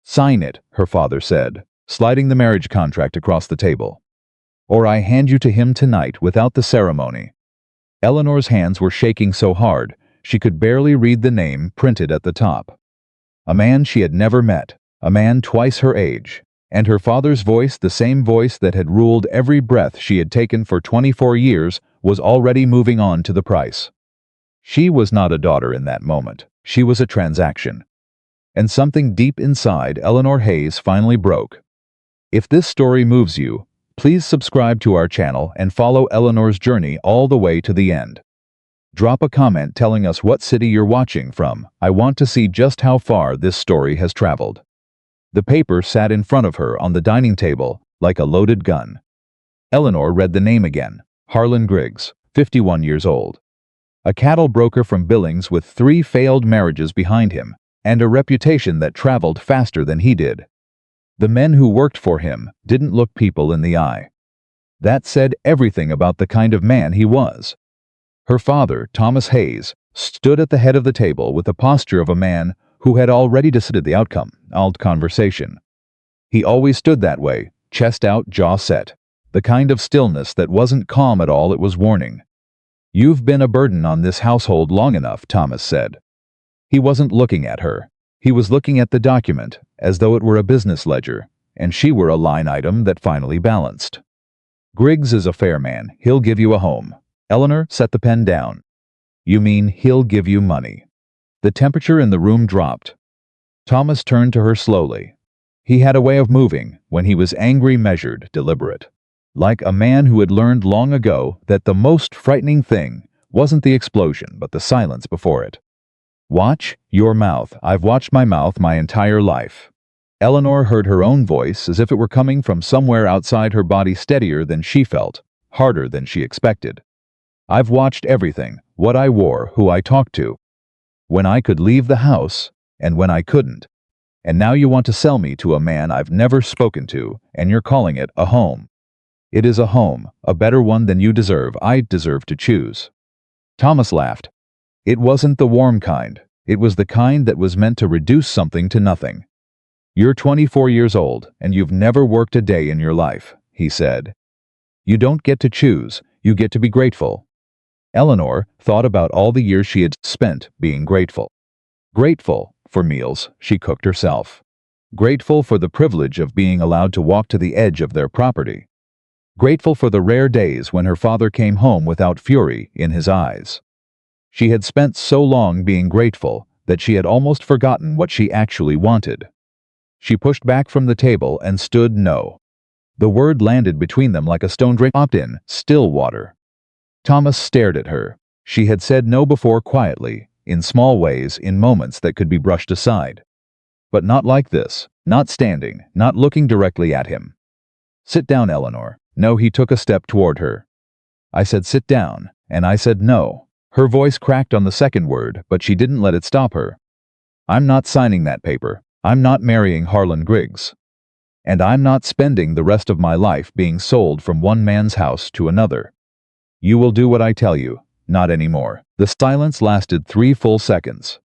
"Sign it," her father said, sliding the marriage contract across the table. "Or I hand you to him tonight without the ceremony." Eleanor's hands were shaking so hard, she could barely read the name printed at the top. A man she had never met, a man twice her age, and her father's voice, the same voice that had ruled every breath she had taken for 24 years, was already moving on to the price. She was not a daughter in that moment. She was a transaction. And something deep inside Eleanor Hayes finally broke. If this story moves you, please subscribe to our channel and follow Eleanor's journey all the way to the end. Drop a comment telling us what city you're watching from. I want to see just how far this story has traveled. The paper sat in front of her on the dining table like a loaded gun. Eleanor read the name again. Harlan Griggs, 51 years old. A cattle broker from Billings with 3 failed marriages behind him, and a reputation that traveled faster than he did. The men who worked for him didn't look people in the eye. That said everything about the kind of man he was. Her father, Thomas Hayes, stood at the head of the table with the posture of a man who had already decided the outcome, conversation. He always stood that way, chest out, jaw set, the kind of stillness that wasn't calm at all, it was warning. "You've been a burden on this household long enough," Thomas said. He wasn't looking at her. He was looking at the document, as though it were a business ledger, and she were a line item that finally balanced. "Griggs is a fair man. He'll give you a home." Eleanor set the pen down. "You mean he'll give you money?" The temperature in the room dropped. Thomas turned to her slowly. He had a way of moving, when he was angry, measured, deliberate. Like a man who had learned long ago that the most frightening thing wasn't the explosion but the silence before it. "Watch your mouth. I've watched my mouth my entire life." Eleanor heard her own voice as if it were coming from somewhere outside her body, steadier than she felt, harder than she expected. "I've watched everything, what I wore, who I talked to. When I could leave the house, and when I couldn't. And now you want to sell me to a man I've never spoken to, and you're calling it a home. It is a home, a better one than you deserve. I deserve to choose." Thomas laughed. It wasn't the warm kind. It was the kind that was meant to reduce something to nothing. "You're 24 years old, and you've never worked a day in your life," he said. "You don't get to choose, you get to be grateful." Eleanor thought about all the years she had spent being grateful. Grateful for meals she cooked herself. Grateful for the privilege of being allowed to walk to the edge of their property. Grateful for the rare days when her father came home without fury in his eyes. She had spent so long being grateful that she had almost forgotten what she actually wanted. She pushed back from the table and stood no. The word landed between them like a stone dropped in still water. Thomas stared at her. She had said no before, quietly, in small ways, in moments that could be brushed aside. But not like this, not standing, not looking directly at him. "Sit down, Eleanor." No, he took a step toward her. "I said sit down, and I said no." Her voice cracked on the second word, but she didn't let it stop her. "I'm not signing that paper. I'm not marrying Harlan Griggs. And I'm not spending the rest of my life being sold from one man's house to another. You will do what I tell you, not anymore." The silence lasted 3 full seconds.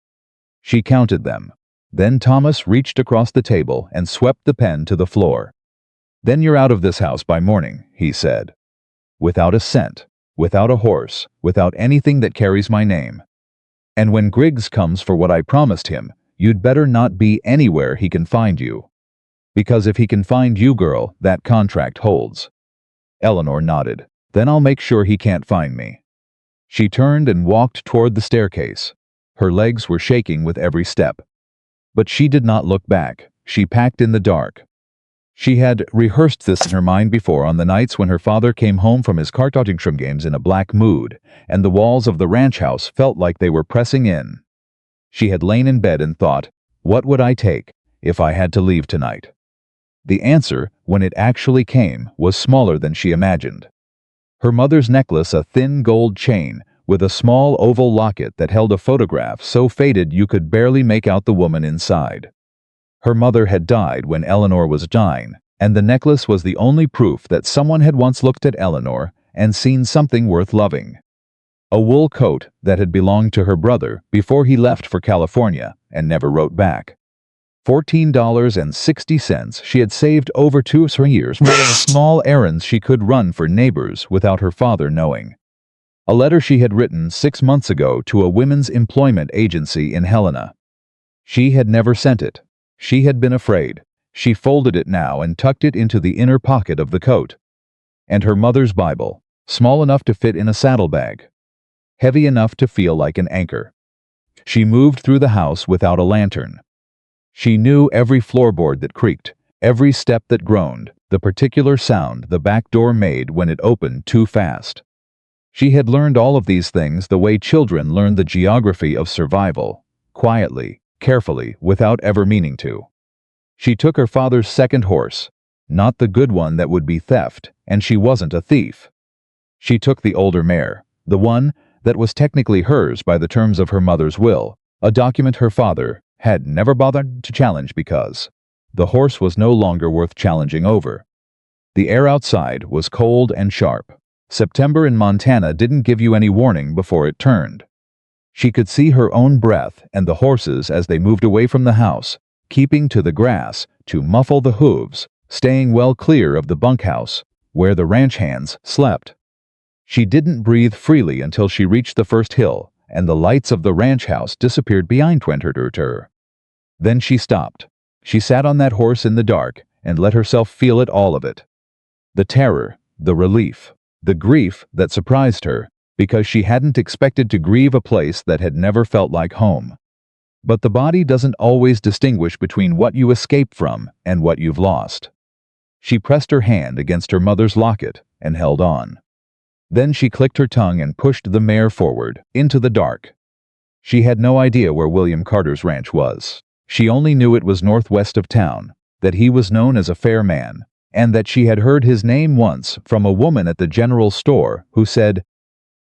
She counted them. Then Thomas reached across the table and swept the pen to the floor. "Then you're out of this house by morning," he said. "Without a cent, without a horse, without anything that carries my name. And when Griggs comes for what I promised him, you'd better not be anywhere he can find you. Because if he can find you, girl, that contract holds." Eleanor nodded. "Then I'll make sure he can't find me." She turned and walked toward the staircase. Her legs were shaking with every step. But she did not look back. She packed in the dark. She had rehearsed this in her mind before on the nights when her father came home from his kartottingstrom games in a black mood, and the walls of the ranch house felt like they were pressing in. She had lain in bed and thought, what would I take if I had to leave tonight? The answer, when it actually came, was smaller than she imagined. Her mother's necklace, a thin gold chain, with a small oval locket that held a photograph so faded you could barely make out the woman inside. Her mother had died when Eleanor was 9, and the necklace was the only proof that someone had once looked at Eleanor and seen something worth loving. A wool coat that had belonged to her brother before he left for California and never wrote back. $14.60 she had saved over 2 years for small errands she could run for neighbors without her father knowing. A letter she had written 6 months ago to a women's employment agency in Helena. She had never sent it. She had been afraid. She folded it now and tucked it into the inner pocket of the coat. And her mother's Bible, small enough to fit in a saddlebag, heavy enough to feel like an anchor. She moved through the house without a lantern. She knew every floorboard that creaked, every step that groaned, the particular sound the back door made when it opened too fast. She had learned all of these things the way children learn the geography of survival, quietly, carefully, without ever meaning to. She took her father's second horse, not the good one that would be theft, and she wasn't a thief. She took the older mare, the one that was technically hers by the terms of her mother's will, a document her father had never bothered to challenge because the horse was no longer worth challenging over. The air outside was cold and sharp. September in Montana didn't give you any warning before it turned. She could see her own breath and the horses as they moved away from the house, keeping to the grass to muffle the hooves, staying well clear of the bunkhouse, where the ranch hands slept. She didn't breathe freely until she reached the first hill, and the lights of the ranch house disappeared behind her. Then she stopped. She sat on that horse in the dark and let herself feel it, all of it. The terror, the relief, the grief that surprised her, because she hadn't expected to grieve a place that had never felt like home. But the body doesn't always distinguish between what you escape from and what you've lost. She pressed her hand against her mother's locket and held on. Then she clicked her tongue and pushed the mare forward, into the dark. She had no idea where William Carter's ranch was. She only knew it was northwest of town, that he was known as a fair man, and that she had heard his name once from a woman at the general store who said,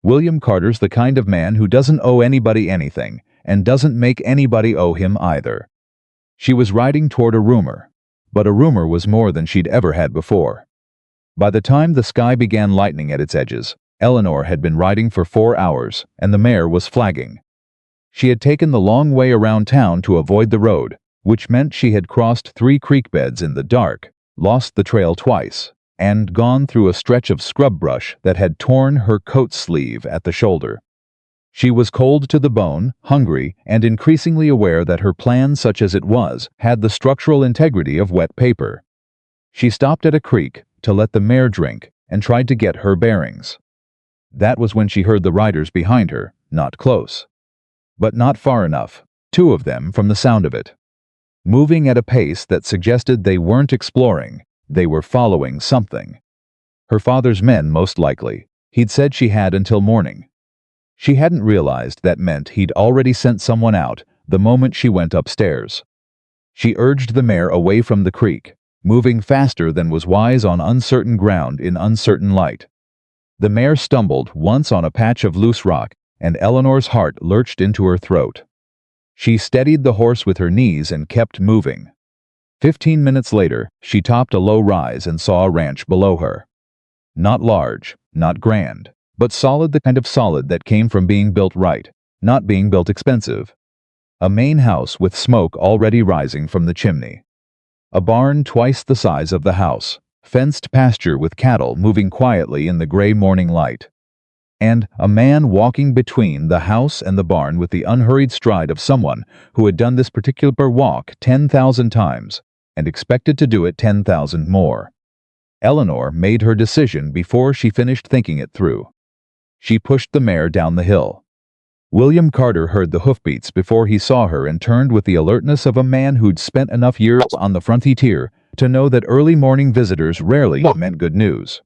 "William Carter's the kind of man who doesn't owe anybody anything, and doesn't make anybody owe him either." She was riding toward a rumor, but a rumor was more than she'd ever had before. By the time the sky began lightening at its edges, Eleanor had been riding for 4 hours, and the mare was flagging. She had taken the long way around town to avoid the road, which meant she had crossed 3 creek beds in the dark, lost the trail twice, and gone through a stretch of scrub brush that had torn her coat sleeve at the shoulder. She was cold to the bone, hungry, and increasingly aware that her plan, such as it was, had the structural integrity of wet paper. She stopped at a creek to let the mare drink and tried to get her bearings. That was when she heard the riders behind her, not close, but not far enough, 2 of them from the sound of it. Moving at a pace that suggested they weren't exploring, they were following something. Her father's men, most likely. He'd said she had until morning. She hadn't realized that meant he'd already sent someone out the moment she went upstairs. She urged the mare away from the creek, moving faster than was wise on uncertain ground in uncertain light. The mare stumbled once on a patch of loose rock, and Eleanor's heart lurched into her throat. She steadied the horse with her knees and kept moving. 15 minutes later, she topped a low rise and saw a ranch below her. Not large, not grand, but solid, the kind of solid that came from being built right, not being built expensive. A main house with smoke already rising from the chimney. A barn twice the size of the house, fenced pasture with cattle moving quietly in the gray morning light. And a man walking between the house and the barn with the unhurried stride of someone who had done this particular walk 10,000 times and expected to do it 10,000 more. Eleanor made her decision before she finished thinking it through. She pushed the mare down the hill. William Carter heard the hoofbeats before he saw her and turned with the alertness of a man who'd spent enough years on the frontier to know that early morning visitors rarely meant good news.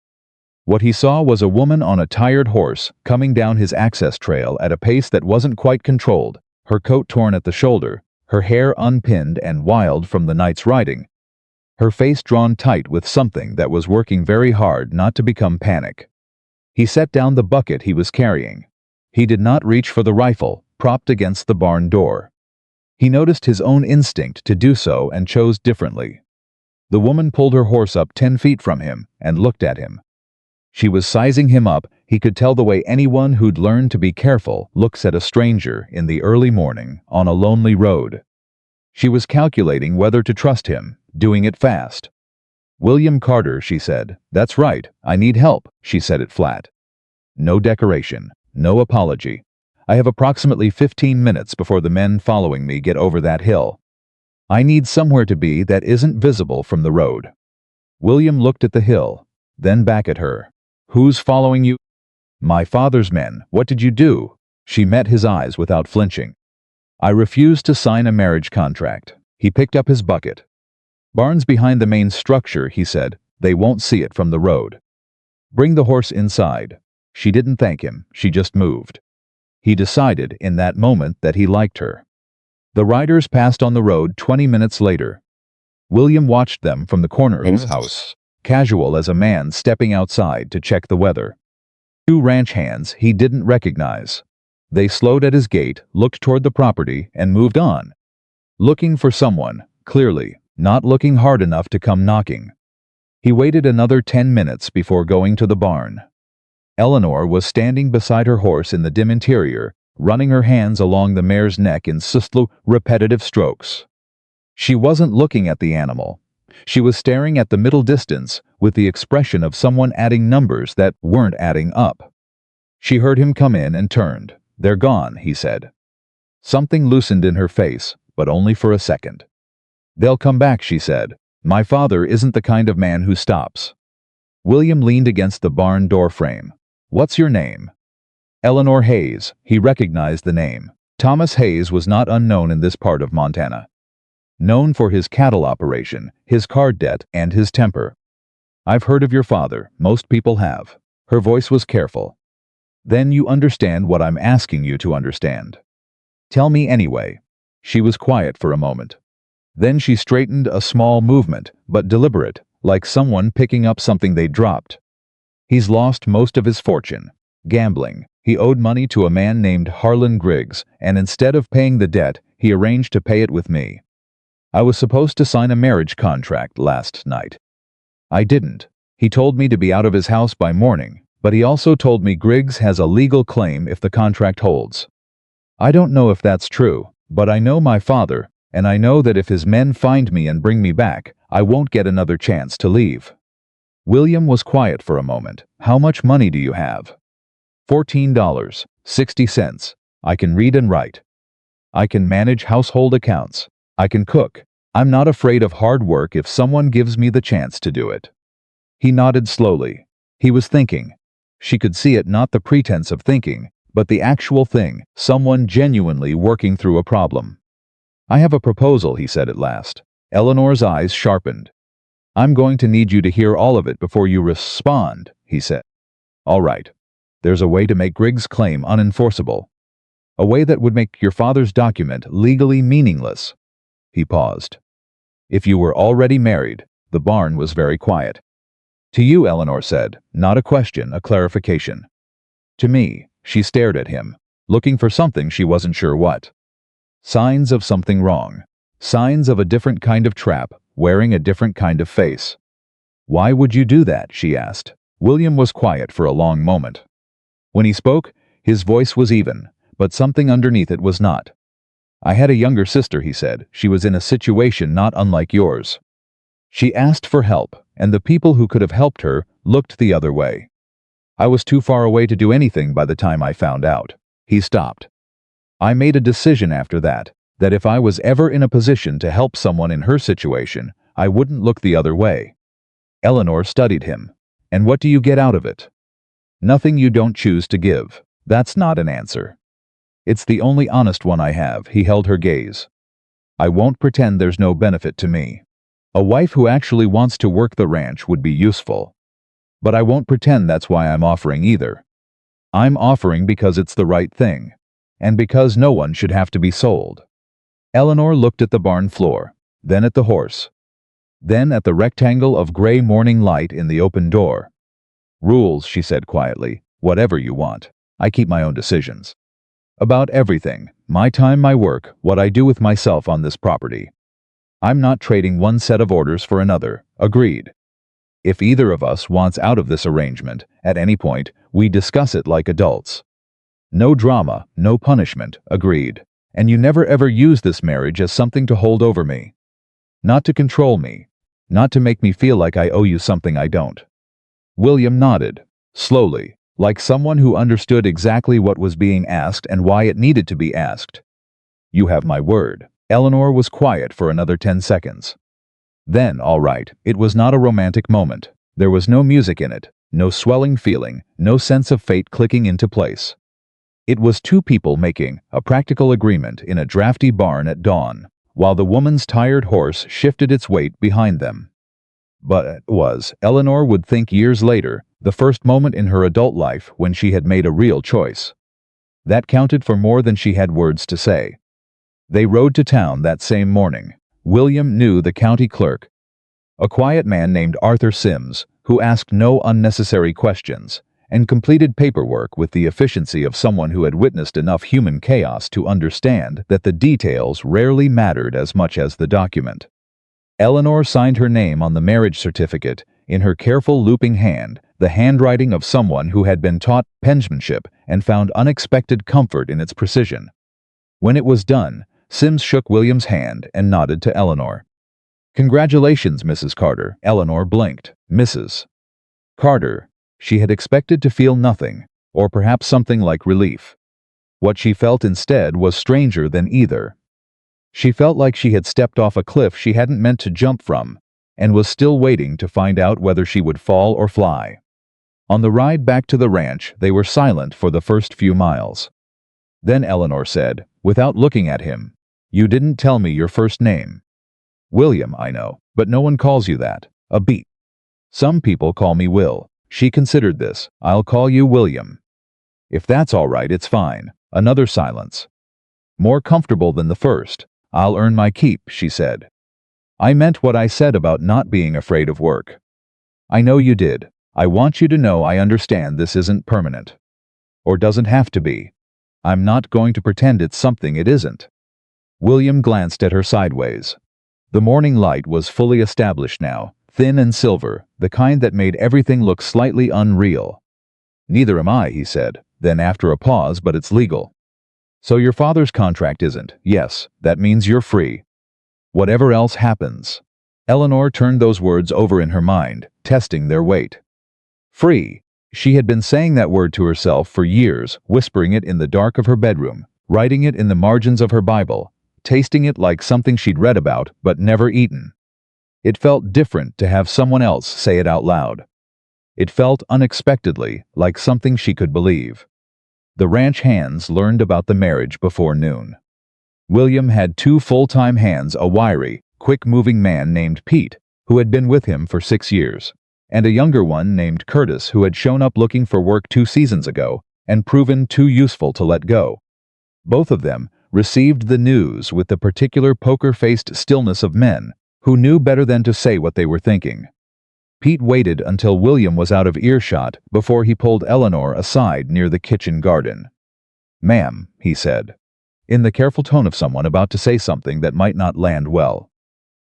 What he saw was a woman on a tired horse coming down his access trail at a pace that wasn't quite controlled, her coat torn at the shoulder, her hair unpinned and wild from the night's riding, her face drawn tight with something that was working very hard not to become panic. He set down the bucket he was carrying. He did not reach for the rifle, propped against the barn door. He noticed his own instinct to do so and chose differently. The woman pulled her horse up 10 feet from him and looked at him. She was sizing him up. He could tell the way anyone who'd learned to be careful looks at a stranger in the early morning on a lonely road. She was calculating whether to trust him, doing it fast. "William Carter," she said. "That's right, I need help." She said it flat. No decoration, no apology. "I have approximately 15 minutes before the men following me get over that hill. I need somewhere to be that isn't visible from the road." William looked at the hill, then back at her. "Who's following you?" "My father's men. What did you do?" She met his eyes without flinching. "I refused to sign a marriage contract." He picked up his bucket. "Barn's behind the main structure," he said. "They won't see it from the road." "Bring the horse inside." She didn't thank him, she just moved. He decided in that moment that he liked her. The riders passed on the road 20 minutes later. William watched them from the corner of his house, casual as a man stepping outside to check the weather. Two ranch hands he didn't recognize. They slowed at his gate, looked toward the property, and moved on. Looking for someone, clearly, not looking hard enough to come knocking. He waited another 10 minutes before going to the barn. Eleanor was standing beside her horse in the dim interior, running her hands along the mare's neck in slow, repetitive strokes. She wasn't looking at the animal. She was staring at the middle distance with the expression of someone adding numbers that weren't adding up. She heard him come in and turned. "They're gone," he said. Something loosened in her face, but only for a second. "They'll come back," she said. "My father isn't the kind of man who stops." William leaned against the barn door frame. "What's your name?" "Eleanor Hayes." He recognized the name. Thomas Hayes was not unknown in this part of Montana. Known for his cattle operation, his card debt, and his temper. "I've heard of your father. Most people have." Her voice was careful. "Then you understand what I'm asking you to understand. Tell me anyway." She was quiet for a moment. Then she straightened, a small movement, but deliberate, like someone picking up something they dropped. "He's lost most of his fortune. Gambling. He owed money to a man named Harlan Griggs, and instead of paying the debt, he arranged to pay it with me. I was supposed to sign a marriage contract last night. I didn't. He told me to be out of his house by morning, but he also told me Griggs has a legal claim if the contract holds. I don't know if that's true, but I know my father, and I know that if his men find me and bring me back, I won't get another chance to leave." William was quiet for a moment. "How much money do you have?" $14.60. I can read and write. I can manage household accounts. I can cook. I'm not afraid of hard work if someone gives me the chance to do it." He nodded slowly. He was thinking. She could see it, not the pretense of thinking, but the actual thing, someone genuinely working through a problem. "I have a proposal," he said at last. Eleanor's eyes sharpened. "I'm going to need you to hear all of it before you respond," he said. "All right. There's a way to make Griggs' claim unenforceable. A way that would make your father's document legally meaningless." He paused. "If you were already married." The barn was very quiet. "To you," Eleanor said, not a question, a clarification. "To me." She stared at him, looking for something she wasn't sure what. Signs of something wrong. Signs of a different kind of trap, wearing a different kind of face. "Why would you do that?" she asked. William was quiet for a long moment. When he spoke, his voice was even, but something underneath it was not. "I had a younger sister," he said. "She was in a situation not unlike yours. She asked for help, and the people who could have helped her looked the other way. I was too far away to do anything by the time I found out." He stopped. "I made a decision after that if I was ever in a position to help someone in her situation, I wouldn't look the other way." Eleanor studied him. "And what do you get out of it?" "Nothing you don't choose to give." "That's not an answer." "It's the only honest one I have." He held her gaze. "I won't pretend there's no benefit to me. A wife who actually wants to work the ranch would be useful. But I won't pretend that's why I'm offering either. I'm offering because it's the right thing, and because no one should have to be sold." Eleanor looked at the barn floor, then at the horse, then at the rectangle of gray morning light in the open door. "Rules," she said quietly. "Whatever you want. I keep my own decisions. About everything, my time, my work, what I do with myself on this property. I'm not trading one set of orders for another." Agreed. "If either of us wants out of this arrangement, at any point, we discuss it like adults. No drama, no punishment." Agreed. And you never ever use this marriage as something to hold over me. Not to control me. Not to make me feel like I owe you something I don't." William nodded, slowly, like someone who understood exactly what was being asked and why it needed to be asked. "You have my word." Eleanor was quiet for another 10 seconds. Then, all right, it was not a romantic moment. There was no music in it, no swelling feeling, no sense of fate clicking into place. It was two people making a practical agreement in a drafty barn at dawn, while the woman's tired horse shifted its weight behind them. But it was, Eleanor would think years later, the first moment in her adult life when she had made a real choice. That counted for more than she had words to say. They rode to town that same morning. William knew the county clerk, a quiet man named Arthur Sims, who asked no unnecessary questions, and completed paperwork with the efficiency of someone who had witnessed enough human chaos to understand that the details rarely mattered as much as the document. Eleanor signed her name on the marriage certificate, in her careful looping hand, the handwriting of someone who had been taught penmanship and found unexpected comfort in its precision. When it was done, Sims shook William's hand and nodded to Eleanor. "Congratulations, Mrs. Carter." Eleanor blinked. "Mrs. Carter." She had expected to feel nothing, or perhaps something like relief. What she felt instead was stranger than either. She felt like she had stepped off a cliff she hadn't meant to jump from, and was still waiting to find out whether she would fall or fly. On the ride back to the ranch, they were silent for the first few miles. Then Eleanor said, without looking at him, "You didn't tell me your first name." "William, I know, but no one calls you that. A beat. Some people call me Will." She considered this. "I'll call you William." "If that's all right, it's fine." Another silence. "More comfortable than the first. I'll earn my keep," she said. "I meant what I said about not being afraid of work." "I know you did. I want you to know I understand this isn't permanent. Or doesn't have to be. I'm not going to pretend it's something it isn't." William glanced at her sideways. The morning light was fully established now, thin and silver, the kind that made everything look slightly unreal. "Neither am I," he said, then after a pause, "but it's legal." "So your father's contract isn't?" "Yes, that means you're free. Whatever else happens." Eleanor turned those words over in her mind, testing their weight. Free. She had been saying that word to herself for years, whispering it in the dark of her bedroom, writing it in the margins of her Bible, tasting it like something she'd read about but never eaten. It felt different to have someone else say it out loud. It felt unexpectedly like something she could believe. The ranch hands learned about the marriage before noon. William had two full-time hands, a wiry, quick-moving man named Pete, who had been with him for 6 years, and a younger one named Curtis who had shown up looking for work 2 seasons ago and proven too useful to let go. Both of them received the news with the particular poker-faced stillness of men who knew better than to say what they were thinking. Pete waited until William was out of earshot before he pulled Eleanor aside near the kitchen garden. "Ma'am," he said, in the careful tone of someone about to say something that might not land well.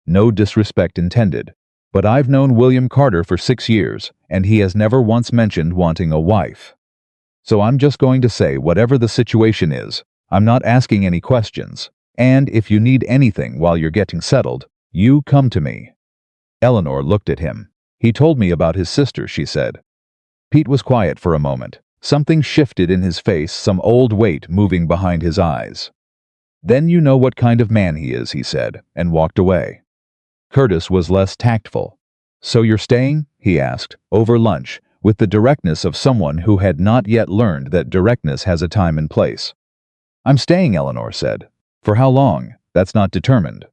"No disrespect intended, but I've known William Carter for 6 years, and he has never once mentioned wanting a wife. So I'm just going to say whatever the situation is, I'm not asking any questions, and if you need anything while you're getting settled, you come to me." Eleanor looked at him. "He told me about his sister," she said. Pete was quiet for a moment. Something shifted in his face, some old weight moving behind his eyes. "Then you know what kind of man he is," he said, and walked away. Curtis was less tactful. "So you're staying?" he asked, over lunch, with the directness of someone who had not yet learned that directness has a time and place. "I'm staying," Eleanor said. "For how long? That's not determined."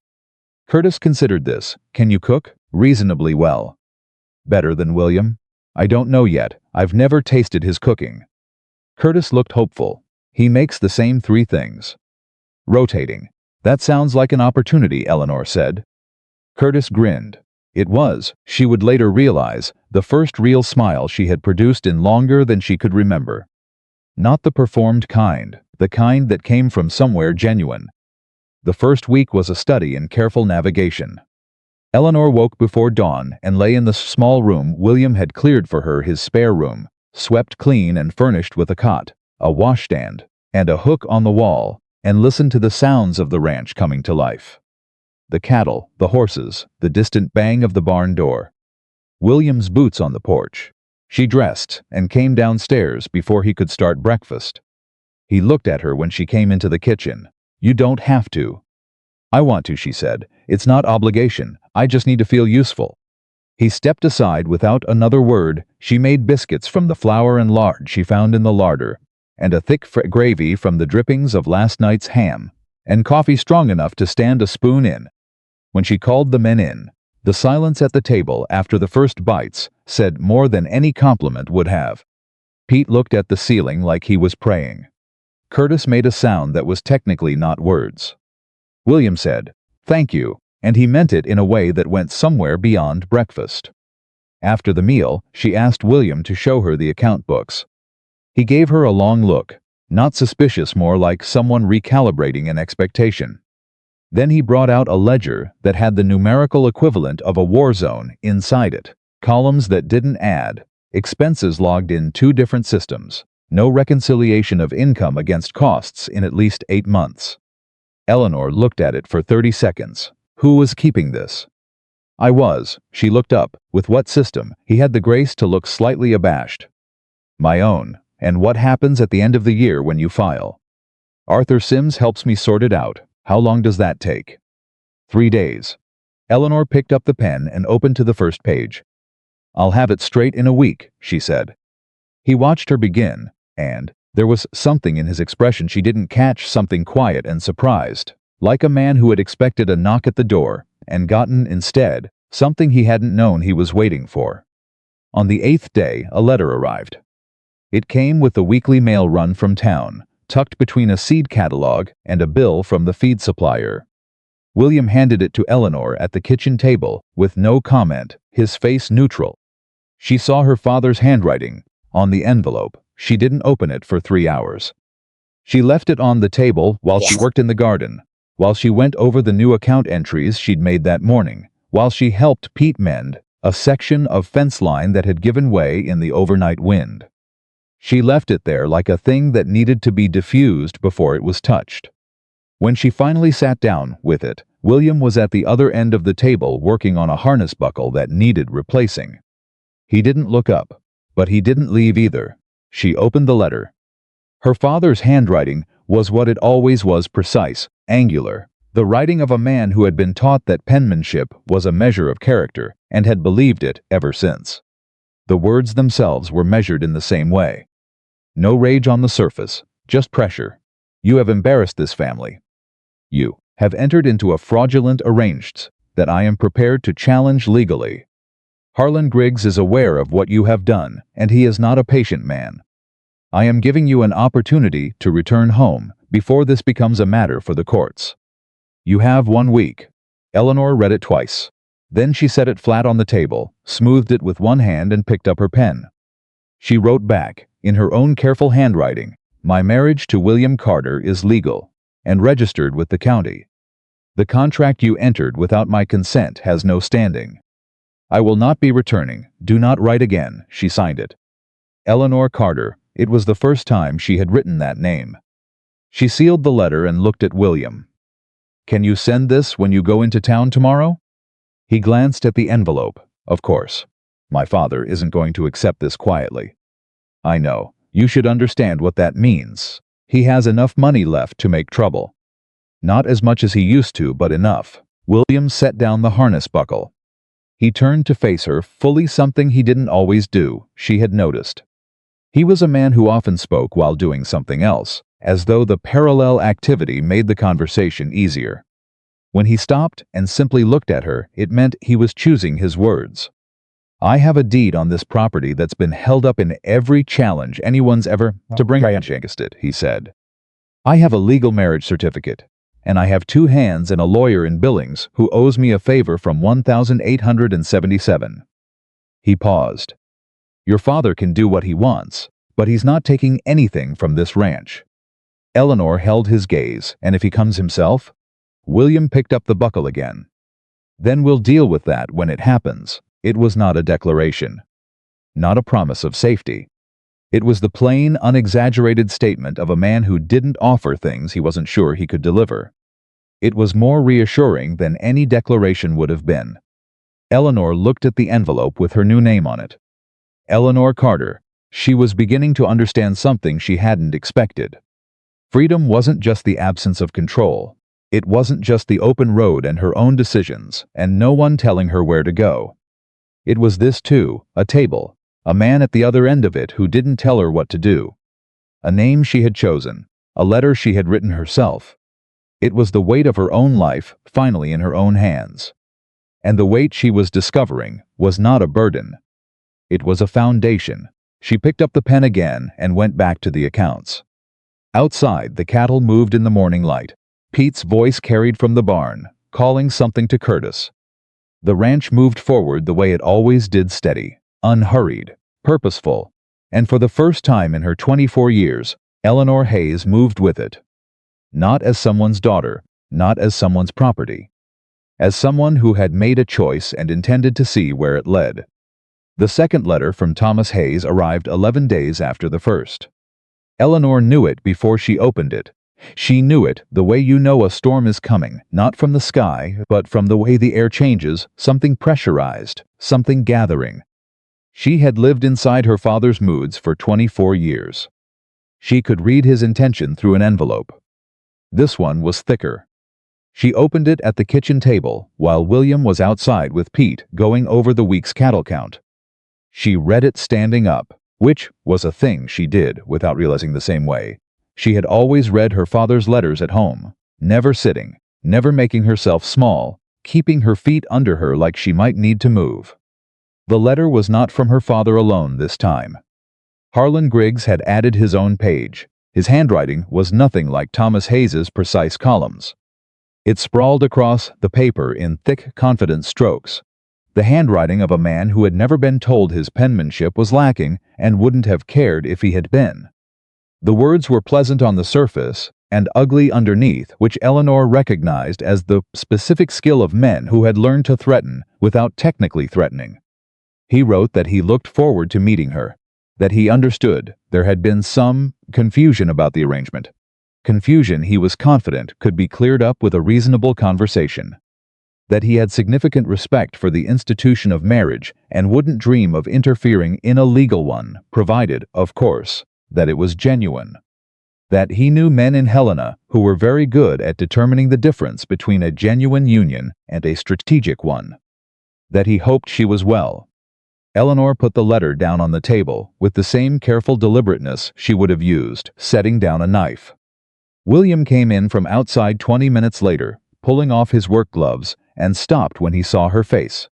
Curtis considered this. "Can you cook?" "Reasonably well." "Better than William?" "I don't know yet. I've never tasted his cooking." Curtis looked hopeful. "He makes the same 3 things." "Rotating. That sounds like an opportunity," Eleanor said. Curtis grinned. It was, she would later realize, the first real smile she had produced in longer than she could remember. Not the performed kind, the kind that came from somewhere genuine. The first week was a study in careful navigation. Eleanor woke before dawn and lay in the small room William had cleared for her, his spare room, swept clean and furnished with a cot, a washstand, and a hook on the wall, and listened to the sounds of the ranch coming to life. The cattle, the horses, the distant bang of the barn door. William's boots on the porch. She dressed and came downstairs before he could start breakfast. He looked at her when she came into the kitchen. "You don't have to." "I want to," she said. "It's not obligation. I just need to feel useful." He stepped aside without another word. She made biscuits from the flour and lard she found in the larder, and a thick gravy from the drippings of last night's ham, and coffee strong enough to stand a spoon in. When she called the men in, the silence at the table after the first bites said more than any compliment would have. Pete looked at the ceiling like he was praying. Curtis made a sound that was technically not words. William said, "Thank you," and he meant it in a way that went somewhere beyond breakfast. After the meal, she asked William to show her the account books. He gave her a long look, not suspicious, more like someone recalibrating an expectation. Then he brought out a ledger that had the numerical equivalent of a war zone inside it, columns that didn't add, expenses logged in 2 different systems, no reconciliation of income against costs in at least 8 months. Eleanor looked at it for 30 seconds. Who was keeping this? "I was." She looked up. "With what system?" He had the grace to look slightly abashed. "My own. And what happens at the end of the year when you file?" "Arthur Sims helps me sort it out." "How long does that take?" 3 days. Eleanor picked up the pen and opened to the first page. "I'll have it straight in a week," she said. He watched her begin, and there was something in his expression she didn't catch, something quiet and surprised, like a man who had expected a knock at the door and gotten, instead, something he hadn't known he was waiting for. On the 8th day, a letter arrived. It came with the weekly mail run from town, tucked between a seed catalog and a bill from the feed supplier. William handed it to Eleanor at the kitchen table, with no comment, his face neutral. She saw her father's handwriting on the envelope. She didn't open it for 3 hours. She left it on the table while she worked in the garden, while she went over the new account entries she'd made that morning, while she helped Pete mend a section of fence line that had given way in the overnight wind. She left it there like a thing that needed to be diffused before it was touched. When she finally sat down with it, William was at the other end of the table working on a harness buckle that needed replacing. He didn't look up, but he didn't leave either. She opened the letter. Her father's handwriting was what it always was, precise, angular, the writing of a man who had been taught that penmanship was a measure of character and had believed it ever since. The words themselves were measured in the same way. No rage on the surface, just pressure. "You have embarrassed this family. You have entered into a fraudulent arrangement that I am prepared to challenge legally. Harlan Griggs is aware of what you have done, and he is not a patient man. I am giving you an opportunity to return home before this becomes a matter for the courts. You have 1 week." Eleanor read it twice. Then she set it flat on the table, smoothed it with one hand, and picked up her pen. She wrote back, in her own careful handwriting, "My marriage to William Carter is legal and registered with the county. The contract you entered without my consent has no standing. I will not be returning. Do not write again." She signed it. Eleanor Carter. It was the first time she had written that name. She sealed the letter and looked at William. "Can you send this when you go into town tomorrow?" He glanced at the envelope. "Of course. My father isn't going to accept this quietly." "I know. You should understand what that means. He has enough money left to make trouble." "Not as much as he used to, but enough." William set down the harness buckle. He turned to face her, fully, something he didn't always do, she had noticed. He was a man who often spoke while doing something else, as though the parallel activity made the conversation easier. When he stopped and simply looked at her, it meant he was choosing his words. "I have a deed on this property that's been held up in every challenge anyone's ever to bring against it," he said. "I have a legal marriage certificate, and I have 2 hands and a lawyer in Billings who owes me a favor from 1877. He paused. "Your father can do what he wants, but he's not taking anything from this ranch." Eleanor held his gaze. "And if he comes himself?" William picked up the buckle again. "Then we'll deal with that when it happens." It was not a declaration, not a promise of safety. It was the plain, unexaggerated statement of a man who didn't offer things he wasn't sure he could deliver. It was more reassuring than any declaration would have been. Eleanor looked at the envelope with her new name on it. Eleanor Carter. She was beginning to understand something she hadn't expected. Freedom wasn't just the absence of control. It wasn't just the open road and her own decisions, and no one telling her where to go. It was this too, a table, a man at the other end of it who didn't tell her what to do. A name she had chosen, a letter she had written herself. It was the weight of her own life, finally in her own hands. And the weight she was discovering was not a burden. It was a foundation. She picked up the pen again and went back to the accounts. Outside, the cattle moved in the morning light. Pete's voice carried from the barn, calling something to Curtis. The ranch moved forward the way it always did, steady, unhurried, purposeful, and for the first time in her 24 years, Eleanor Hayes moved with it. Not as someone's daughter, not as someone's property. As someone who had made a choice and intended to see where it led. The second letter from Thomas Hayes arrived 11 days after the first. Eleanor knew it before she opened it. She knew it the way you know a storm is coming, not from the sky, but from the way the air changes, something pressurized, something gathering. She had lived inside her father's moods for 24 years. She could read his intention through an envelope. This one was thicker. She opened it at the kitchen table, while William was outside with Pete going over the week's cattle count. She read it standing up, which was a thing she did without realizing the same way. She had always read her father's letters at home, never sitting, never making herself small, keeping her feet under her like she might need to move. The letter was not from her father alone this time. Harlan Griggs had added his own page. His handwriting was nothing like Thomas Hayes's precise columns. It sprawled across the paper in thick, confident strokes. The handwriting of a man who had never been told his penmanship was lacking and wouldn't have cared if he had been. The words were pleasant on the surface and ugly underneath, which Eleanor recognized as the specific skill of men who had learned to threaten without technically threatening. He wrote that he looked forward to meeting her, that he understood there had been some confusion about the arrangement. Confusion he was confident could be cleared up with a reasonable conversation. That he had significant respect for the institution of marriage and wouldn't dream of interfering in a legal one, provided, of course, that it was genuine. That he knew men in Helena who were very good at determining the difference between a genuine union and a strategic one. That he hoped she was well. Eleanor put the letter down on the table with the same careful deliberateness she would have used, setting down a knife. William came in from outside 20 minutes later, pulling off his work gloves, and stopped when he saw her face.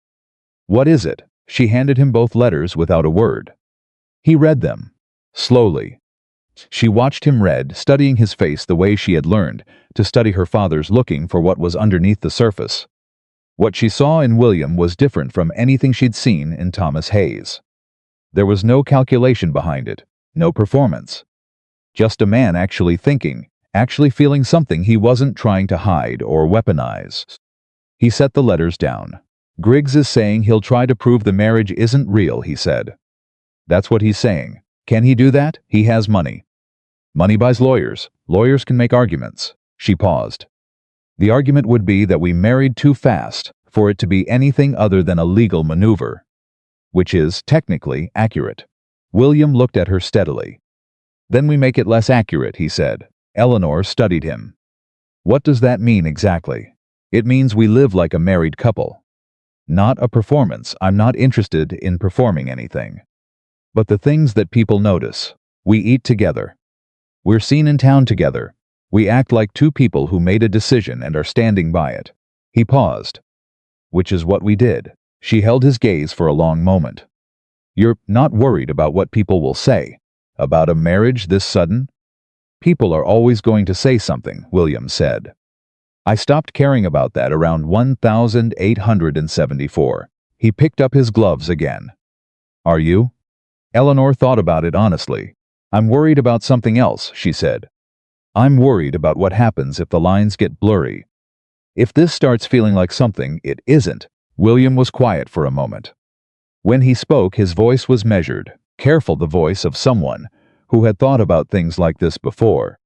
"What is it?" She handed him both letters without a word. He read them. Slowly. She watched him read, studying his face the way she had learned to study her father's, looking for what was underneath the surface. What she saw in William was different from anything she'd seen in Thomas Hayes. There was no calculation behind it, no performance. Just a man actually thinking, actually feeling something he wasn't trying to hide or weaponize. He set the letters down. "Griggs is saying he'll try to prove the marriage isn't real," he said. "That's what he's saying. Can he do that? He has money. Money buys lawyers. Lawyers can make arguments." She paused. "The argument would be that we married too fast for it to be anything other than a legal maneuver." Which is, technically, accurate. William looked at her steadily. "Then we make it less accurate," he said. Eleanor studied him. "What does that mean exactly?" "It means we live like a married couple. Not a performance. I'm not interested in performing anything. But the things that people notice. We eat together. We're seen in town together. We act like two people who made a decision and are standing by it." He paused. "Which is what we did." She held his gaze for a long moment. "You're not worried about what people will say? About a marriage this sudden?" "People are always going to say something," William said. "I stopped caring about that around 1874. He picked up his gloves again. "Are you?" Eleanor thought about it honestly. "I'm worried about something else," she said. "I'm worried about what happens if the lines get blurry. If this starts feeling like something it isn't." William was quiet for a moment. When he spoke, his voice was measured. careful the voice of someone who had thought about things like this before.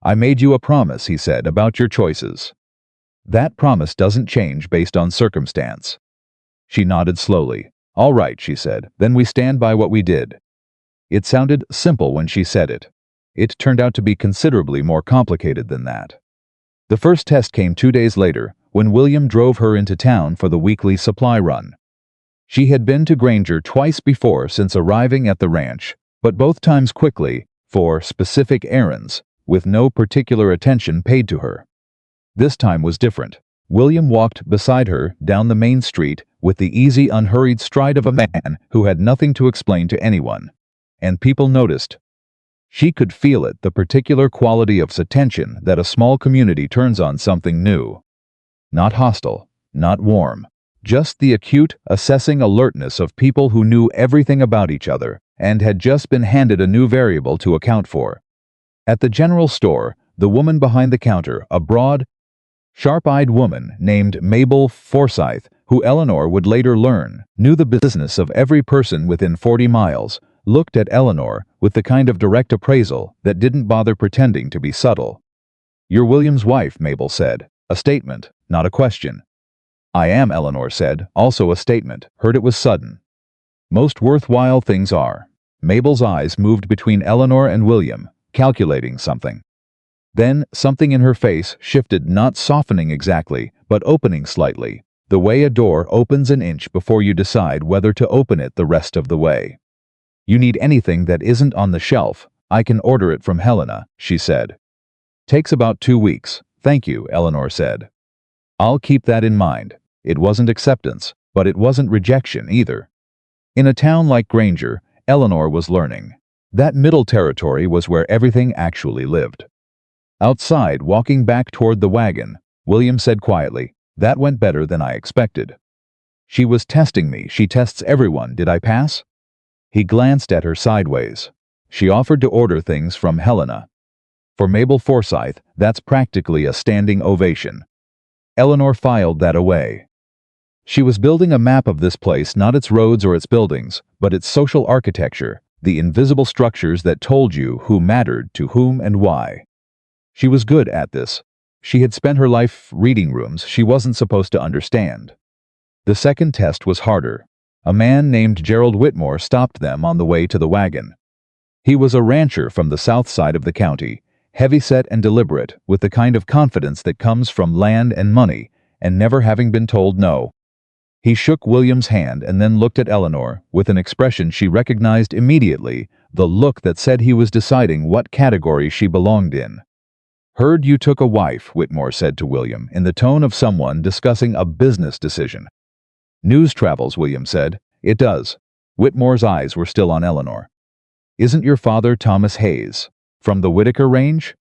"I made you a promise," he said, "about your choices. That promise doesn't change based on circumstance." She nodded slowly. "All right," she said, "then we stand by what we did." It sounded simple when she said it. It turned out to be considerably more complicated than that. The first test came 2 days later, when William drove her into town for the weekly supply run. She had been to Granger twice before since arriving at the ranch, but both times quickly, for specific errands, with no particular attention paid to her. This time was different. William walked beside her down the main street with the easy, unhurried stride of a man who had nothing to explain to anyone. And people noticed. She could feel it, the particular quality of attention that a small community turns on something new. Not hostile, not warm, just the acute, assessing alertness of people who knew everything about each other and had just been handed a new variable to account for. At the general store, the woman behind the counter, a broad, sharp-eyed woman named Mabel Forsyth, who Eleanor would later learn knew the business of every person within 40 miles, looked at Eleanor with the kind of direct appraisal that didn't bother pretending to be subtle. "You're William's wife," Mabel said. A statement, not a question. "I am," Eleanor said, also a statement. Heard it was sudden. Most worthwhile things are. Mabel's eyes moved between Eleanor and William, calculating something. Then something in her face shifted, not softening exactly, but opening slightly, the way a door opens an inch before you decide whether to open it the rest of the way. "You need anything that isn't on the shelf, I can order it from Helena," she said. "Takes about 2 weeks. Thank you," Eleanor said. "I'll keep that in mind." It wasn't acceptance, but it wasn't rejection either. In a town like Granger, Eleanor was learning. That middle territory was where everything actually lived. Outside, walking back toward the wagon, William said quietly, "That went better than I expected." "She was testing me. She tests everyone. Did I pass?" He glanced at her sideways. She offered to order things from Helena. For Mabel Forsyth, that's practically a standing ovation. Eleanor filed that away. She was building a map of this place, not its roads or its buildings, but its social architecture, the invisible structures that told you who mattered to whom and why. She was good at this. She had spent her life reading rooms she wasn't supposed to understand. The second test was harder. A man named Gerald Whitmore stopped them on the way to the wagon. He was a rancher from the south side of the county, heavyset and deliberate, with the kind of confidence that comes from land and money, and never having been told no. He shook William's hand and then looked at Eleanor with an expression she recognized immediately, the look that said he was deciding what category she belonged in. "Heard you took a wife," Whitmore said to William, in the tone of someone discussing a business decision. "News travels," William said. "It does." Whitmore's eyes were still on Eleanor. "Isn't your father Thomas Hayes? From the Whitaker Range?"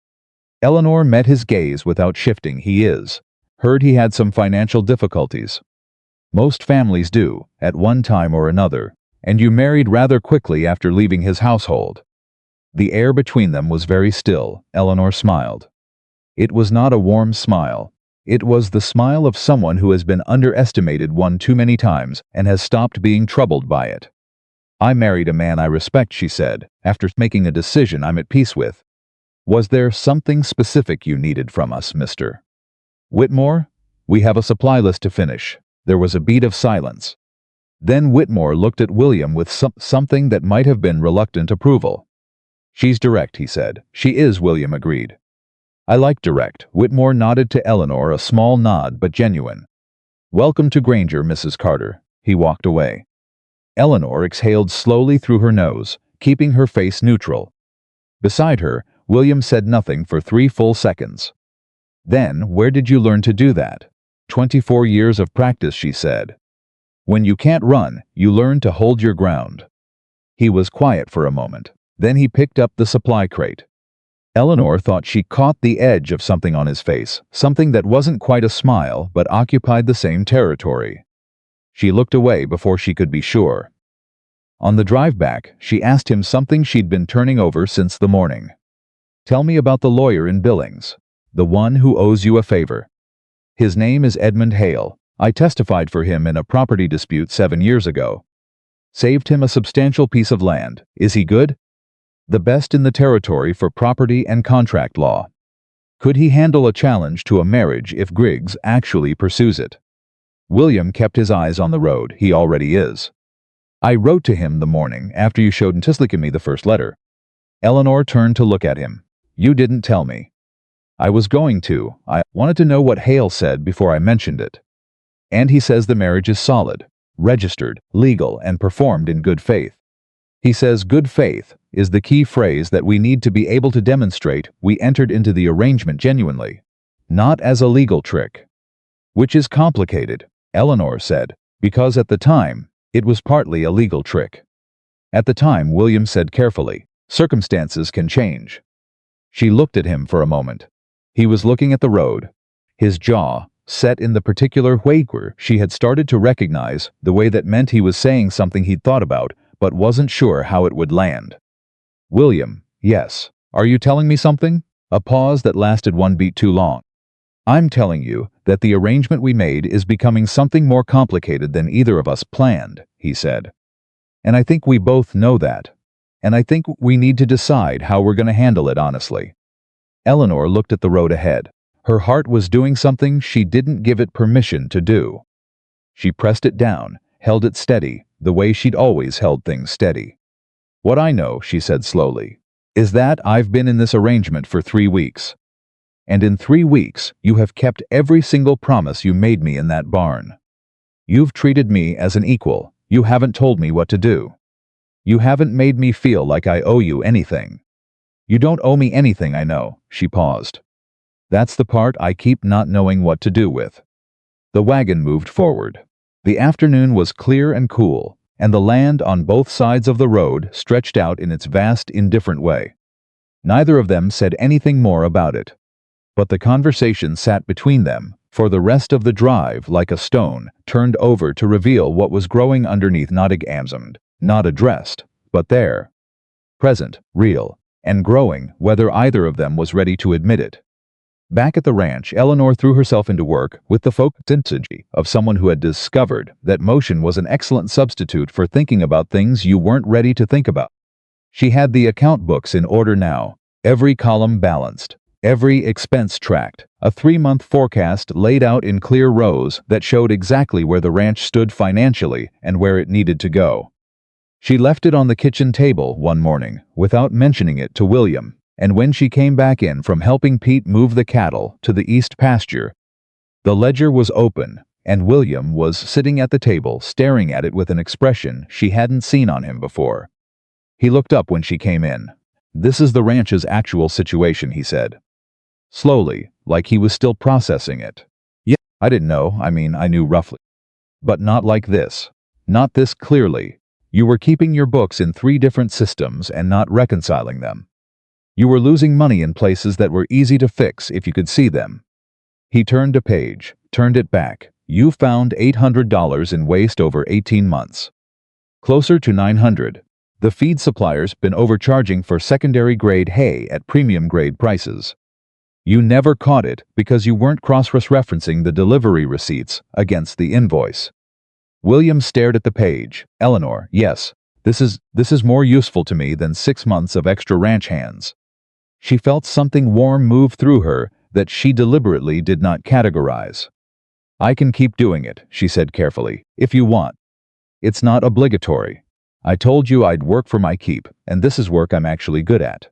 Eleanor met his gaze without shifting. "He is. Heard he had some financial difficulties." "Most families do, at one time or another, and you married rather quickly after leaving his household." The air between them was very still. Eleanor smiled. It was not a warm smile. It was the smile of someone who has been underestimated one too many times and has stopped being troubled by it. "I married a man I respect," she said, "after making a decision I'm at peace with." "Was there something specific you needed from us, Mr. Whitmore?" "We have a supply list to finish." There was a beat of silence. Then Whitmore looked at William with something that might have been reluctant approval. "She's direct," he said. "She is," William agreed. "I like direct." Whitmore nodded to Eleanor, a small nod but genuine. "Welcome to Granger, Mrs. Carter." He walked away. Eleanor exhaled slowly through her nose, keeping her face neutral. Beside her, William said nothing for 3 full seconds. "Then, where did you learn to do that?" 24 years of practice," she said. "When you can't run, you learn to hold your ground." He was quiet for a moment. Then he picked up the supply crate. Eleanor thought she caught the edge of something on his face, something that wasn't quite a smile but occupied the same territory. She looked away before she could be sure. On the drive back, she asked him something she'd been turning over since the morning. "Tell me about the lawyer in Billings, the one who owes you a favor." "His name is Edmund Hale. I testified for him in a property dispute 7 years ago." Saved him a substantial piece of land. Is he good? The best in the territory for property and contract law. Could he handle a challenge to a marriage if Griggs actually pursues it? William kept his eyes on the road. He already is. I wrote to him the morning after you showed me the first letter. Eleanor turned to look at him. You didn't tell me. I was going to. I wanted to know what Hale said before I mentioned it. And he says the marriage is solid, registered, legal, and performed in good faith. He says good faith is the key phrase that we need to be able to demonstrate we entered into the arrangement genuinely, not as a legal trick. Which is complicated, Eleanor said, because at the time, it was partly a legal trick. At the time, William said carefully, circumstances can change. She looked at him for a moment. He was looking at the road, his jaw set in the particular way where she had started to recognize the way that meant he was saying something he'd thought about but wasn't sure how it would land. William, yes. Are you telling me something? A pause that lasted one beat too long. I'm telling you that the arrangement we made is becoming something more complicated than either of us planned, he said. And I think we both know that. And I think we need to decide how we're going to handle it honestly. Eleanor looked at the road ahead. Her heart was doing something she didn't give it permission to do. She pressed it down, held it steady, the way she'd always held things steady. What I know, she said slowly, is that I've been in this arrangement for 3 weeks. And in 3 weeks, you have kept every single promise you made me in that barn. You've treated me as an equal. You haven't told me what to do. You haven't made me feel like I owe you anything. You don't owe me anything, I know, she paused. That's the part I keep not knowing what to do with. The wagon moved forward. The afternoon was clear and cool, and the land on both sides of the road stretched out in its vast, indifferent way. Neither of them said anything more about it. But the conversation sat between them, for the rest of the drive like a stone, turned over to reveal what was growing underneath, not examined, not addressed, but there. Present, real, and growing, whether either of them was ready to admit it. Back at the ranch, Eleanor threw herself into work with the focused intensity of someone who had discovered that motion was an excellent substitute for thinking about things you weren't ready to think about. She had the account books in order now, every column balanced, every expense tracked, a 3-month forecast laid out in clear rows that showed exactly where the ranch stood financially and where it needed to go. She left it on the kitchen table one morning without mentioning it to William, and when she came back in from helping Pete move the cattle to the east pasture, the ledger was open, and William was sitting at the table staring at it with an expression she hadn't seen on him before. He looked up when she came in. This is the ranch's actual situation, he said. Slowly, like he was still processing it. Yeah, I didn't know, I knew roughly. But not like this. Not this clearly. You were keeping your books in 3 different systems and not reconciling them. You were losing money in places that were easy to fix if you could see them. He turned a page, turned it back. You found $800 in waste over 18 months. Closer to $900. The feed suppliers been overcharging for secondary grade hay at premium grade prices. You never caught it because you weren't cross-referencing the delivery receipts against the invoice. William stared at the page. Eleanor, yes, this is more useful to me than 6 months of extra ranch hands. She felt something warm move through her that she deliberately did not categorize. I can keep doing it, she said carefully, if you want. It's not obligatory. I told you I'd work for my keep, and this is work I'm actually good at.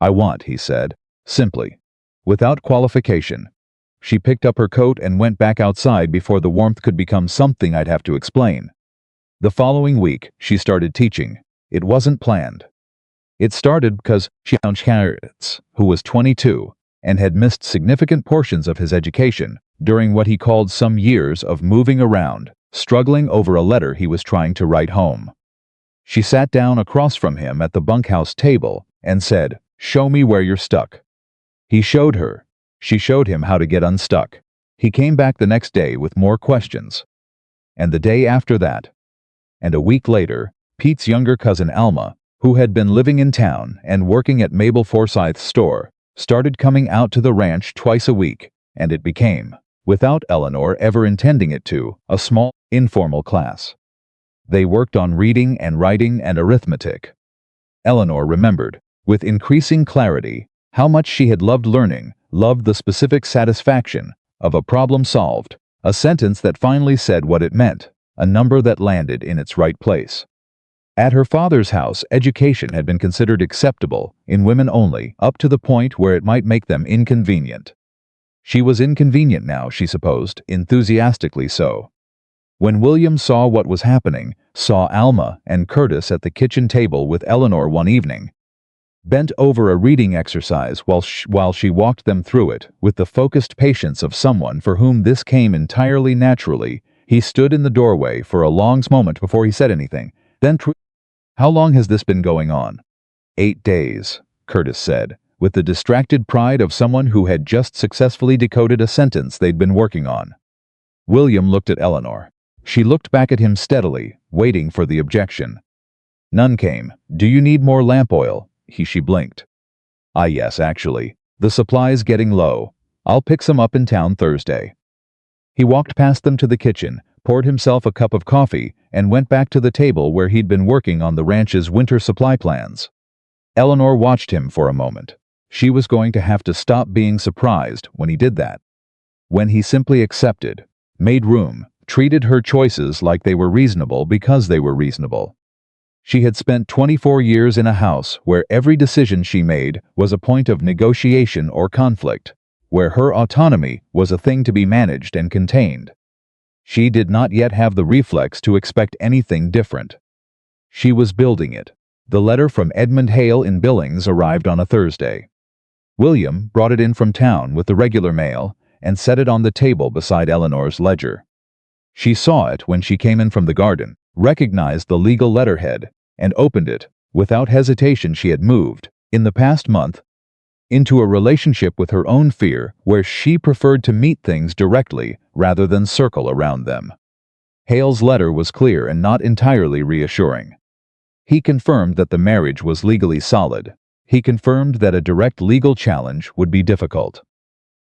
I want, he said, simply, without qualification. She picked up her coat and went back outside before the warmth could become something I'd have to explain. The following week, she started teaching. It wasn't planned. It started because she found Carrots, who was 22, and had missed significant portions of his education during what he called some years of moving around, struggling over a letter he was trying to write home. She sat down across from him at the bunkhouse table and said, "Show me where you're stuck." He showed her. She showed him how to get unstuck. He came back the next day with more questions. And the day after that. And a week later, Pete's younger cousin Alma, who had been living in town and working at Mabel Forsythe's store, started coming out to the ranch twice a week, and it became, without Eleanor ever intending it to, a small, informal class. They worked on reading and writing and arithmetic. Eleanor remembered, with increasing clarity, how much she had loved learning, loved the specific satisfaction of a problem solved, a sentence that finally said what it meant, a number that landed in its right place. At her father's house, education had been considered acceptable, in women only, up to the point where it might make them inconvenient. She was inconvenient now, she supposed, enthusiastically so. When William saw what was happening, saw Alma and Curtis at the kitchen table with Eleanor one evening, bent over a reading exercise while she walked them through it with the focused patience of someone for whom this came entirely naturally, he stood in the doorway for a long moment before he said anything. Then, "How long has this been going on?" 8 days, Curtis said, with the distracted pride of someone who had just successfully decoded a sentence they'd been working on. William looked at Eleanor. She looked back at him steadily, waiting for the objection. None came. "Do you need more lamp oil?" She blinked. Yes, actually. The supply's getting low. I'll pick some up in town Thursday." He walked past them to the kitchen, poured himself a cup of coffee, and went back to the table where he'd been working on the ranch's winter supply plans. Eleanor watched him for a moment. She was going to have to stop being surprised when he did that. When he simply accepted, made room, treated her choices like they were reasonable because they were reasonable. She had spent 24 years in a house where every decision she made was a point of negotiation or conflict, where her autonomy was a thing to be managed and contained. She did not yet have the reflex to expect anything different. She was building it. The letter from Edmund Hale in Billings arrived on a Thursday. William brought it in from town with the regular mail and set it on the table beside Eleanor's ledger. She saw it when she came in from the garden, recognized the legal letterhead, and opened it. Without hesitation, she had moved, in the past month, into a relationship with her own fear where she preferred to meet things directly rather than circle around them. Hale's letter was clear and not entirely reassuring. He confirmed that the marriage was legally solid. He confirmed that a direct legal challenge would be difficult.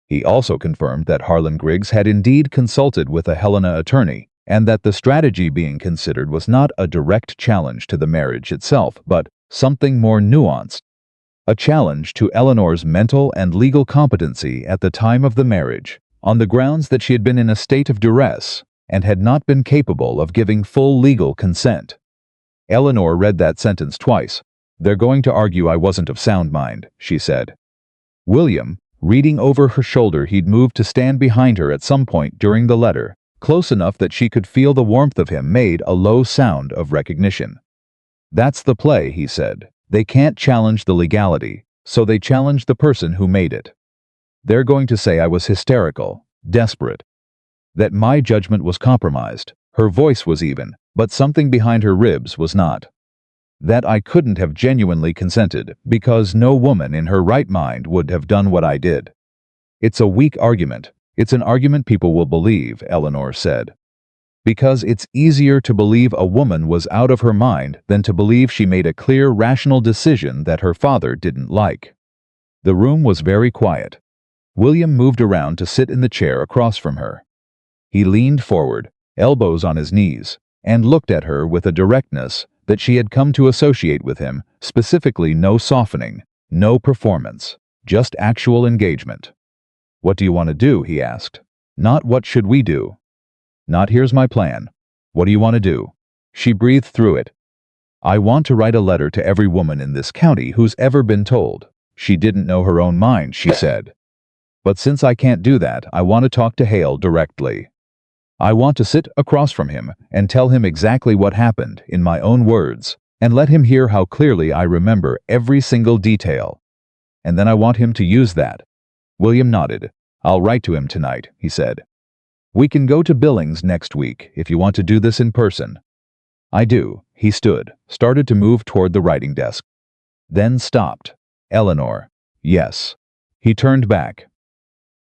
He also confirmed that Harlan Griggs had indeed consulted with a Helena attorney, and that the strategy being considered was not a direct challenge to the marriage itself, but something more nuanced. A challenge to Eleanor's mental and legal competency at the time of the marriage, on the grounds that she had been in a state of duress and had not been capable of giving full legal consent. Eleanor read that sentence twice. "They're going to argue I wasn't of sound mind," she said. William, reading over her shoulder, he'd moved to stand behind her at some point during the letter, close enough that she could feel the warmth of him, made a low sound of recognition. "That's the play," he said. "They can't challenge the legality, so they challenge the person who made it. They're going to say I was hysterical, desperate, that my judgment was compromised." Her voice was even, but something behind her ribs was not. "That I couldn't have genuinely consented, because no woman in her right mind would have done what I did." "It's a weak argument. It's an argument people will believe," Eleanor said. "Because it's easier to believe a woman was out of her mind than to believe she made a clear, rational decision that her father didn't like." The room was very quiet. William moved around to sit in the chair across from her. He leaned forward, elbows on his knees, and looked at her with a directness that she had come to associate with him, specifically no softening, no performance, just actual engagement. "What do you want to do?" he asked. "Not what should we do. Not here's my plan. What do you want to do?" She breathed through it. "I want to write a letter to every woman in this county who's ever been told she didn't know her own mind," she said. "But since I can't do that, I want to talk to Hale directly. I want to sit across from him and tell him exactly what happened in my own words, and let him hear how clearly I remember every single detail. And then I want him to use that." William nodded. "I'll write to him tonight," he said. "We can go to Billings next week if you want to do this in person." "I do." He stood, started to move toward the writing desk. Then stopped. "Eleanor." "Yes." He turned back.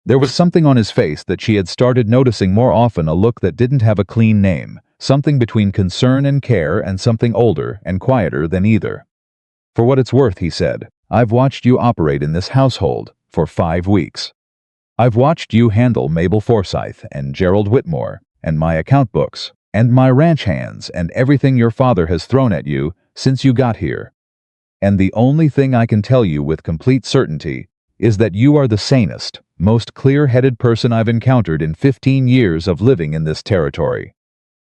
There was something on his face that she had started noticing more often, a look that didn't have a clean name, something between concern and care, and something older and quieter than either. "For what it's worth," he said, "I've watched you operate in this household for 5 weeks. I've watched you handle Mabel Forsythe and Gerald Whitmore and my account books and my ranch hands and everything your father has thrown at you since you got here. And the only thing I can tell you with complete certainty is that you are the sanest, most clear-headed person I've encountered in 15 years of living in this territory."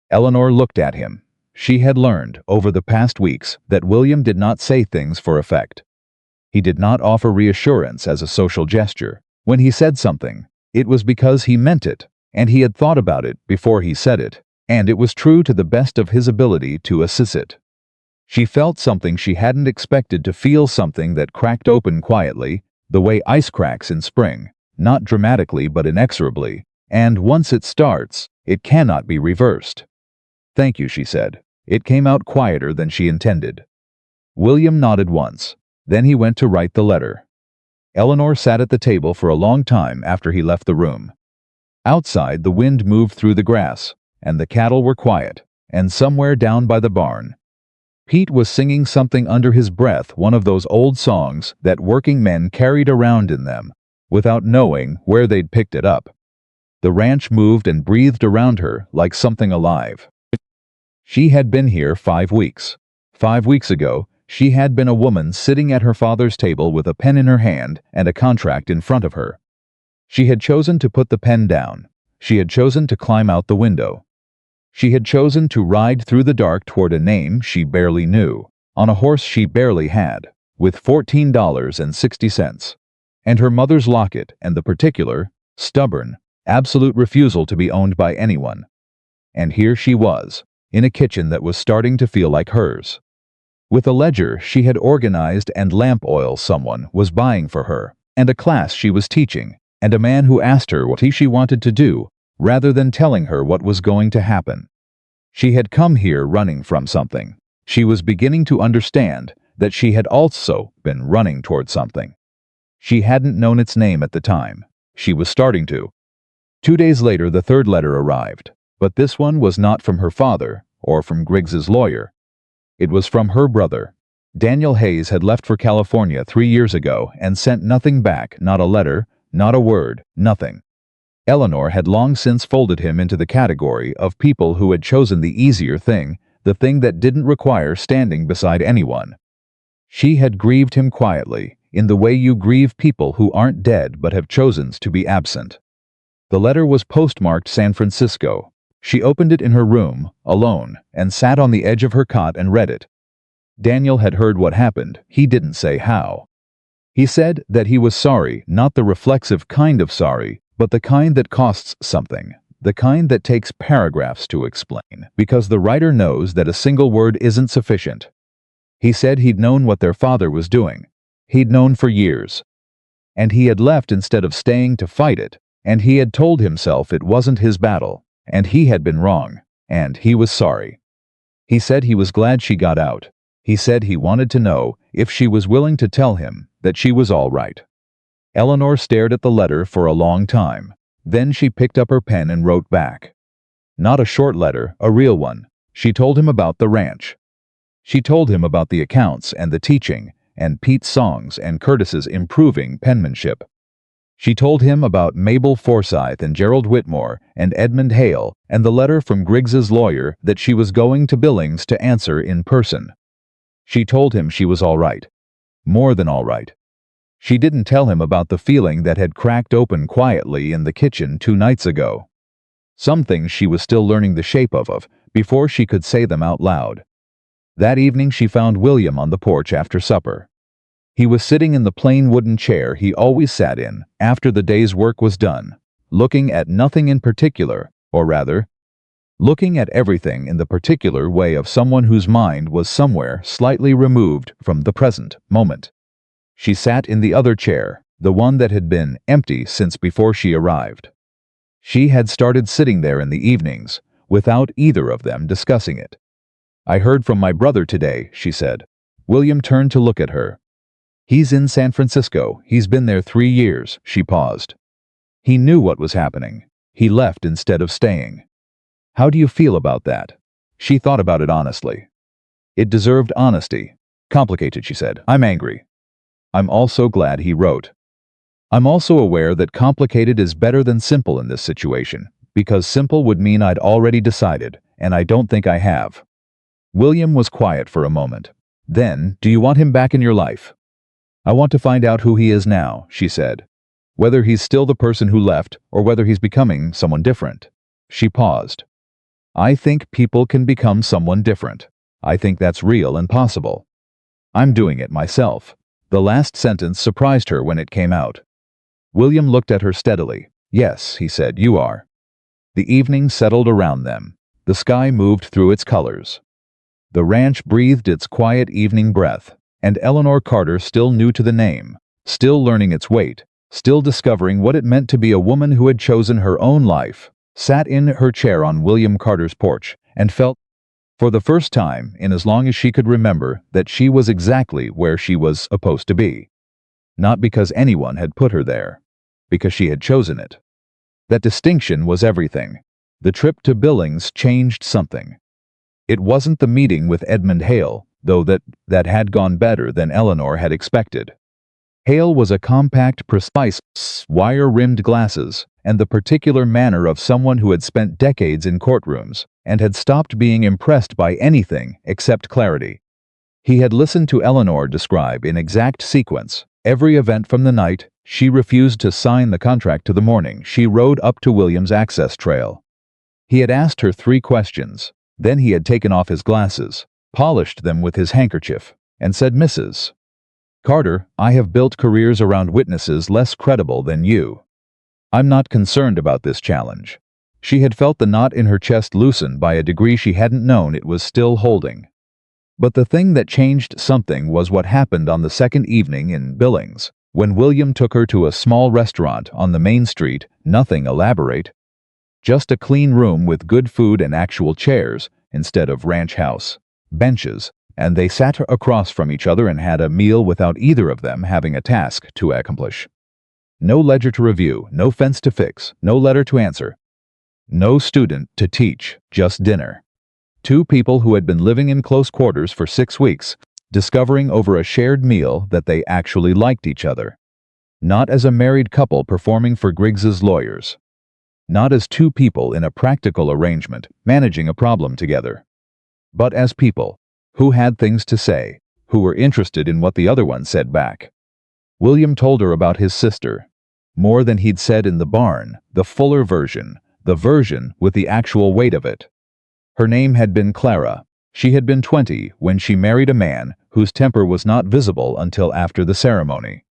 Eleanor looked at him. She had learned, over the past weeks, that William did not say things for effect. He did not offer reassurance as a social gesture. When he said something, it was because he meant it, and he had thought about it before he said it, and it was true to the best of his ability to assess it. She felt something she hadn't expected to feel, something that cracked open quietly, the way ice cracks in spring, not dramatically but inexorably, and once it starts, it cannot be reversed. "Thank you," she said. It came out quieter than she intended. William nodded once. Then he went to write the letter. Eleanor sat at the table for a long time after he left the room. Outside, the wind moved through the grass, and the cattle were quiet, and somewhere down by the barn, Pete was singing something under his breath, one of those old songs that working men carried around in them, without knowing where they'd picked it up. The ranch moved and breathed around her like something alive. She had been here 5 weeks. 5 weeks ago, she had been a woman sitting at her father's table with a pen in her hand and a contract in front of her. She had chosen to put the pen down. She had chosen to climb out the window. She had chosen to ride through the dark toward a name she barely knew, on a horse she barely had, with $14.60, and her mother's locket and the particular, stubborn, absolute refusal to be owned by anyone. And here she was, in a kitchen that was starting to feel like hers, with a ledger she had organized and lamp oil someone was buying for her, and a class she was teaching, and a man who asked her what she wanted to do, rather than telling her what was going to happen. She had come here running from something. She was beginning to understand that she had also been running toward something. She hadn't known its name at the time. She was starting to. 2 days later, the third letter arrived, but this one was not from her father or from Griggs's lawyer. It was from her brother. Daniel Hayes had left for California 3 years ago and sent nothing back, not a letter, not a word, nothing. Eleanor had long since folded him into the category of people who had chosen the easier thing, the thing that didn't require standing beside anyone. She had grieved him quietly, in the way you grieve people who aren't dead but have chosen to be absent. The letter was postmarked San Francisco. She opened it in her room, alone, and sat on the edge of her cot and read it. Daniel had heard what happened. He didn't say how. He said that he was sorry, not the reflexive kind of sorry, but the kind that costs something, the kind that takes paragraphs to explain, because the writer knows that a single word isn't sufficient. He said he'd known what their father was doing. He'd known for years. And he had left instead of staying to fight it, and he had told himself it wasn't his battle, and he had been wrong, and he was sorry. He said he was glad she got out. He said he wanted to know if she was willing to tell him that she was all right. Eleanor stared at the letter for a long time. Then she picked up her pen and wrote back. Not a short letter, a real one. She told him about the ranch. She told him about the accounts and the teaching, and Pete's songs and Curtis's improving penmanship. She told him about Mabel Forsythe and Gerald Whitmore and Edmund Hale and the letter from Griggs's lawyer that she was going to Billings to answer in person. She told him she was all right. More than all right. She didn't tell him about the feeling that had cracked open quietly in the kitchen 2 nights ago. Some things she was still learning the shape of before she could say them out loud. That evening she found William on the porch after supper. He was sitting in the plain wooden chair he always sat in after the day's work was done, looking at nothing in particular, or rather, looking at everything in the particular way of someone whose mind was somewhere slightly removed from the present moment. She sat in the other chair, the one that had been empty since before she arrived. She had started sitting there in the evenings, without either of them discussing it. "I heard from my brother today," she said. William turned to look at her. "He's in San Francisco. He's been there 3 years." She paused. "He knew what was happening. He left instead of staying. How do you feel about that?" She thought about it honestly. It deserved honesty. "Complicated," she said. "I'm angry. I'm also glad he wrote. I'm also aware that complicated is better than simple in this situation, because simple would mean I'd already decided, and I don't think I have." William was quiet for a moment. Then, "Do you want him back in your life?" "I want to find out who he is now," she said. "Whether he's still the person who left, or whether he's becoming someone different." She paused. "I think people can become someone different. I think that's real and possible. I'm doing it myself." The last sentence surprised her when it came out. William looked at her steadily. "Yes," he said, "you are." The evening settled around them. The sky moved through its colors. The ranch breathed its quiet evening breath, and Eleanor Carter, still new to the name, still learning its weight, still discovering what it meant to be a woman who had chosen her own life, sat in her chair on William Carter's porch and felt, for the first time in as long as she could remember, that she was exactly where she was supposed to be. Not because anyone had put her there, because she had chosen it. That distinction was everything. The trip to Billings changed something. It wasn't the meeting with Edmund Hale, though that had gone better than Eleanor had expected. Hale was a compact, precise, wire-rimmed glasses, and the particular manner of someone who had spent decades in courtrooms and had stopped being impressed by anything except clarity. He had listened to Eleanor describe in exact sequence every event from the night she refused to sign the contract to the morning she rode up to William's access trail. He had asked her 3 questions. Then he had taken off his glasses, polished them with his handkerchief, and said, "Mrs. Carter, I have built careers around witnesses less credible than you. I'm not concerned about this challenge." She had felt the knot in her chest loosen by a degree she hadn't known it was still holding. But the thing that changed something was what happened on the second evening in Billings, when William took her to a small restaurant on the main street, nothing elaborate. Just a clean room with good food and actual chairs, instead of ranch house benches, and they sat across from each other and had a meal without either of them having a task to accomplish. No ledger to review, no fence to fix, no letter to answer, no student to teach, just dinner. 2 people who had been living in close quarters for 6 weeks, discovering over a shared meal that they actually liked each other. Not as a married couple performing for Griggs's lawyers. Not as 2 people in a practical arrangement managing a problem together. But as people who had things to say, who were interested in what the other one said back. William told her about his sister. More than he'd said in the barn, the fuller version, the version with the actual weight of it. Her name had been Clara. She had been 20 when she married a man whose temper was not visible until after the ceremony.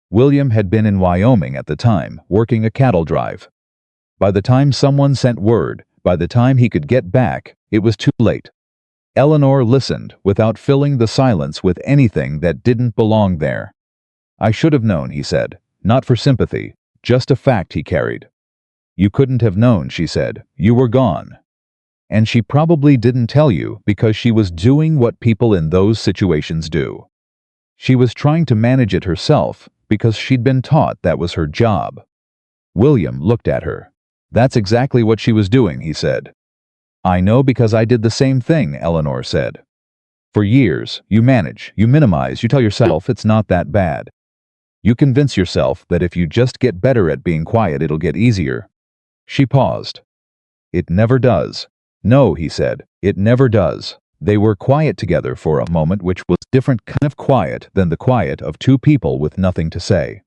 William had been in Wyoming at the time, working a cattle drive. By the time someone sent word, by the time he could get back, it was too late. Eleanor listened without filling the silence with anything that didn't belong there. "I should have known," he said, not for sympathy, just a fact he carried. "You couldn't have known," she said. "You were gone. And she probably didn't tell you because she was doing what people in those situations do. She was trying to manage it herself because she'd been taught that was her job." William looked at her. "That's exactly what she was doing," he said. "I know because I did the same thing," Eleanor said. "For years, you manage, you minimize, you tell yourself it's not that bad. You convince yourself that if you just get better at being quiet, it'll get easier." She paused. "It never does." "No," he said, "it never does." They were quiet together for a moment, which was a different kind of quiet than the quiet of 2 people with nothing to say.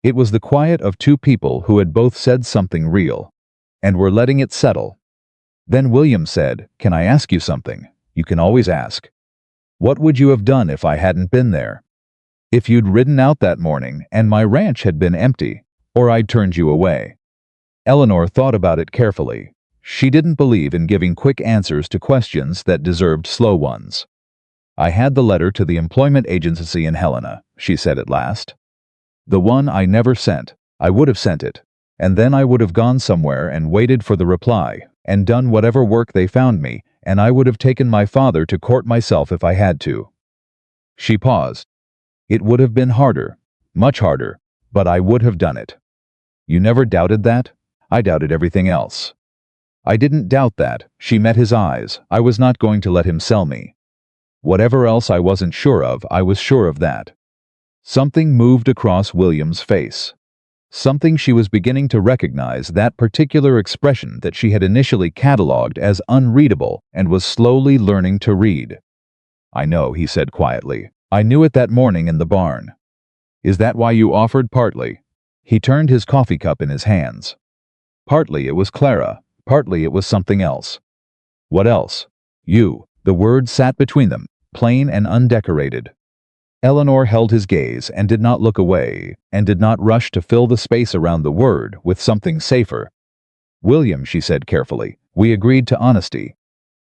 It was the quiet of 2 people who had both said something real, and were letting it settle. Then William said, "Can I ask you something? You can always ask. What would you have done if I hadn't been there? If you'd ridden out that morning and my ranch had been empty, or I'd turned you away?" Eleanor thought about it carefully. She didn't believe in giving quick answers to questions that deserved slow ones. "I had the letter to the employment agency in Helena," she said at last. "The one I never sent. I would have sent it, and then I would have gone somewhere and waited for the reply, and done whatever work they found me, and I would have taken my father to court myself if I had to." She paused. "It would have been harder, much harder, but I would have done it." "You never doubted that?" "I doubted everything else." "I didn't doubt that." She met his eyes. "I was not going to let him sell me. Whatever else I wasn't sure of, I was sure of that." Something moved across William's face. Something she was beginning to recognize, that particular expression that she had initially catalogued as unreadable and was slowly learning to read. "I know," he said quietly. "I knew it that morning in the barn." "Is that why you offered?" "Partly." He turned his coffee cup in his hands. "Partly it was Clara, partly it was something else." "What else?" "You." The word sat between them, plain and undecorated. Eleanor held his gaze and did not look away, and did not rush to fill the space around the word with something safer. "William," she said carefully, "we agreed to honesty."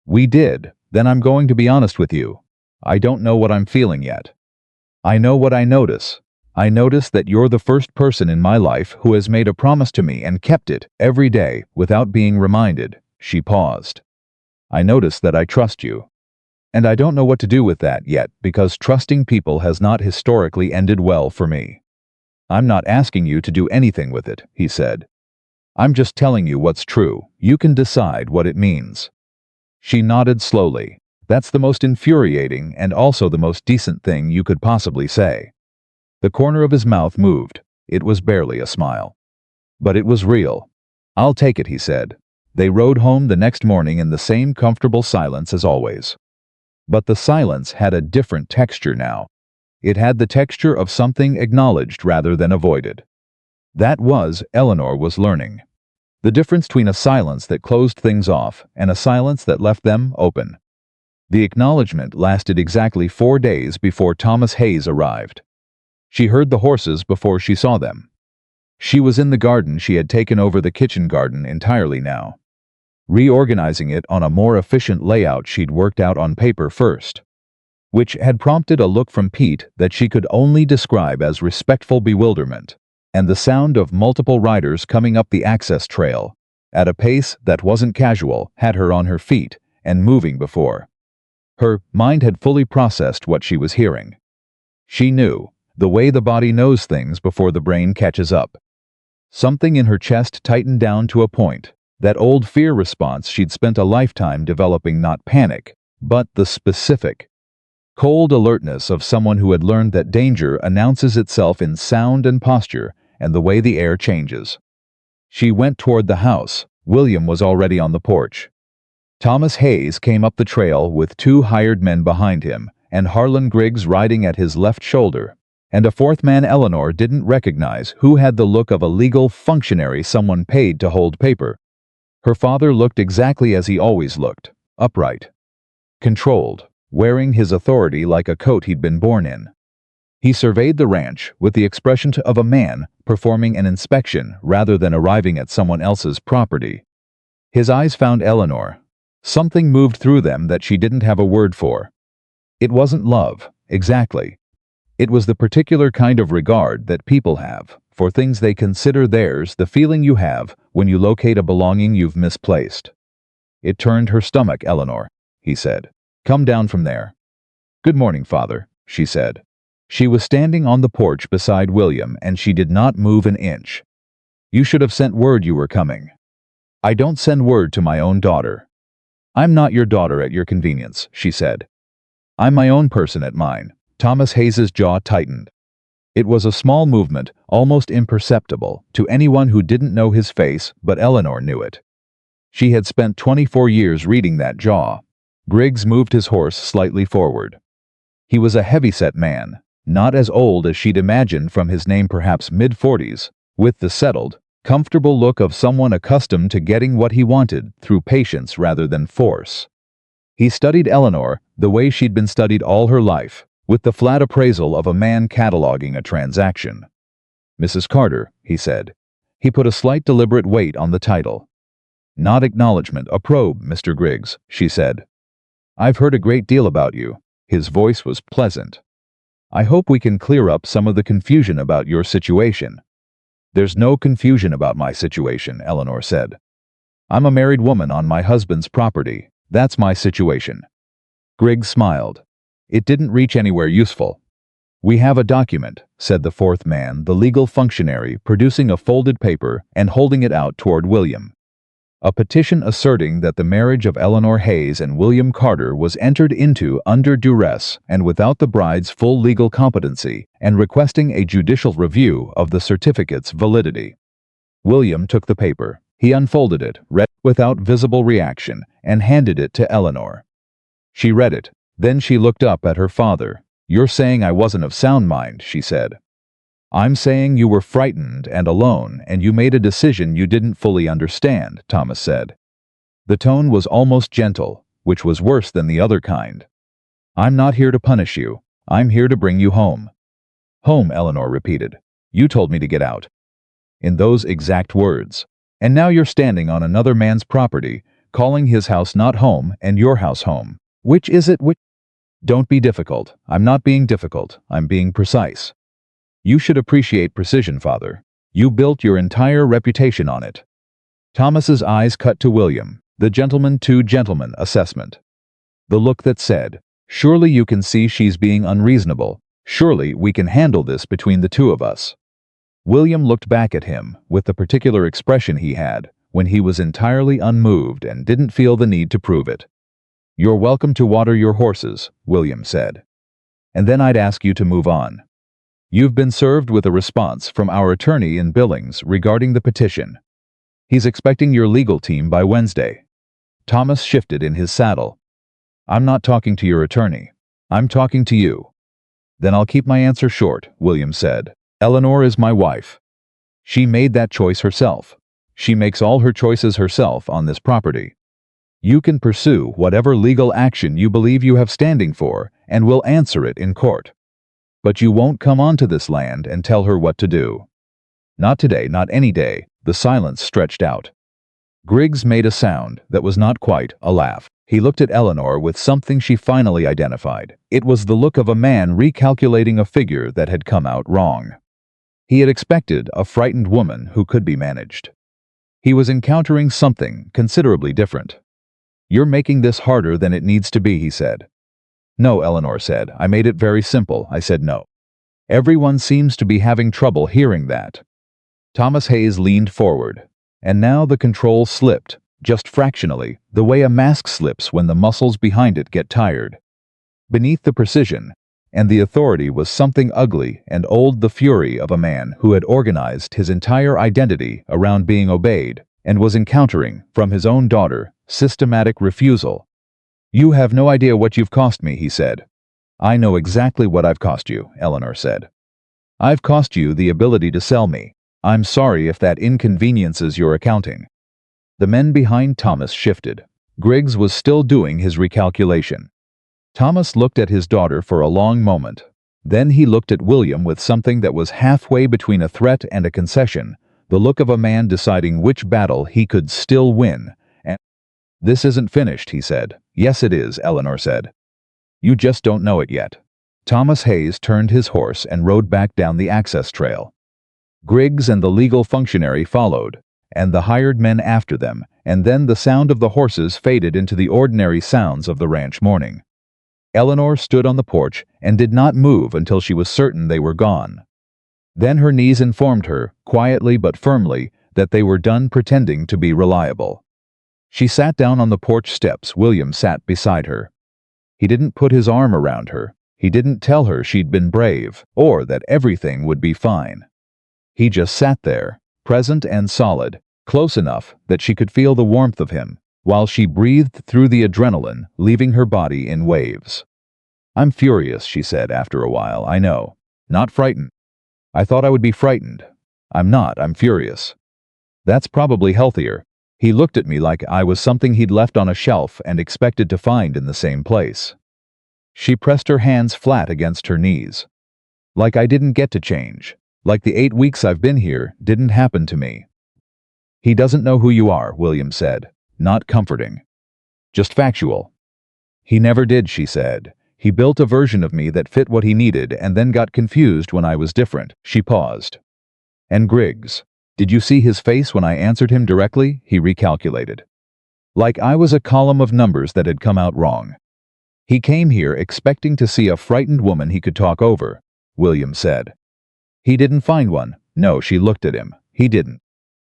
"We did. Then I'm going to be honest with you. I don't know what I'm feeling yet. I know what I notice. I notice that you're the first person in my life who has made a promise to me and kept it every day without being reminded." She paused. "I notice that I trust you. And I don't know what to do with that yet, because trusting people has not historically ended well for me." "I'm not asking you to do anything with it," he said. "I'm just telling you what's true. You can decide what it means." She nodded slowly. "That's the most infuriating and also the most decent thing you could possibly say." The corner of his mouth moved. It was barely a smile. But it was real. "I'll take it," he said. They rode home the next morning in the same comfortable silence as always. But the silence had a different texture now. It had the texture of something acknowledged rather than avoided. That was, Eleanor was learning. The difference between a silence that closed things off and a silence that left them open. The acknowledgement lasted exactly 4 days before Thomas Hayes arrived. She heard the horses before she saw them. She was in the garden. She had taken over the kitchen garden entirely now, reorganizing it on a more efficient layout she'd worked out on paper first, which had prompted a look from Pete that she could only describe as respectful bewilderment, and the sound of multiple riders coming up the access trail, at a pace that wasn't casual, had her on her feet and moving before. Her mind had fully processed what she was hearing. She knew, the way the body knows things before the brain catches up. Something in her chest tightened down to a point. That old fear response she'd spent a lifetime developing, not panic, but the specific, cold alertness of someone who had learned that danger announces itself in sound and posture and the way the air changes. She went toward the house. William was already on the porch. Thomas Hayes came up the trail with 2 hired men behind him, and Harlan Griggs riding at his left shoulder, and a 4th man Eleanor didn't recognize, who had the look of a legal functionary, someone paid to hold paper. Her father looked exactly as he always looked, upright, controlled, wearing his authority like a coat he'd been born in. He surveyed the ranch with the expression of a man performing an inspection rather than arriving at someone else's property. His eyes found Eleanor. Something moved through them that she didn't have a word for. It wasn't love, exactly. It was the particular kind of regard that people have for things they consider theirs, the feeling you have when you locate a belonging you've misplaced. "It turned her stomach, Eleanor," he said. "Come down from there." "Good morning, Father," she said. She was standing on the porch beside William, and she did not move an inch. "You should have sent word you were coming." "I don't send word to my own daughter." "I'm not your daughter at your convenience," she said. "I'm my own person at mine." Thomas Hayes's jaw tightened. It was a small movement, almost imperceptible to anyone who didn't know his face, but Eleanor knew it. She had spent 24 years reading that jaw. Griggs moved his horse slightly forward. He was a heavy-set man, not as old as she'd imagined from his name, perhaps mid-40s, with the settled, comfortable look of someone accustomed to getting what he wanted through patience rather than force. He studied Eleanor the way she'd been studied all her life, with the flat appraisal of a man cataloging a transaction. "Mrs. Carter," he said. He put a slight deliberate weight on the title. "Not acknowledgement, a probe, Mr. Griggs," she said. "I've heard a great deal about you." His voice was pleasant. "I hope we can clear up some of the confusion about your situation." "There's no confusion about my situation," Eleanor said. "I'm a married woman on my husband's property. That's my situation." Griggs smiled. It didn't reach anywhere useful. "We have a document," said the 4th man, the legal functionary, producing a folded paper and holding it out toward William. A petition asserting that the marriage of Eleanor Hayes and William Carter was entered into under duress and without the bride's full legal competency, and requesting a judicial review of the certificate's validity. William took the paper. He unfolded it, read it without visible reaction, and handed it to Eleanor. She read it. Then she looked up at her father. "You're saying I wasn't of sound mind," she said. "I'm saying you were frightened and alone, and you made a decision you didn't fully understand," Thomas said. The tone was almost gentle, which was worse than the other kind. "I'm not here to punish you. I'm here to bring you home." "Home," Eleanor repeated. "You told me to get out." In those exact words. "And now you're standing on another man's property, calling his house not home and your house home. Which is it? Don't be difficult. I'm not being difficult. I'm being precise. You should appreciate precision, Father. You built your entire reputation on it." Thomas's eyes cut to William, the gentleman-to-gentleman assessment. The look that said, "Surely you can see she's being unreasonable. Surely we can handle this between the two of us." William looked back at him with the particular expression he had when he was entirely unmoved and didn't feel the need to prove it. "You're welcome to water your horses," William said. "And then I'd ask you to move on. You've been served with a response from our attorney in Billings regarding the petition. He's expecting your legal team by Wednesday." Thomas shifted in his saddle. "I'm not talking to your attorney. I'm talking to you." "Then I'll keep my answer short," William said. "Eleanor is my wife. She made that choice herself. She makes all her choices herself on this property. You can pursue whatever legal action you believe you have standing for, and will answer it in court. But you won't come onto this land and tell her what to do. Not today, not any day." The silence stretched out. Griggs made a sound that was not quite a laugh. He looked at Eleanor with something she finally identified. It was the look of a man recalculating a figure that had come out wrong. He had expected a frightened woman who could be managed. He was encountering something considerably different. "You're making this harder than it needs to be," he said. "No," Eleanor said. "I made it very simple. I said no." Everyone seems to be having trouble hearing that. Thomas Hayes leaned forward, and now the control slipped, just fractionally, the way a mask slips when the muscles behind it get tired. Beneath the precision and the authority was something ugly and old, the fury of a man who had organized his entire identity around being obeyed and was encountering, from his own daughter, systematic refusal. "You have no idea what you've cost me," he said. "I know exactly what I've cost you," Eleanor said. "I've cost you the ability to sell me. I'm sorry if that inconveniences your accounting." The men behind Thomas shifted. Griggs was still doing his recalculation. Thomas looked at his daughter for a long moment. Then he looked at William with something that was halfway between a threat and a concession, the look of a man deciding which battle he could still win. "And this isn't finished," he said. "Yes, it is," Eleanor said. "You just don't know it yet." Thomas Hayes turned his horse and rode back down the access trail. Griggs and the legal functionary followed, and the hired men after them, and then the sound of the horses faded into the ordinary sounds of the ranch morning. Eleanor stood on the porch and did not move until she was certain they were gone. Then her knees informed her, quietly but firmly, that they were done pretending to be reliable. She sat down on the porch steps. William sat beside her. He didn't put his arm around her. He didn't tell her she'd been brave, or that everything would be fine. He just sat there, present and solid, close enough that she could feel the warmth of him, while she breathed through the adrenaline, leaving her body in waves. "I'm furious," she said after a while. "I know. Not frightened. I thought I would be frightened. I'm not. I'm furious. That's probably healthier." He looked at me like I was something he'd left on a shelf and expected to find in the same place. She pressed her hands flat against her knees. "Like I didn't get to change. Like the 8 weeks I've been here didn't happen to me." "He doesn't know who you are," William said. Not comforting. Just factual. "He never did," she said. "He built a version of me that fit what he needed and then got confused when I was different." She paused. "And Griggs, did you see his face when I answered him directly?" He recalculated. "Like I was a column of numbers that had come out wrong. He came here expecting to see a frightened woman he could talk over," William said. "He didn't find one." "No," she looked at him. "He didn't.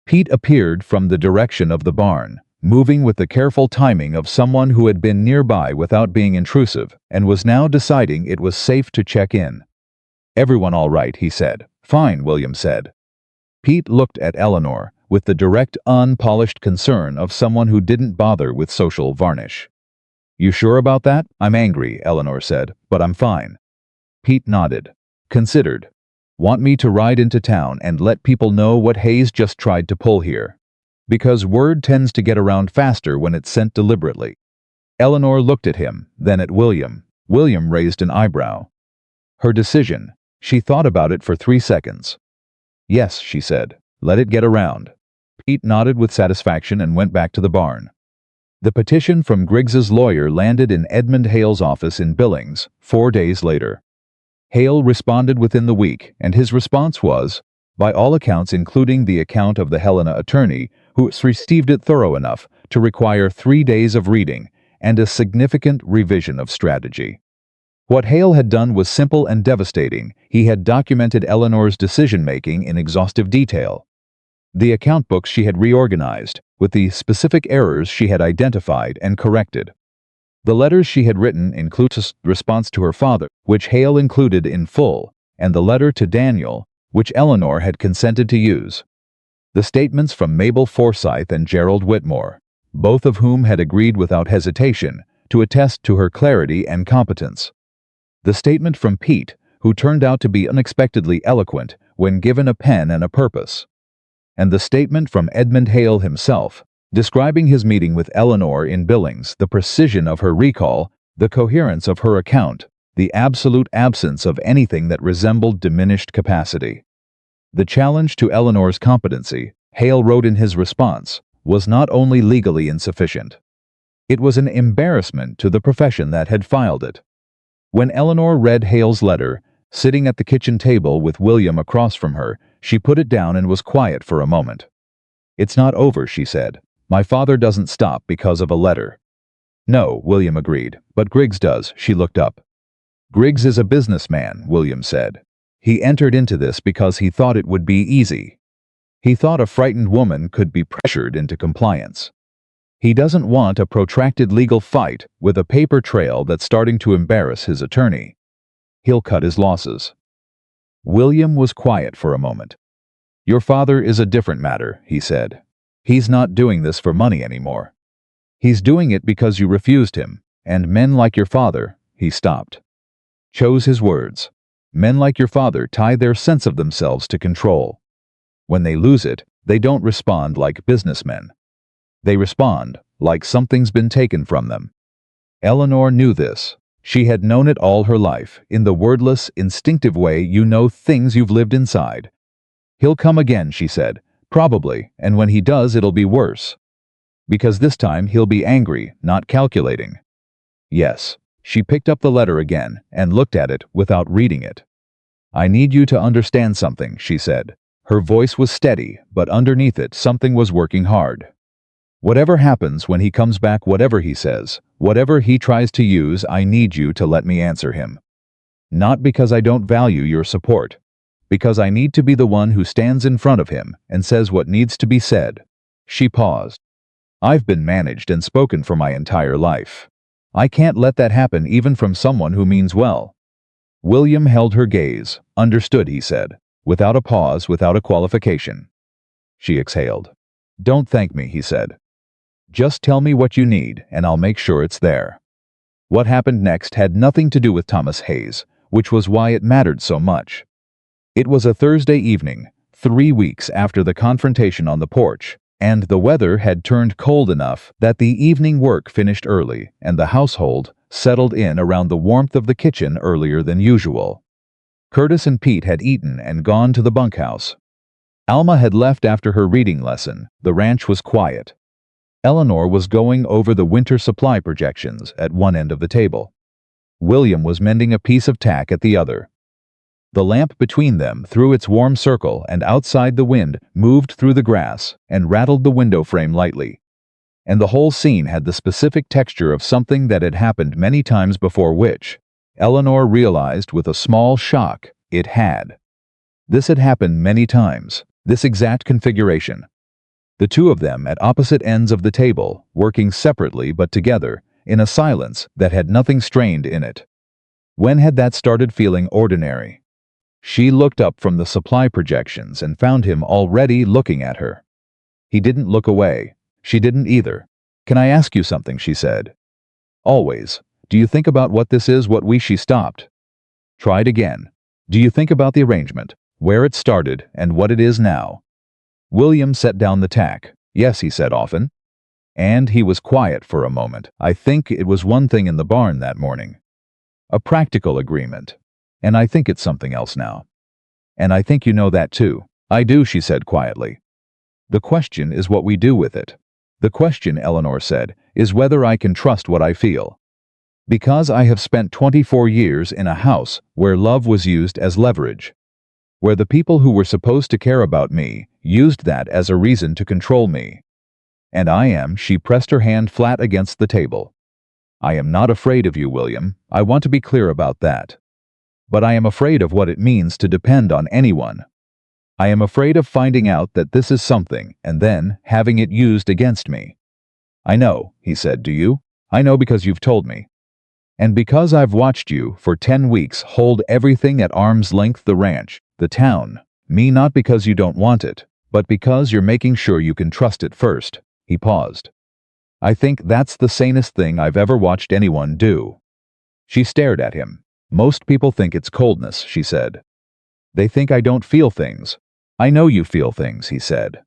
Pete appeared from the direction of the barn, moving with the careful timing of someone who had been nearby without being intrusive and was now deciding it was safe to check in. "Everyone all right?" he said. "Fine," William said. Pete looked at Eleanor with the direct, unpolished concern of someone who didn't bother with social varnish. "You sure about that?" "I'm angry," Eleanor said, "but I'm fine." Pete nodded. Considered. "Want me to ride into town and let people know what Hayes just tried to pull here? Because word tends to get around faster when it's sent deliberately." Eleanor looked at him, then at William. William raised an eyebrow. Her decision. She thought about it for 3 seconds. "Yes," she said. "Let it get around." Pete nodded with satisfaction and went back to the barn. The petition from Griggs's lawyer landed in Edmund Hale's office in Billings 4 days later. Hale responded within the week, and his response was, by all accounts including the account of the Helena attorney, who received it thorough enough to require 3 days of reading and a significant revision of strategy. What Hale had done was simple and devastating. He had documented Eleanor's decision-making in exhaustive detail. The account books she had reorganized, with the specific errors she had identified and corrected. The letters she had written included a response to her father, which Hale included in full, and the letter to Daniel, which Eleanor had consented to use. The statements from Mabel Forsythe and Gerald Whitmore, both of whom had agreed without hesitation to attest to her clarity and competence. The statement from Pete, who turned out to be unexpectedly eloquent when given a pen and a purpose. And the statement from Edmund Hale himself, describing his meeting with Eleanor in Billings, the precision of her recall, the coherence of her account, the absolute absence of anything that resembled diminished capacity. The challenge to Eleanor's competency, Hale wrote in his response, was not only legally insufficient. It was an embarrassment to the profession that had filed it. When Eleanor read Hale's letter, sitting at the kitchen table with William across from her, she put it down and was quiet for a moment. "It's not over," she said. "My father doesn't stop because of a letter." "No," William agreed, "but Griggs does." She looked up. "Griggs is a businessman," William said. "He entered into this because he thought it would be easy. He thought a frightened woman could be pressured into compliance. He doesn't want a protracted legal fight with a paper trail that's starting to embarrass his attorney. He'll cut his losses." William was quiet for a moment. "Your father is a different matter," he said. "He's not doing this for money anymore. He's doing it because you refused him, and men like your father," he stopped. Chose his words. "Men like your father tie their sense of themselves to control. When they lose it, they don't respond like businessmen. They respond like something's been taken from them." Eleanor knew this. She had known it all her life, in the wordless, instinctive way you know things you've lived inside. "He'll come again," she said. "Probably, and when he does it'll be worse. Because this time he'll be angry, not calculating." "Yes." She picked up the letter again and looked at it without reading it. "I need you to understand something," she said. Her voice was steady, but underneath it something was working hard. "Whatever happens when he comes back, whatever he says, whatever he tries to use, I need you to let me answer him. Not because I don't value your support. Because I need to be the one who stands in front of him and says what needs to be said." She paused. "I've been managed and spoken for my entire life. I can't let that happen even from someone who means well." William held her gaze. "Understood," he said, without a pause, without a qualification. She exhaled. "Don't thank me," he said. "Just tell me what you need, and I'll make sure it's there." What happened next had nothing to do with Thomas Hayes, which was why it mattered so much. It was a Thursday evening, 3 weeks after the confrontation on the porch, and the weather had turned cold enough that the evening work finished early, and the household settled in around the warmth of the kitchen earlier than usual. Curtis and Pete had eaten and gone to the bunkhouse. Alma had left after her reading lesson. The ranch was quiet. Eleanor was going over the winter supply projections at one end of the table. William was mending a piece of tack at the other. The lamp between them threw its warm circle, and outside the wind moved through the grass and rattled the window frame lightly. And the whole scene had the specific texture of something that had happened many times before, which, Eleanor realized with a small shock, it had. This had happened many times, this exact configuration. The two of them at opposite ends of the table, working separately but together, in a silence that had nothing strained in it. When had that started feeling ordinary? She looked up from the supply projections and found him already looking at her. He didn't look away. She didn't either. "Can I ask you something?" she said. "Always. Do you think about what this is, what we..." She stopped. Tried again. "Do you think about the arrangement, where it started and what it is now?" William set down the tack. "Yes," he said often. And he was quiet for a moment. "I think it was one thing in the barn that morning. A practical agreement. And I think it's something else now. And I think you know that too." "I do," she said quietly. "The question is what we do with it. The question," Eleanor said, "is whether I can trust what I feel. Because I have spent 24 years in a house where love was used as leverage. Where the people who were supposed to care about me used that as a reason to control me. And I am..." She pressed her hand flat against the table. "I am not afraid of you, William. I want to be clear about that. But I am afraid of what it means to depend on anyone. I am afraid of finding out that this is something and then having it used against me." "I know," he said. "Do you?" "I know because you've told me. And because I've watched you for 10 weeks hold everything at arm's length, the ranch, the town. Me, not because you don't want it, but because you're making sure you can trust it first." He paused. "I think that's the sanest thing I've ever watched anyone do." She stared at him. "Most people think it's coldness," she said. "They think I don't feel things." "I know you feel things," he said.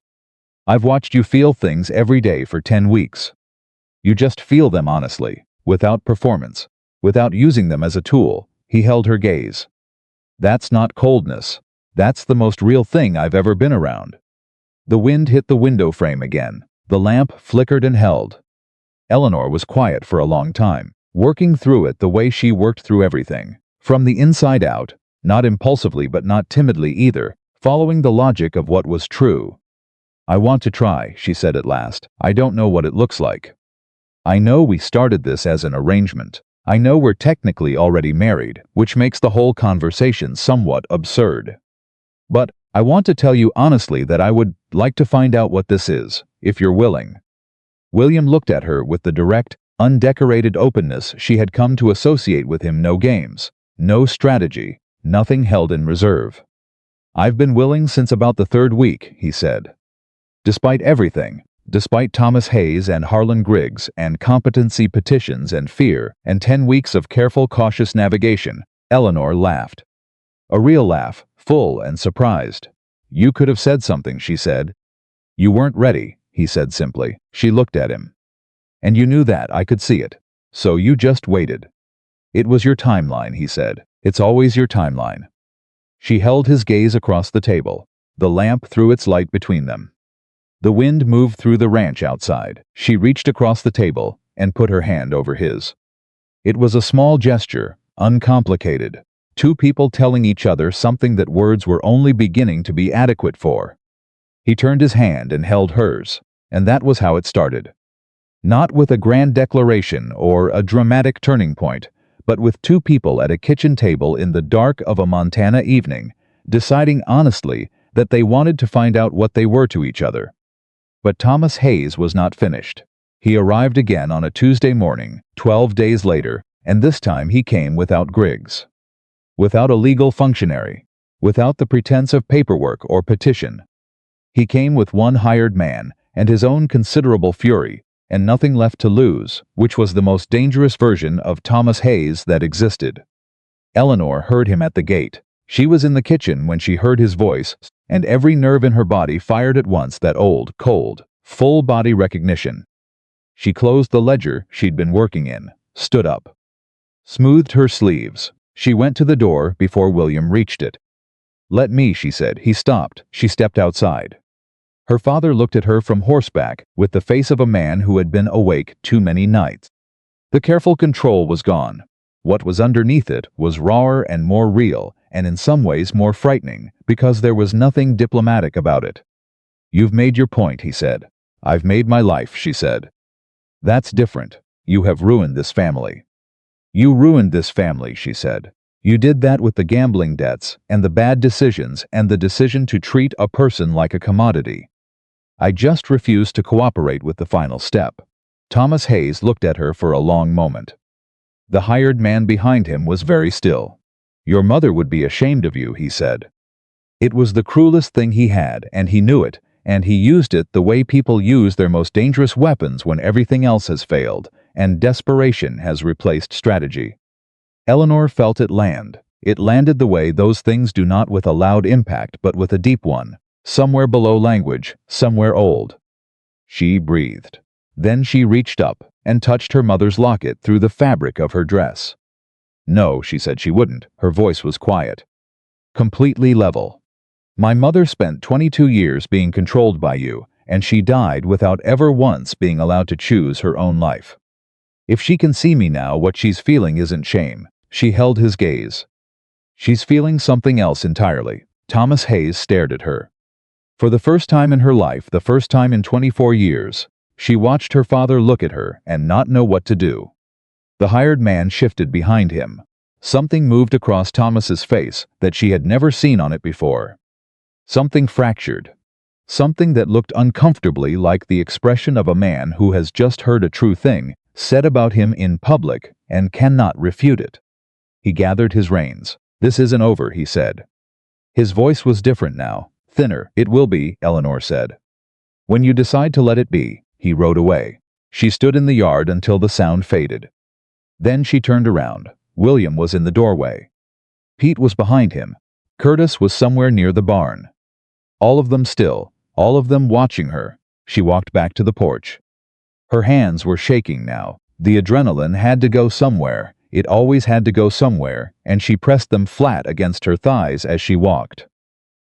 "I've watched you feel things every day for 10 weeks. You just feel them honestly, without performance, without using them as a tool." He held her gaze. "That's not coldness. That's the most real thing I've ever been around." The wind hit the window frame again. The lamp flickered and held. Eleanor was quiet for a long time, working through it the way she worked through everything, from the inside out, not impulsively but not timidly either, following the logic of what was true. "I want to try," she said at last. "I don't know what it looks like. I know we started this as an arrangement. I know we're technically already married, which makes the whole conversation somewhat absurd. But I want to tell you honestly that I would like to find out what this is, if you're willing." William looked at her with the direct, undecorated openness she had come to associate with him. No games, no strategy, nothing held in reserve. "I've been willing since about the 3rd week," he said. Despite everything, despite Thomas Hayes and Harlan Griggs and competency petitions and fear and 10 weeks of careful, cautious navigation, Eleanor laughed. A real laugh, full and surprised. "You could have said something," she said. "You weren't ready," he said simply. She looked at him. "And you knew that, I could see it. So you just waited." "It was your timeline," he said. "It's always your timeline." She held his gaze across the table. The lamp threw its light between them. The wind moved through the ranch outside. She reached across the table and put her hand over his. It was a small gesture, uncomplicated. Two people telling each other something that words were only beginning to be adequate for. He turned his hand and held hers, and that was how it started. Not with a grand declaration or a dramatic turning point, but with two people at a kitchen table in the dark of a Montana evening, deciding honestly that they wanted to find out what they were to each other. But Thomas Hayes was not finished. He arrived again on a Tuesday morning, 12 days later, and this time he came without Griggs. Without a legal functionary. Without the pretense of paperwork or petition. He came with one hired man and his own considerable fury, and nothing left to lose, which was the most dangerous version of Thomas Hayes that existed. Eleanor heard him at the gate. She was in the kitchen when she heard his voice, and every nerve in her body fired at once that old, cold, full-body recognition. She closed the ledger she'd been working in, stood up, smoothed her sleeves. She went to the door before William reached it. "Let me," she said. He stopped. She stepped outside. Her father looked at her from horseback with the face of a man who had been awake too many nights. The careful control was gone. What was underneath it was rawer and more real, and in some ways more frightening, because there was nothing diplomatic about it. "You've made your point," he said. "I've made my life," she said. "That's different. You have ruined this family." "You ruined this family," she said. "You did that with the gambling debts, and the bad decisions, and the decision to treat a person like a commodity. I just refuse to cooperate with the final step." Thomas Hayes looked at her for a long moment. The hired man behind him was very still. "Your mother would be ashamed of you," he said. It was the cruelest thing he had, and he knew it, and he used it the way people use their most dangerous weapons when everything else has failed, and desperation has replaced strategy. Eleanor felt it land. It landed the way those things do, not with a loud impact but with a deep one, somewhere below language, somewhere old. She breathed. Then she reached up and touched her mother's locket through the fabric of her dress. "No," she said she wouldn't. Her voice was quiet. Completely level. "My mother spent 22 years being controlled by you, and she died without ever once being allowed to choose her own life. If she can see me now, what she's feeling isn't shame." She held his gaze. "She's feeling something else entirely." Thomas Hayes stared at her. For the first time in her life, the first time in 24 years, she watched her father look at her and not know what to do. The hired man shifted behind him. Something moved across Thomas's face that she had never seen on it before. Something fractured. Something that looked uncomfortably like the expression of a man who has just heard a true thing said about him in public and cannot refute it. He gathered his reins. "This isn't over," he said. His voice was different now, thinner. "It will be," Eleanor said. "When you decide to let it be." He rode away. She stood in the yard until the sound faded. Then she turned around. William was in the doorway. Pete was behind him. Curtis was somewhere near the barn. All of them still, all of them watching her. She walked back to the porch. Her hands were shaking now. The adrenaline had to go somewhere. It always had to go somewhere, and she pressed them flat against her thighs as she walked.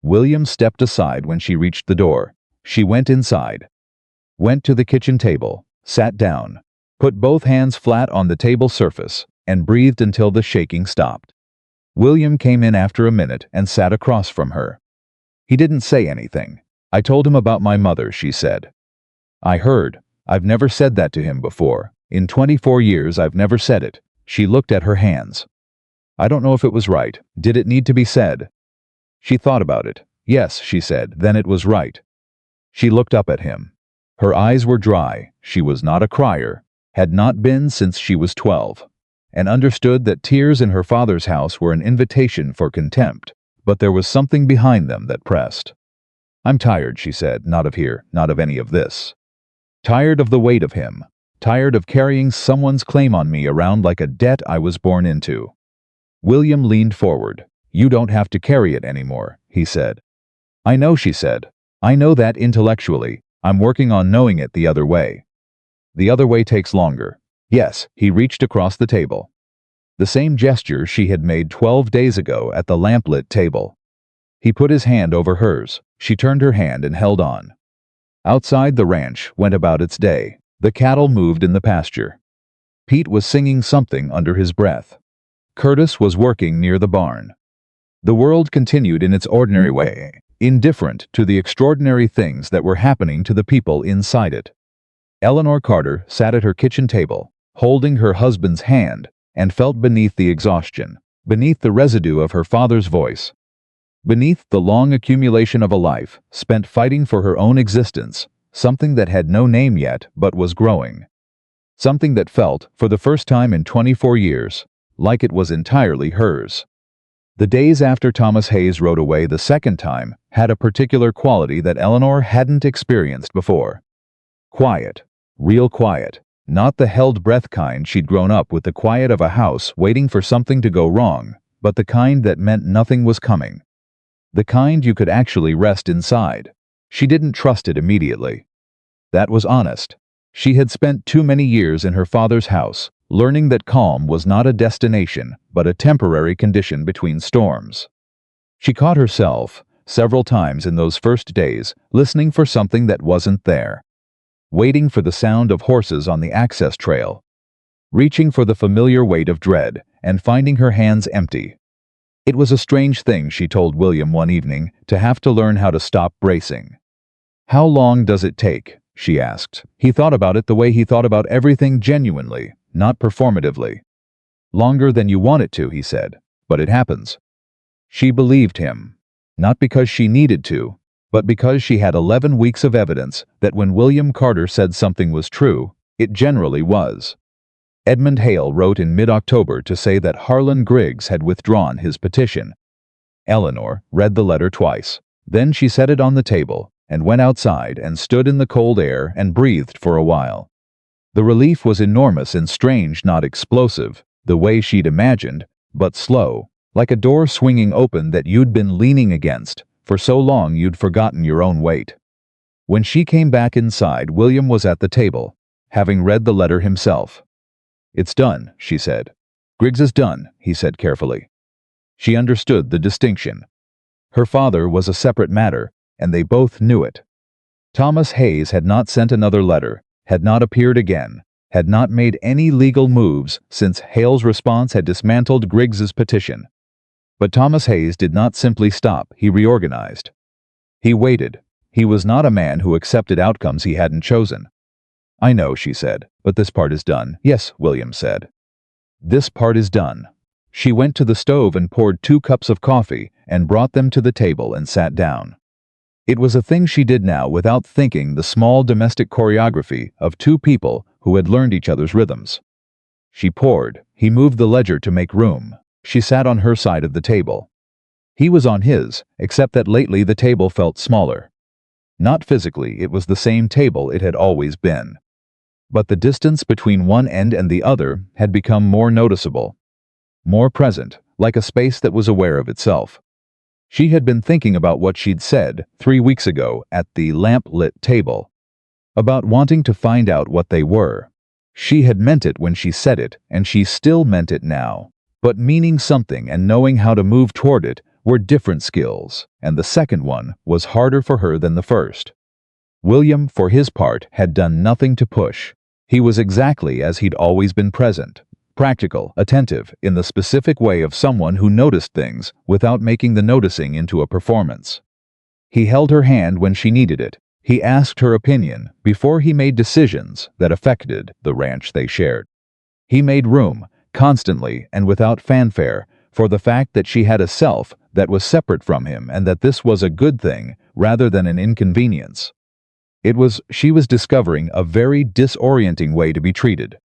William stepped aside when she reached the door. She went inside. Went to the kitchen table, sat down, put both hands flat on the table surface, and breathed until the shaking stopped. William came in after a minute and sat across from her. He didn't say anything. "I told him about my mother," she said. "I heard. I've never said that to him before. In 24 years I've never said it." She looked at her hands. "I don't know if it was right. Did it need to be said?" She thought about it. "Yes," she said, "then it was right." She looked up at him. Her eyes were dry. She was not a crier, had not been since she was 12, and understood that tears in her father's house were an invitation for contempt, but there was something behind them that pressed. "I'm tired," she said, "not of here, not of any of this. Tired of the weight of him. Tired of carrying someone's claim on me around like a debt I was born into." William leaned forward. "You don't have to carry it anymore," he said. "I know," she said. "I know that intellectually. I'm working on knowing it the other way." "The other way takes longer." "Yes," he reached across the table. The same gesture she had made 12 days ago at the lamplit table. He put his hand over hers. She turned her hand and held on. Outside, the ranch went about its day. The cattle moved in the pasture. Pete was singing something under his breath. Curtis was working near the barn. The world continued in its ordinary way, indifferent to the extraordinary things that were happening to the people inside it. Eleanor Carter sat at her kitchen table, holding her husband's hand, and felt beneath the exhaustion, beneath the residue of her father's voice, beneath the long accumulation of a life spent fighting for her own existence, something that had no name yet but was growing. Something that felt, for the first time in 24 years, like it was entirely hers. The days after Thomas Hayes rode away the second time had a particular quality that Eleanor hadn't experienced before. Quiet. Real quiet. Not the held breath kind she'd grown up with, the quiet of a house waiting for something to go wrong, but the kind that meant nothing was coming. The kind you could actually rest inside. She didn't trust it immediately. That was honest. She had spent too many years in her father's house, learning that calm was not a destination, but a temporary condition between storms. She caught herself, several times in those first days, listening for something that wasn't there. Waiting for the sound of horses on the access trail. Reaching for the familiar weight of dread, and finding her hands empty. It was a strange thing, she told William one evening, to have to learn how to stop bracing. "How long does it take?" she asked. He thought about it the way he thought about everything, genuinely, not performatively. "Longer than you want it to," he said, "but it happens." She believed him. Not because she needed to, but because she had 11 weeks of evidence that when William Carter said something was true, it generally was. Edmund Hale wrote in mid-October to say that Harlan Griggs had withdrawn his petition. Eleanor read the letter twice. Then she set it on the table and went outside and stood in the cold air and breathed for a while. The relief was enormous and strange, not explosive, the way she'd imagined, but slow, like a door swinging open that you'd been leaning against for so long you'd forgotten your own weight. When she came back inside, William was at the table, having read the letter himself. "It's done," she said. "Griggs is done," he said carefully. She understood the distinction. Her father was a separate matter, and they both knew it. Thomas Hayes had not sent another letter, had not appeared again, had not made any legal moves since Hale's response had dismantled Griggs's petition. But Thomas Hayes did not simply stop, he reorganized. He waited. He was not a man who accepted outcomes he hadn't chosen. "I know," she said, "but this part is done." "Yes," William said. "This part is done." She went to the stove and poured 2 cups of coffee and brought them to the table and sat down. It was a thing she did now without thinking, the small domestic choreography of 2 people who had learned each other's rhythms. She poured. He moved the ledger to make room. She sat on her side of the table. He was on his, except that lately the table felt smaller. Not physically, it was the same table it had always been. But the distance between one end and the other had become more noticeable, more present, like a space that was aware of itself. She had been thinking about what she'd said 3 weeks ago at the lamp-lit table, about wanting to find out what they were. She had meant it when she said it, and she still meant it now. But meaning something and knowing how to move toward it were different skills, and the second one was harder for her than the first. William, for his part, had done nothing to push. He was exactly as he'd always been present, practical, attentive, in the specific way of someone who noticed things without making the noticing into a performance. He held her hand when she needed it. He asked her opinion before he made decisions that affected the ranch they shared. He made room, constantly and without fanfare, for the fact that she had a self that was separate from him and that this was a good thing rather than an inconvenience. She was discovering a very disorienting way to be treated.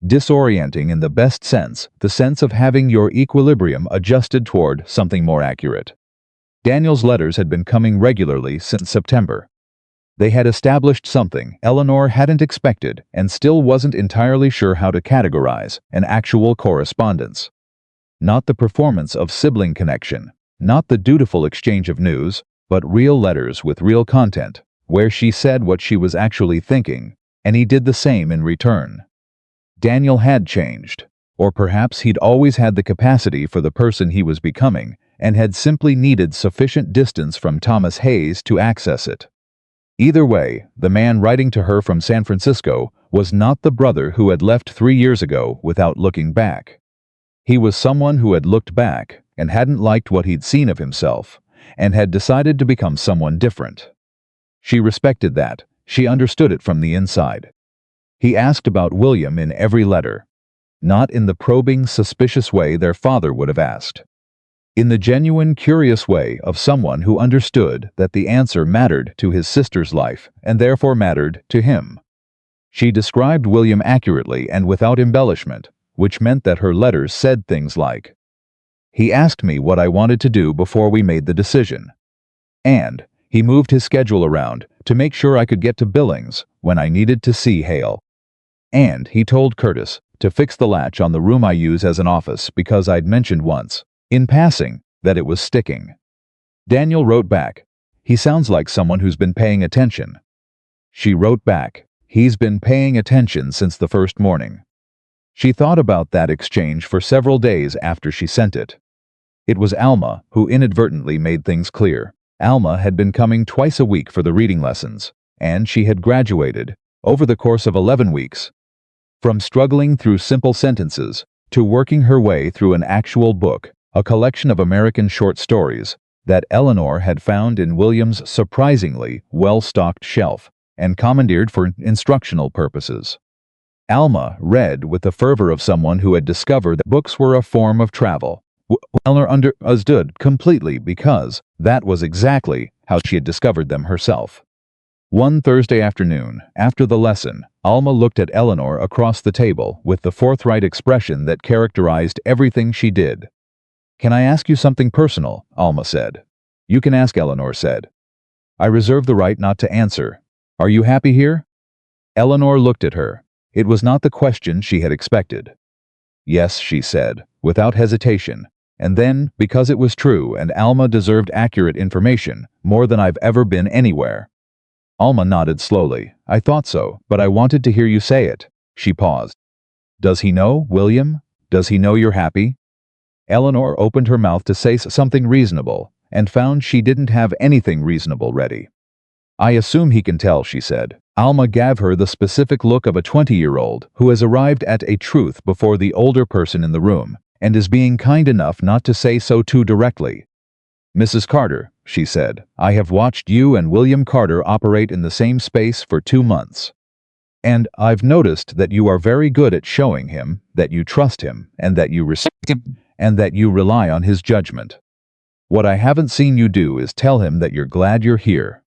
Disorienting in the best sense, the sense of having your equilibrium adjusted toward something more accurate. Daniel's letters had been coming regularly since September. They had established something Eleanor hadn't expected and still wasn't entirely sure how to categorize: an actual correspondence. Not the performance of sibling connection, not the dutiful exchange of news, but real letters with real content, where she said what she was actually thinking, and he did the same in return. Daniel had changed, or perhaps he'd always had the capacity for the person he was becoming and had simply needed sufficient distance from Thomas Hayes to access it. Either way, the man writing to her from San Francisco was not the brother who had left 3 years ago without looking back. He was someone who had looked back and hadn't liked what he'd seen of himself and had decided to become someone different. She respected that. She understood it from the inside. He asked about William in every letter, not in the probing, suspicious way their father would have asked. In the genuine, curious way of someone who understood that the answer mattered to his sister's life and therefore mattered to him. She described William accurately and without embellishment, which meant that her letters said things like, "He asked me what I wanted to do before we made the decision. And he moved his schedule around to make sure I could get to Billings when I needed to see Hale. And he told Curtis to fix the latch on the room I use as an office because I'd mentioned once, in passing, that it was sticking." Daniel wrote back, "He sounds like someone who's been paying attention." She wrote back, "He's been paying attention since the first morning." She thought about that exchange for several days after she sent it. It was Alma who inadvertently made things clear. Alma had been coming twice a week for the reading lessons, and she had graduated, over the course of 11 weeks, from struggling through simple sentences to working her way through an actual book, a collection of American short stories that Eleanor had found in William's surprisingly well-stocked shelf and commandeered for instructional purposes. Alma read with the fervor of someone who had discovered that books were a form of travel. Eleanor understood completely because that was exactly how she had discovered them herself. One Thursday afternoon, after the lesson, Alma looked at Eleanor across the table with the forthright expression that characterized everything she did. "Can I ask you something personal?" Alma said. "You can ask," Eleanor said. "I reserve the right not to answer. Are you happy here?" Eleanor looked at her. It was not the question she had expected. "Yes," she said, without hesitation, and then, because it was true and Alma deserved accurate information, more than I've ever been anywhere. Alma nodded slowly. "I thought so, but I wanted to hear you say it." She paused. "Does he know, William? Does he know you're happy?" Eleanor opened her mouth to say something reasonable, and found she didn't have anything reasonable ready. "I assume he can tell," she said. Alma gave her the specific look of a 20-year-old who has arrived at a truth before the older person in the room, and is being kind enough not to say so too directly. "Mrs. Carter," she said, "I have watched you and William Carter operate in the same space for 2 months. And I've noticed that you are very good at showing him that you trust him and that you respect him and that you rely on his judgment. What I haven't seen you do is tell him that you're glad you're here.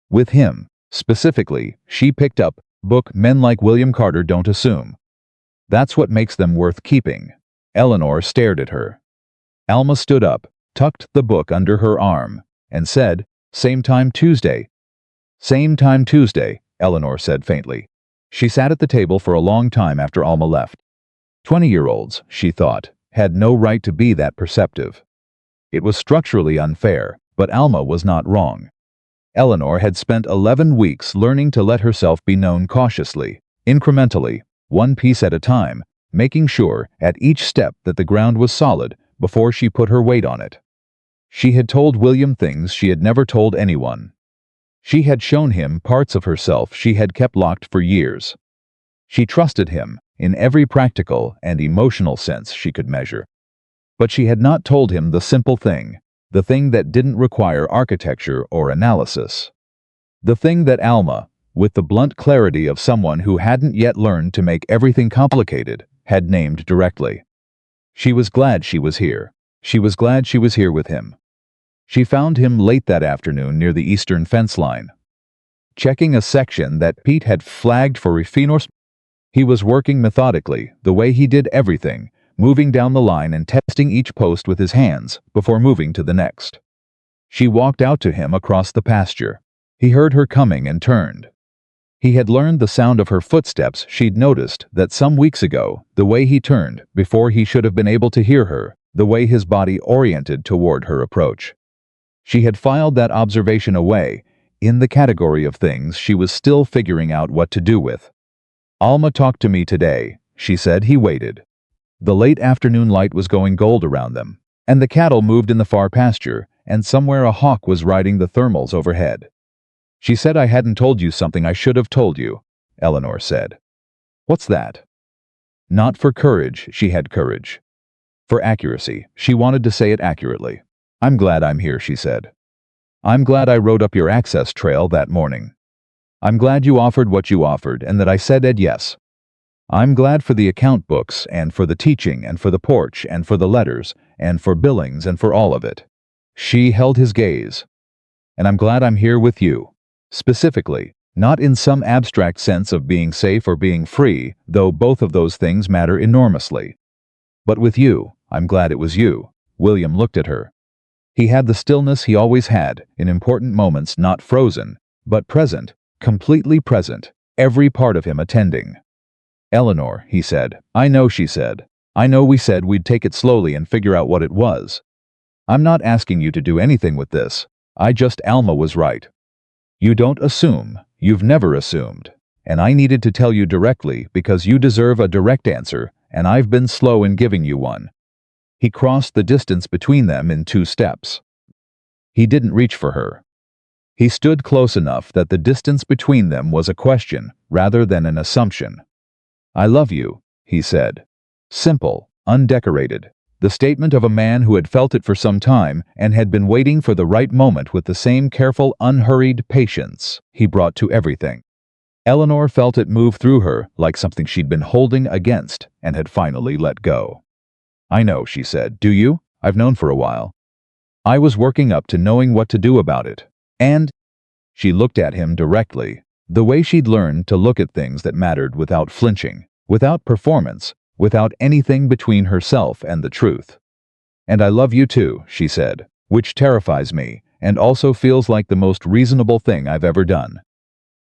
With him, specifically, she picked up, book Men Like William Carter Don't Assume. That's what makes them worth keeping." Eleanor stared at her. Alma stood up, tucked the book under her arm, and said, "Same time Tuesday." "Same time Tuesday," Eleanor said faintly. She sat at the table for a long time after Alma left. 20-year-olds, she thought, had no right to be that perceptive. It was structurally unfair, but Alma was not wrong. Eleanor had spent 11 weeks learning to let herself be known cautiously, incrementally, one piece at a time, making sure at each step that the ground was solid before she put her weight on it. She had told William things she had never told anyone. She had shown him parts of herself she had kept locked for years. She trusted him in every practical and emotional sense she could measure. But she had not told him the simple thing, the thing that didn't require architecture or analysis. The thing that Alma, with the blunt clarity of someone who hadn't yet learned to make everything complicated, had named directly. She was glad she was here. She was glad she was here with him. She found him late that afternoon near the eastern fence line, checking a section that Pete had flagged for refinors. He was working methodically, the way he did everything, moving down the line and testing each post with his hands before moving to the next. She walked out to him across the pasture. He heard her coming and turned. He had learned the sound of her footsteps. She'd noticed that some weeks ago, the way he turned before he should have been able to hear her, the way his body oriented toward her approach. She had filed that observation away, in the category of things she was still figuring out what to do with. "Alma talked to me today," she said. He waited. The late afternoon light was going gold around them, and the cattle moved in the far pasture, and somewhere a hawk was riding the thermals overhead. "She said I hadn't told you something I should have told you," Eleanor said. "What's that?" Not for courage, she had courage. For accuracy, she wanted to say it accurately. "I'm glad I'm here," she said. "I'm glad I rode up your access trail that morning. I'm glad you offered what you offered and that I said yes. I'm glad for the account books and for the teaching and for the porch and for the letters and for Billings and for all of it." She held his gaze. "And I'm glad I'm here with you. Specifically, not in some abstract sense of being safe or being free, though both of those things matter enormously. But with you, I'm glad it was you." William looked at her. He had the stillness he always had, in important moments not frozen, but present, completely present, every part of him attending. "Eleanor," he said. "I know," she said. "I know we said we'd take it slowly and figure out what it was. I'm not asking you to do anything with this. Alma was right. You don't assume. You've never assumed. And I needed to tell you directly because you deserve a direct answer, and I've been slow in giving you one." He crossed the distance between them in 2 steps. He didn't reach for her. He stood close enough that the distance between them was a question rather than an assumption. "I love you," he said. Simple, undecorated. The statement of a man who had felt it for some time and had been waiting for the right moment with the same careful, unhurried patience he brought to everything. Eleanor felt it move through her like something she'd been holding against and had finally let go. "I know," she said. "Do you? I've known for a while. I was working up to knowing what to do about it. And she looked at him directly, the way she'd learned to look at things that mattered without flinching, without performance, without anything between herself and the truth. "And I love you too," she said, "which terrifies me, and also feels like the most reasonable thing I've ever done."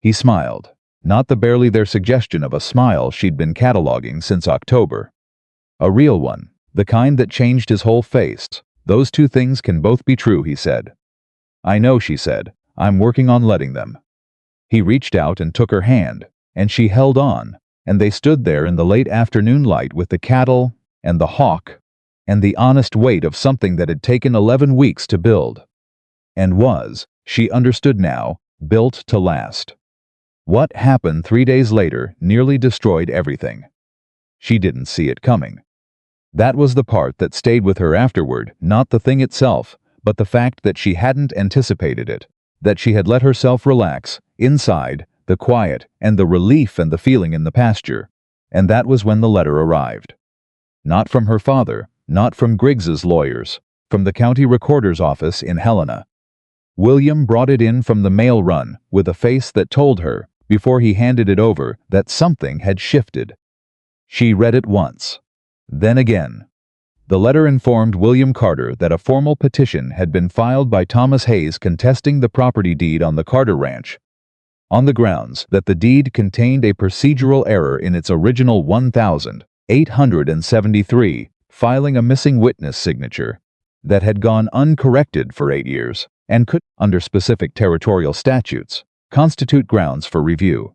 He smiled, not the barely there suggestion of a smile she'd been cataloging since October. A real one, the kind that changed his whole face. "Those two things can both be true," he said. "I know," she said. "I'm working on letting them." He reached out and took her hand, and she held on, and they stood there in the late afternoon light with the cattle, and the hawk, and the honest weight of something that had taken 11 weeks to build. And was, she understood now, built to last. What happened 3 days later nearly destroyed everything. She didn't see it coming. That was the part that stayed with her afterward, not the thing itself, but the fact that she hadn't anticipated it, that she had let herself relax, inside, the quiet, and the relief and the feeling in the pasture. And that was when the letter arrived. Not from her father, not from Griggs's lawyers, from the county recorder's office in Helena. William brought it in from the mail run with a face that told her, before he handed it over, that something had shifted. She read it once. Then again. The letter informed William Carter that a formal petition had been filed by Thomas Hayes contesting the property deed on the Carter Ranch, on the grounds that the deed contained a procedural error in its original 1,873, filing a missing witness signature, that had gone uncorrected for 8 years, and could, under specific territorial statutes, constitute grounds for review.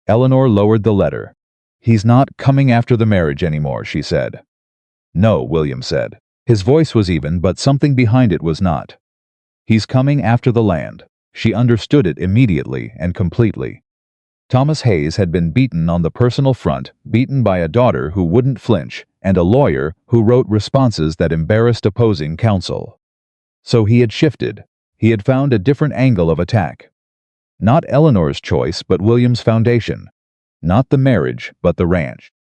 Eleanor lowered the letter. "He's not coming after the marriage anymore," she said. "No," William said. His voice was even, but something behind it was not. "He's coming after the land." She understood it immediately and completely. Thomas Hayes had been beaten on the personal front, beaten by a daughter who wouldn't flinch, and a lawyer who wrote responses that embarrassed opposing counsel. So he had shifted. He had found a different angle of attack. Not Eleanor's choice, but William's foundation. Not the marriage, but the ranch.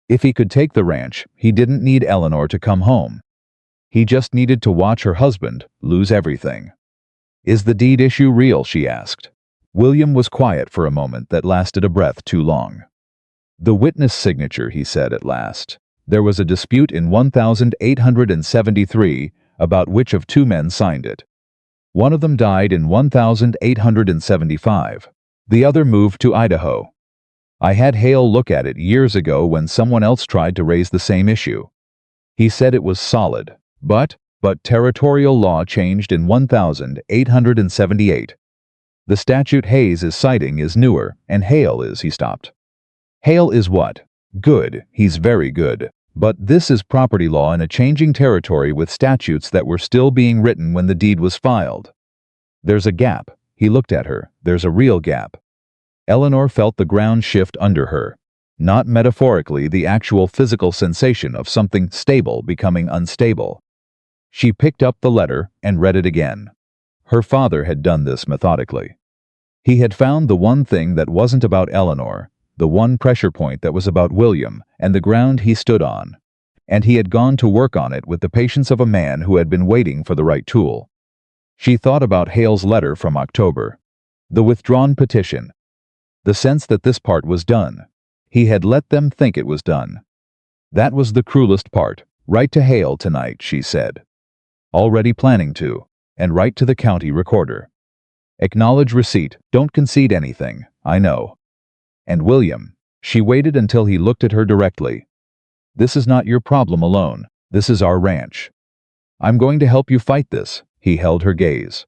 If he could take the ranch, he didn't need Eleanor to come home. He just needed to watch her husband lose everything. "Is the deed issue real?" she asked. William was quiet for a moment that lasted a breath too long. "The witness signature," he said at last. "There was a dispute in 1,873 about which of two men signed it. One of them died in 1,875. The other moved to Idaho. I had Hale look at it years ago when someone else tried to raise the same issue. He said it was solid, but territorial law changed in 1,878. The statute Hayes is citing is newer, and Hale is," he stopped. "Hale is what? Good, he's very good. But this is property law in a changing territory with statutes that were still being written when the deed was filed. There's a gap." He looked at her. "There's a real gap." Eleanor felt the ground shift under her. Not metaphorically, the actual physical sensation of something stable becoming unstable. She picked up the letter and read it again. Her father had done this methodically. He had found the one thing that wasn't about Eleanor, the one pressure point that was about William and the ground he stood on, and he had gone to work on it with the patience of a man who had been waiting for the right tool. She thought about Hale's letter from October, the withdrawn petition, the sense that this part was done. He had let them think it was done. That was the cruelest part. "Write to Hale tonight," she said. Already planning to, and write to the county recorder. "Acknowledge receipt, don't concede anything, I know." "And William," she waited until he looked at her directly. "This is not your problem alone, this is our ranch. I'm going to help you fight this." He held her gaze.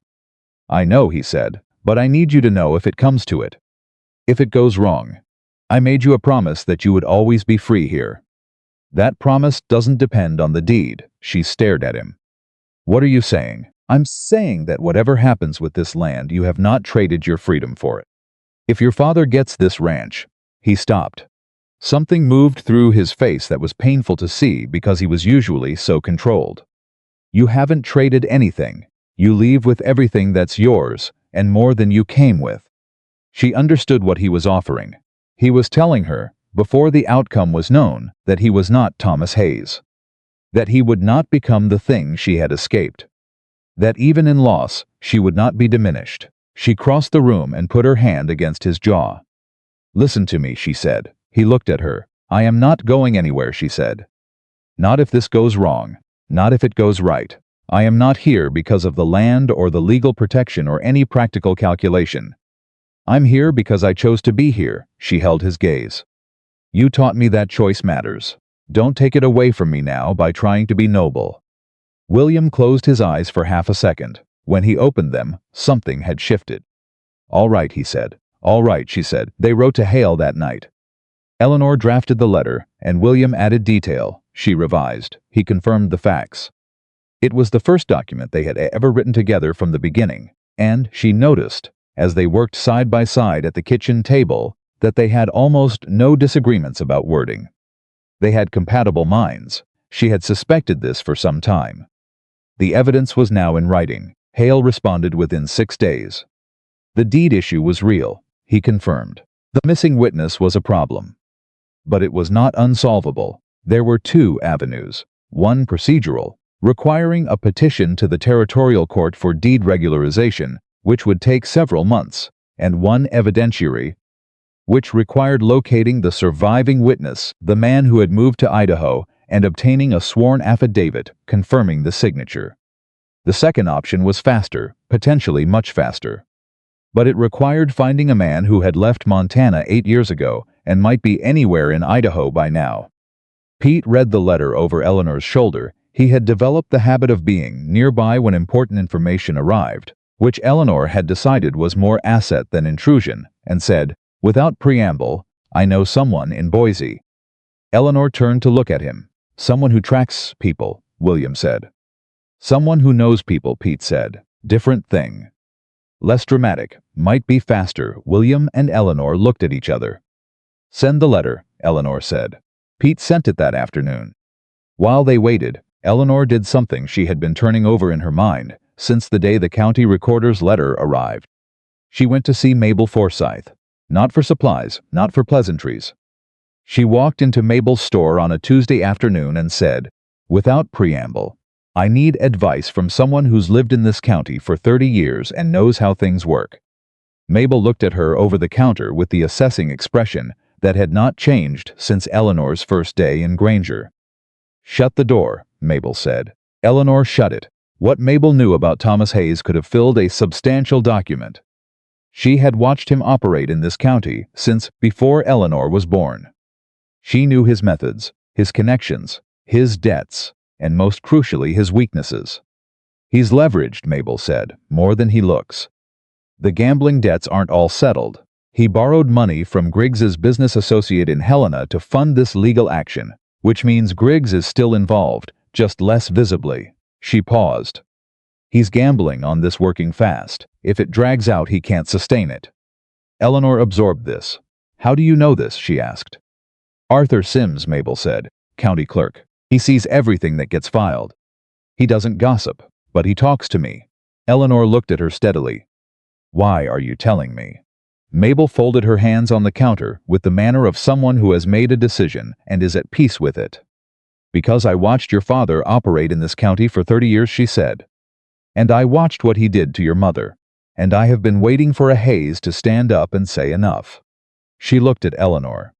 "I know," he said, "but I need you to know if it comes to it. If it goes wrong. I made you a promise that you would always be free here. That promise doesn't depend on the deed." She stared at him. "What are you saying?" "I'm saying that whatever happens with this land, you have not traded your freedom for it. If your father gets this ranch." He stopped. Something moved through his face that was painful to see because he was usually so controlled. "You haven't traded anything. You leave with everything that's yours, and more than you came with." She understood what he was offering. He was telling her, before the outcome was known, that he was not Thomas Hayes. That he would not become the thing she had escaped. That even in loss, she would not be diminished. She crossed the room and put her hand against his jaw. "Listen to me," she said. He looked at her. "I am not going anywhere," she said. "Not if this goes wrong. Not if it goes right. I am not here because of the land or the legal protection or any practical calculation. I'm here because I chose to be here." She held his gaze. "You taught me that choice matters. Don't take it away from me now by trying to be noble." William closed his eyes for half a second. When he opened them, something had shifted. "All right," he said. "All right," she said. They wrote to Hale that night. Eleanor drafted the letter, and William added detail. She revised. He confirmed the facts. It was the first document they had ever written together from the beginning, and she noticed, as they worked side by side at the kitchen table, that they had almost no disagreements about wording. They had compatible minds. She had suspected this for some time. The evidence was now in writing. Hale responded within 6 days. The deed issue was real, he confirmed. The missing witness was a problem. But it was not unsolvable. There were 2 avenues. One procedural, requiring a petition to the territorial court for deed regularization, which would take several months, and one evidentiary, which required locating the surviving witness, the man who had moved to Idaho, and obtaining a sworn affidavit confirming the signature. The second option was faster, potentially much faster. But it required finding a man who had left Montana 8 years ago and might be anywhere in Idaho by now. Pete read the letter over Eleanor's shoulder. He had developed the habit of being nearby when important information arrived, which Eleanor had decided was more asset than intrusion, and said, without preamble, "I know someone in Boise." Eleanor turned to look at him. "Someone who tracks people," William said. "Someone who knows people," Pete said. "Different thing." Less dramatic, might be faster. William and Eleanor looked at each other. "Send the letter," Eleanor said. Pete sent it that afternoon. While they waited, Eleanor did something she had been turning over in her mind since the day the county recorder's letter arrived. She went to see Mabel Forsythe. Not for supplies, not for pleasantries. She walked into Mabel's store on a Tuesday afternoon and said, without preamble, "I need advice from someone who's lived in this county for 30 years and knows how things work." Mabel looked at her over the counter with the assessing expression that had not changed since Eleanor's first day in Granger. "Shut the door," Mabel said. Eleanor shut it. What Mabel knew about Thomas Hayes could have filled a substantial document. She had watched him operate in this county since before Eleanor was born. She knew his methods, his connections, his debts, and most crucially his weaknesses. "He's leveraged," Mabel said, "more than he looks. The gambling debts aren't all settled. He borrowed money from Griggs's business associate in Helena to fund this legal action, which means Griggs is still involved, just less visibly." She paused. "He's gambling on this working fast. If it drags out, he can't sustain it." Eleanor absorbed this. "How do you know this?" she asked. "Arthur Sims," Mabel said, "county clerk. He sees everything that gets filed. He doesn't gossip, but he talks to me." Eleanor looked at her steadily. "Why are you telling me?" Mabel folded her hands on the counter with the manner of someone who has made a decision and is at peace with it. "Because I watched your father operate in this county for 30 years, she said. "And I watched what he did to your mother. And I have been waiting for a Hayes to stand up and say enough." She looked at Eleanor.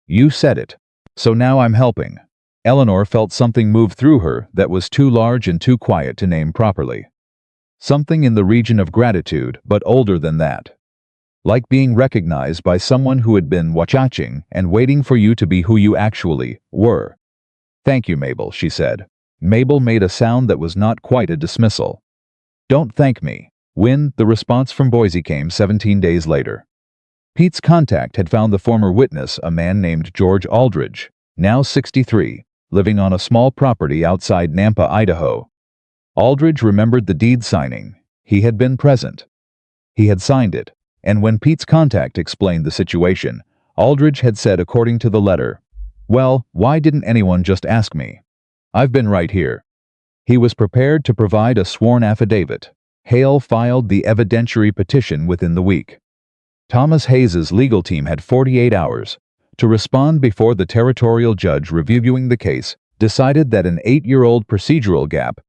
"You said it. So now I'm helping." Eleanor felt something move through her that was too large and too quiet to name properly. Something in the region of gratitude, but older than that. Like being recognized by someone who had been watching and waiting for you to be who you actually were. "Thank you, Mabel," she said. Mabel made a sound that was not quite a dismissal. "Don't thank me." When the response from Boise came 17 days later. Pete's contact had found the former witness, a man named George Aldridge, now 63, living on a small property outside Nampa, Idaho. Aldridge remembered the deed signing. He had been present. He had signed it, and when Pete's contact explained the situation, Aldridge had said, according to the letter, "Well, why didn't anyone just ask me? I've been right here." He was prepared to provide a sworn affidavit. Hale filed the evidentiary petition within the week. Thomas Hayes's legal team had 48 hours to respond before the territorial judge reviewing the case decided that an 8-year-old procedural gap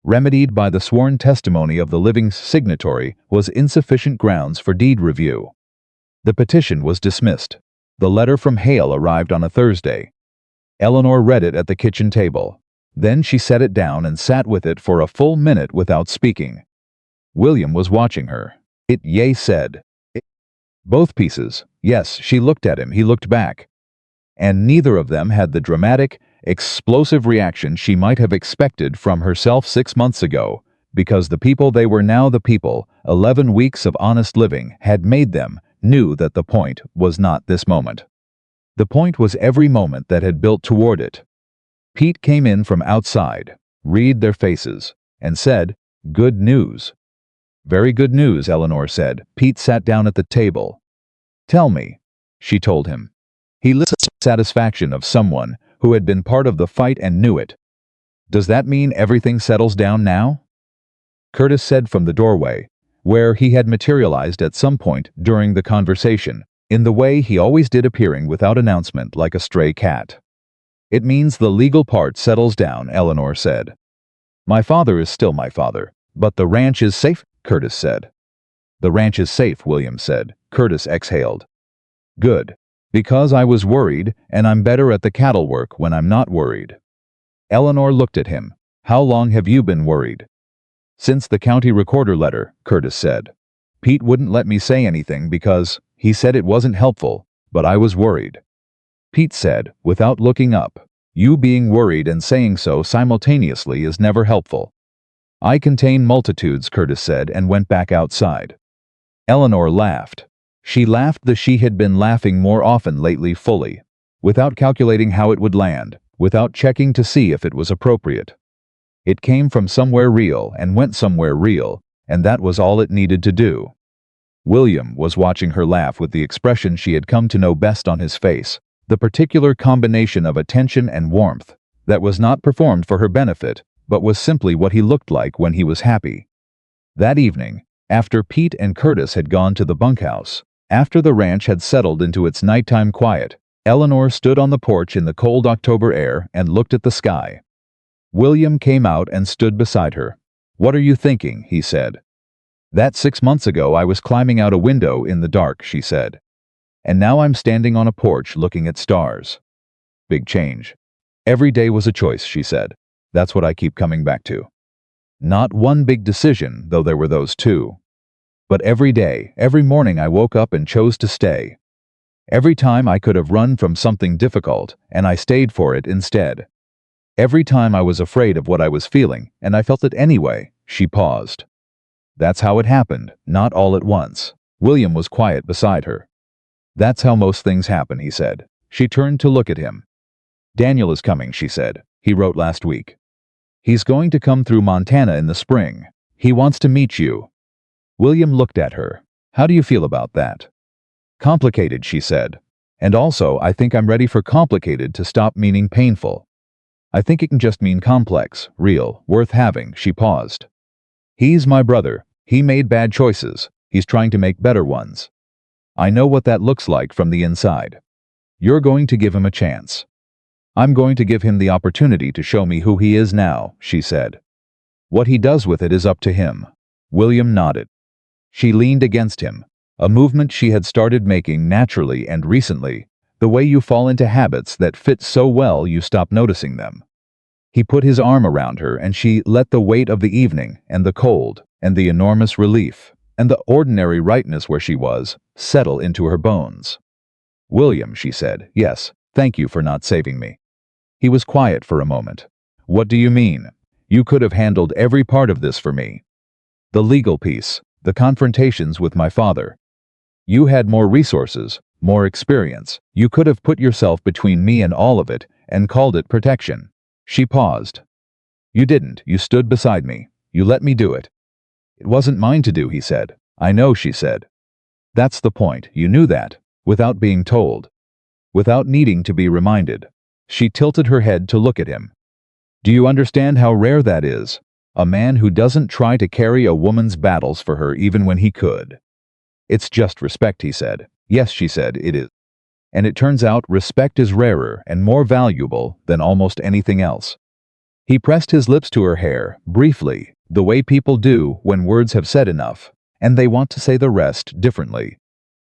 remedied by the sworn testimony of the living signatory, was insufficient grounds for deed review. The petition was dismissed. The letter from Hale arrived on a Thursday. Eleanor read it at the kitchen table. Then she set it down and sat with it for a full minute without speaking. William was watching her. Yea said. Both pieces. Yes, she looked at him, he looked back. And neither of them had the dramatic, explosive reaction she might have expected from herself 6 months ago, because the people they were now, the people 11 weeks of honest living had made them, knew that the point was not this moment. The point was every moment that had built toward it. Pete came in from outside, read their faces, and said, "Good news." "Very good news," Eleanor said. Pete sat down at the table. "Tell me," she told him. He listened with the satisfaction of someone who had been part of the fight and knew it. "Does that mean everything settles down now?" Curtis said from the doorway, where he had materialized at some point during the conversation, in the way he always did, appearing without announcement like a stray cat. "It means the legal part settles down," Eleanor said. "My father is still my father, but the ranch is safe," Curtis said. "The ranch is safe," William said. Curtis exhaled. "Good. Because I was worried, and I'm better at the cattle work when I'm not worried." Eleanor looked at him. "How long have you been worried?" "Since the county recorder letter," Curtis said. "Pete wouldn't let me say anything because he said it wasn't helpful, but I was worried." Pete said, without looking up, "You being worried and saying so simultaneously is never helpful." "I contain multitudes," Curtis said, and went back outside. Eleanor laughed. She laughed the she had been laughing more often lately, fully, without calculating how it would land, without checking to see if it was appropriate. It came from somewhere real and went somewhere real, and that was all it needed to do. William was watching her laugh with the expression she had come to know best on his face, the particular combination of attention and warmth that was not performed for her benefit, but was simply what he looked like when he was happy. That evening, after Pete and Curtis had gone to the bunkhouse, after the ranch had settled into its nighttime quiet, Eleanor stood on the porch in the cold October air and looked at the sky. William came out and stood beside her. "What are you thinking?" he said. "That 6 months ago I was climbing out a window in the dark," she said. "And now I'm standing on a porch looking at stars. Big change. Every day was a choice," she said. "That's what I keep coming back to. Not one big decision, though there were those too. But every day, every morning I woke up and chose to stay. Every time I could have run from something difficult, and I stayed for it instead. Every time I was afraid of what I was feeling, and I felt it anyway." She paused. "That's how it happened, not all at once." William was quiet beside her. "That's how most things happen," he said. She turned to look at him. "Daniel is coming," she said. "He wrote last week. He's going to come through Montana in the spring. He wants to meet you." William looked at her. "How do you feel about that?" "Complicated," she said. "And also, I think I'm ready for complicated to stop meaning painful. I think it can just mean complex, real, worth having." She paused. "He's my brother. He made bad choices. He's trying to make better ones. I know what that looks like from the inside. You're going to give him a chance. I'm going to give him the opportunity to show me who he is now," she said. "What he does with it is up to him." William nodded. She leaned against him, a movement she had started making naturally and recently, the way you fall into habits that fit so well you stop noticing them. He put his arm around her and she let the weight of the evening and the cold and the enormous relief and the ordinary rightness where she was settle into her bones. "William," she said, "yes, thank you for not saving me." He was quiet for a moment. "What do you mean? You could have handled every part of this for me. The legal piece, the confrontations with my father. You had more resources, more experience. You could have put yourself between me and all of it and called it protection." She paused. "You didn't. You stood beside me. You let me do it." "It wasn't mine to do," he said. "I know," she said. "That's the point. You knew that, without being told, without needing to be reminded." She tilted her head to look at him. "Do you understand how rare that is? A man who doesn't try to carry a woman's battles for her even when he could." "It's just respect," he said. "Yes," she said, "it is. And it turns out respect is rarer and more valuable than almost anything else." He pressed his lips to her hair, briefly, the way people do when words have said enough, and they want to say the rest differently.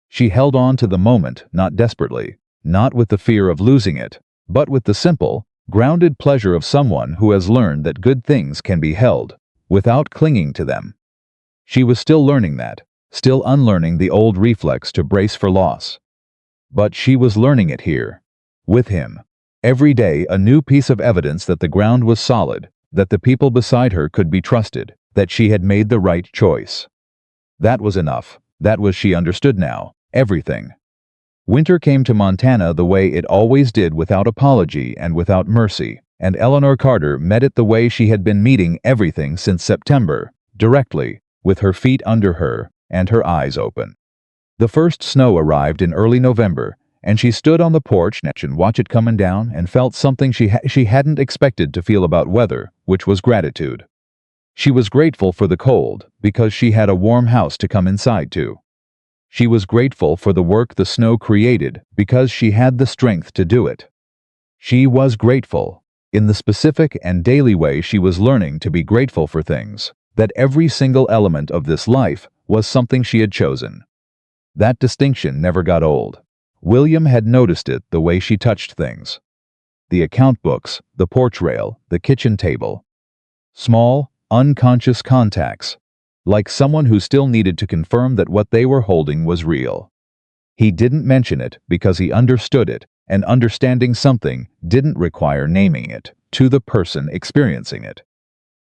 She held on to the moment, not desperately, not with the fear of losing it, but with the simple, grounded pleasure of someone who has learned that good things can be held, without clinging to them. She was still learning that, still unlearning the old reflex to brace for loss. But she was learning it here, with him. Every day a new piece of evidence that the ground was solid, that the people beside her could be trusted, that she had made the right choice. That was enough. That was, she understood now, everything. Winter came to Montana the way it always did, without apology and without mercy, and Eleanor Carter met it the way she had been meeting everything since September, directly, with her feet under her and her eyes open. The first snow arrived in early November, and she stood on the porch and watched it coming down and felt something she hadn't expected to feel about weather, which was gratitude. She was grateful for the cold, because she had a warm house to come inside to. She was grateful for the work the snow created, because she had the strength to do it. She was grateful, in the specific and daily way she was learning to be grateful for things, that every single element of this life was something she had chosen. That distinction never got old. William had noticed it the way she touched things. The account books, the porch rail, the kitchen table. Small, unconscious contacts, like someone who still needed to confirm that what they were holding was real. He didn't mention it because he understood it, and understanding something didn't require naming it to the person experiencing it.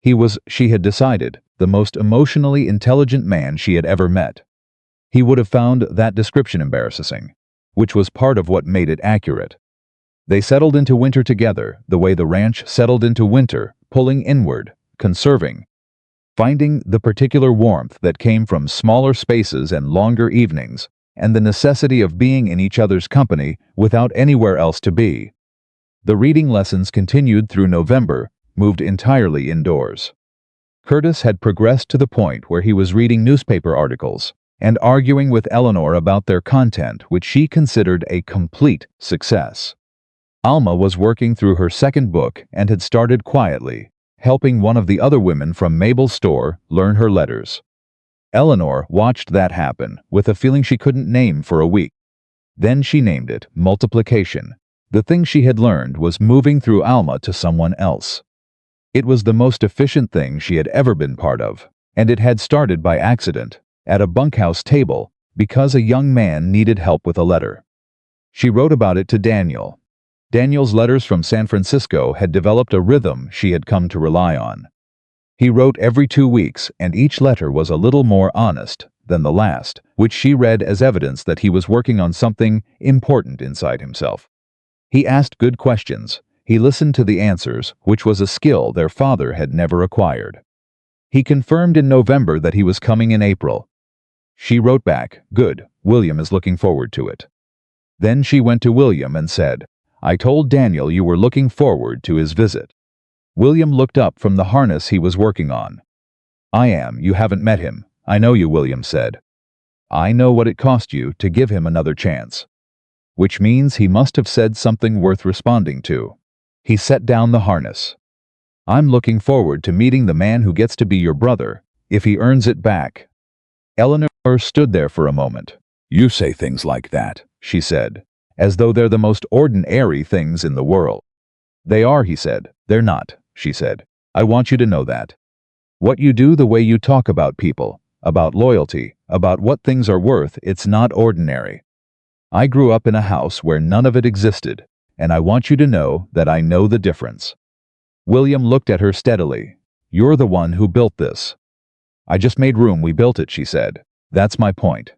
He was, she had decided, the most emotionally intelligent man she had ever met. He would have found that description embarrassing, which was part of what made it accurate. They settled into winter together, the way the ranch settled into winter, pulling inward, conserving, finding the particular warmth that came from smaller spaces and longer evenings, and the necessity of being in each other's company without anywhere else to be. The reading lessons continued through November, moved entirely indoors. Curtis had progressed to the point where he was reading newspaper articles and arguing with Eleanor about their content, which she considered a complete success. Alma was working through her second book and had started quietly, helping one of the other women from Mabel's store learn her letters. Eleanor watched that happen, with a feeling she couldn't name for a week. Then she named it multiplication. The thing she had learned was moving through Alma to someone else. It was the most efficient thing she had ever been part of, and it had started by accident, at a bunkhouse table, because a young man needed help with a letter. She wrote about it to Daniel. Daniel's letters from San Francisco had developed a rhythm she had come to rely on. He wrote every 2 weeks, and each letter was a little more honest than the last, which she read as evidence that he was working on something important inside himself. He asked good questions. He listened to the answers, which was a skill their father had never acquired. He confirmed in November that he was coming in April. She wrote back, "Good, William is looking forward to it." Then she went to William and said, "I told Daniel you were looking forward to his visit." William looked up from the harness he was working on. "I am. You haven't met him. I know you," William said. "I know what it cost you to give him another chance." Which means he must have said something worth responding to. He set down the harness. "I'm looking forward to meeting the man who gets to be your brother, if he earns it back." Eleanor stood there for a moment. "You say things like that," she said, "as though they're the most ordinary things in the world." "They are," he said. "They're not," she said. "I want you to know that. What you do, the way you talk about people, about loyalty, about what things are worth, it's not ordinary. I grew up in a house where none of it existed, and I want you to know that I know the difference." William looked at her steadily. "You're the one who built this." "I just made room, we built it," she said. "That's my point.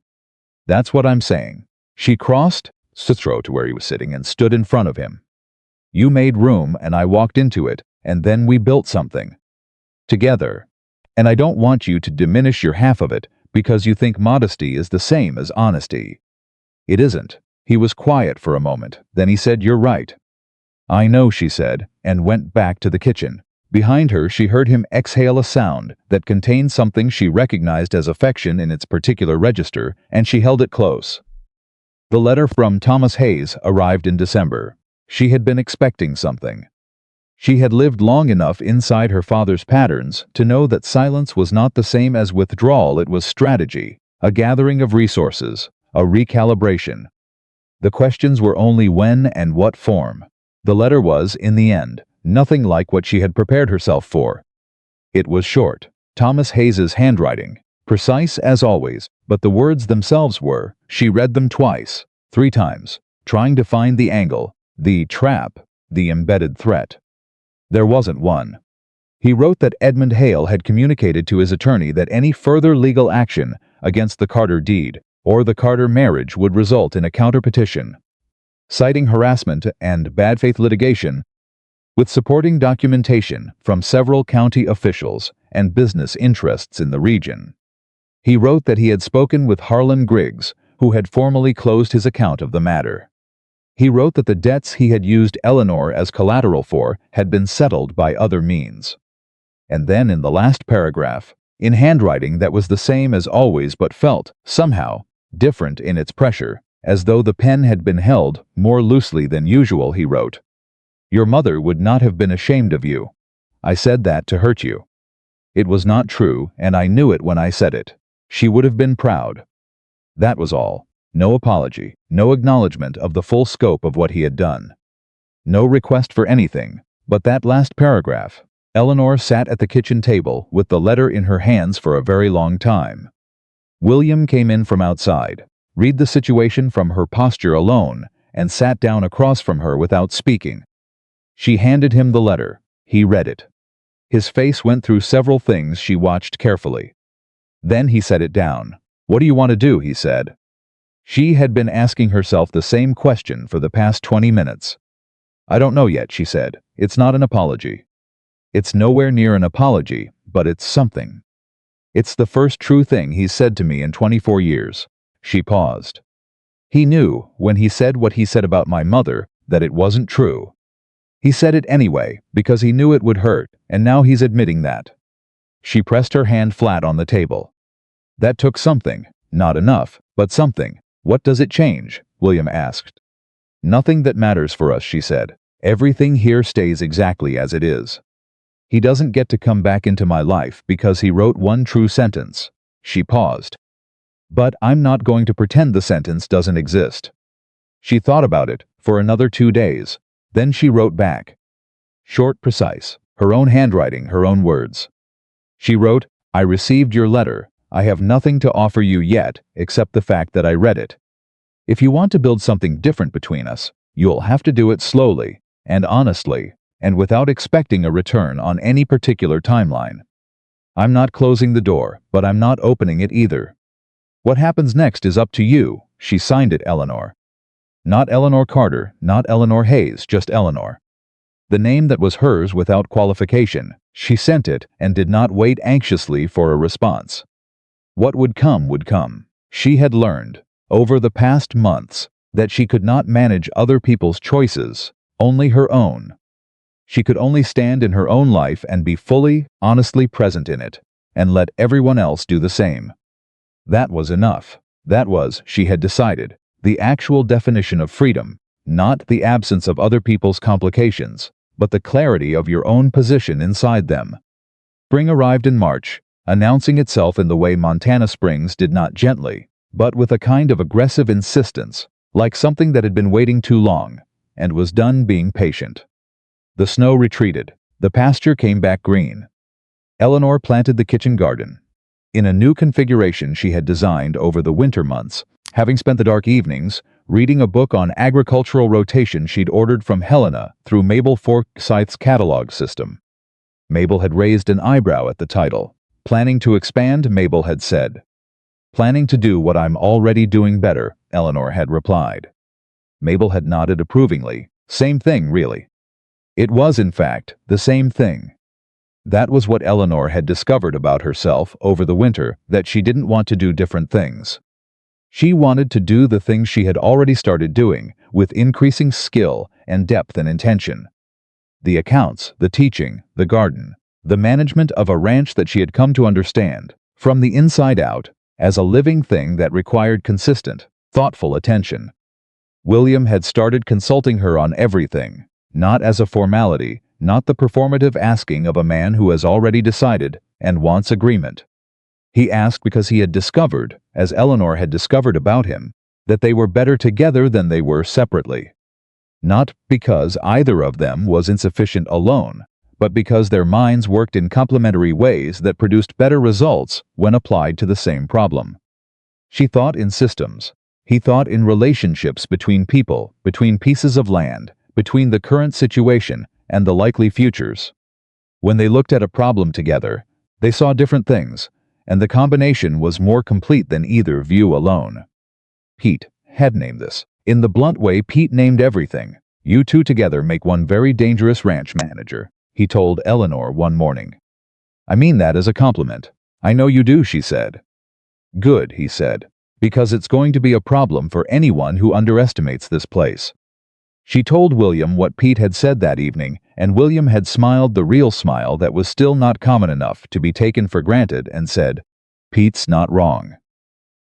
That's what I'm saying." She crossed Cithro to where he was sitting and stood in front of him. "You made room and I walked into it, and then we built something. Together. And I don't want you to diminish your half of it because you think modesty is the same as honesty. It isn't." He was quiet for a moment, then he said, "You're right." "I know," she said, and went back to the kitchen. Behind her she heard him exhale a sound that contained something she recognized as affection in its particular register, and she held it close. The letter from Thomas Hayes arrived in December. She had been expecting something. She had lived long enough inside her father's patterns to know that silence was not the same as withdrawal. It was strategy, a gathering of resources, a recalibration. The questions were only when and what form. The letter was, in the end, nothing like what she had prepared herself for. It was short, Thomas Hayes's handwriting, precise as always, but the words themselves were, she read them twice, 3 times, trying to find the angle, the trap, the embedded threat. There wasn't one. He wrote that Edmund Hale had communicated to his attorney that any further legal action against the Carter deed or the Carter marriage would result in a counterpetition, citing harassment and bad faith litigation, with supporting documentation from several county officials and business interests in the region. He wrote that he had spoken with Harlan Griggs, who had formally closed his account of the matter. He wrote that the debts he had used Eleanor as collateral for had been settled by other means. And then in the last paragraph, in handwriting that was the same as always but felt, somehow, different in its pressure, as though the pen had been held more loosely than usual, he wrote, "Your mother would not have been ashamed of you. I said that to hurt you. It was not true, and I knew it when I said it. She would have been proud." That was all. No apology, no acknowledgement of the full scope of what he had done. No request for anything, but that last paragraph. Eleanor sat at the kitchen table with the letter in her hands for a very long time. William came in from outside, read the situation from her posture alone, and sat down across from her without speaking. She handed him the letter. He read it. His face went through several things she watched carefully. Then he set it down. "What do you want to do?" he said. She had been asking herself the same question for the past 20 minutes. "I don't know yet," she said. "It's not an apology. It's nowhere near an apology, but it's something. It's the first true thing he's said to me in 24 years. She paused. He knew, when he said what he said about my mother, that it wasn't true. He said it anyway, because he knew it would hurt, and now he's admitting that. She pressed her hand flat on the table. That took something. Not enough, but something. What does it change? William asked. Nothing that matters for us, she said. Everything here stays exactly as it is. He doesn't get to come back into my life because he wrote one true sentence. She paused. But I'm not going to pretend the sentence doesn't exist. She thought about it for another 2 days. Then she wrote back. Short, precise, her own handwriting, her own words. She wrote, I received your letter. I have nothing to offer you yet except the fact that I read it. If you want to build something different between us, you'll have to do it slowly and honestly and without expecting a return on any particular timeline. I'm not closing the door, but I'm not opening it either. What happens next is up to you. She signed it, Eleanor. Not Eleanor Carter, not Eleanor Hayes, just Eleanor. The name that was hers without qualification. She sent it and did not wait anxiously for a response. What would come would come. She had learned, over the past months, that she could not manage other people's choices, only her own. She could only stand in her own life and be fully, honestly present in it, and let everyone else do the same. That was enough. That was, she had decided, the actual definition of freedom, not the absence of other people's complications, but the clarity of your own position inside them. Spring arrived in March, announcing itself in the way Montana springs did, not gently, but with a kind of aggressive insistence, like something that had been waiting too long, and was done being patient. The snow retreated. The pasture came back green. Eleanor planted the kitchen garden. In a new configuration she had designed over the winter months, having spent the dark evenings reading a book on agricultural rotation she'd ordered from Helena through Mabel Forsythe's catalog system. Mabel had raised an eyebrow at the title. Planning to expand, Mabel had said. Planning to do what I'm already doing better, Eleanor had replied. Mabel had nodded approvingly. Same thing, really. It was, in fact, the same thing. That was what Eleanor had discovered about herself over the winter, that she didn't want to do different things. She wanted to do the things she had already started doing, with increasing skill and depth and intention. The accounts, the teaching, the garden, the management of a ranch that she had come to understand, from the inside out, as a living thing that required consistent, thoughtful attention. William had started consulting her on everything, not as a formality, not the performative asking of a man who has already decided and wants agreement. He asked because he had discovered, as Eleanor had discovered about him, that they were better together than they were separately. Not because either of them was insufficient alone, but because their minds worked in complementary ways that produced better results when applied to the same problem. She thought in systems. He thought in relationships between people, between pieces of land, between the current situation and the likely futures. When they looked at a problem together, they saw different things, and the combination was more complete than either view alone. Pete had named this. In the blunt way Pete named everything. "You two together make one very dangerous ranch manager," he told Eleanor one morning. "I mean that as a compliment." "I know you do," she said. "Good," he said, "because it's going to be a problem for anyone who underestimates this place." She told William what Pete had said that evening, and William had smiled the real smile that was still not common enough to be taken for granted and said, "Pete's not wrong."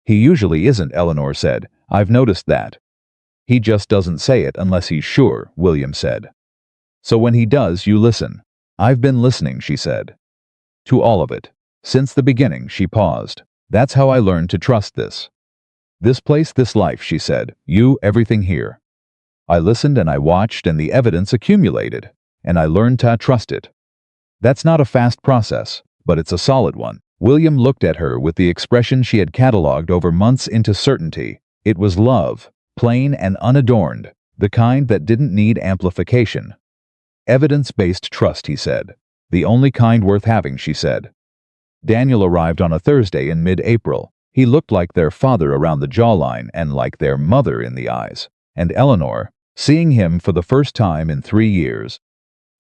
"He usually isn't," Eleanor said. "I've noticed that." "He just doesn't say it unless he's sure," William said. "So when he does, you listen." "I've been listening," she said. "To all of it. Since the beginning," she paused. "That's how I learned to trust this. This place, this life," she said. "You, everything here. I listened and I watched and the evidence accumulated, and I learned to trust it. That's not a fast process, but it's a solid one." William looked at her with the expression she had catalogued over months into certainty. It was love, plain and unadorned, the kind that didn't need amplification. "Evidence-based trust," he said. "The only kind worth having," she said. Daniel arrived on a Thursday in mid-April. He looked like their father around the jawline and like their mother in the eyes. And Eleanor, seeing him for the first time in 3 years,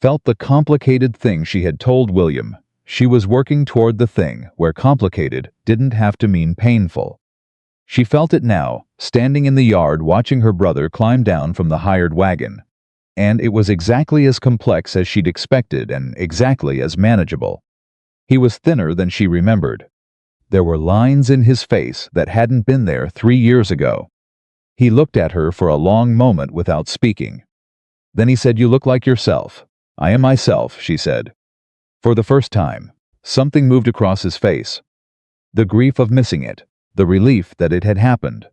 felt the complicated thing she had told William. She was working toward the thing where complicated didn't have to mean painful. She felt it now, standing in the yard watching her brother climb down from the hired wagon. And it was exactly as complex as she'd expected and exactly as manageable. He was thinner than she remembered. There were lines in his face that hadn't been there 3 years ago. He looked at her for a long moment without speaking. Then he said, "You look like yourself." "I am myself," she said. For the first time, something moved across his face. The grief of missing it, the relief that it had happened.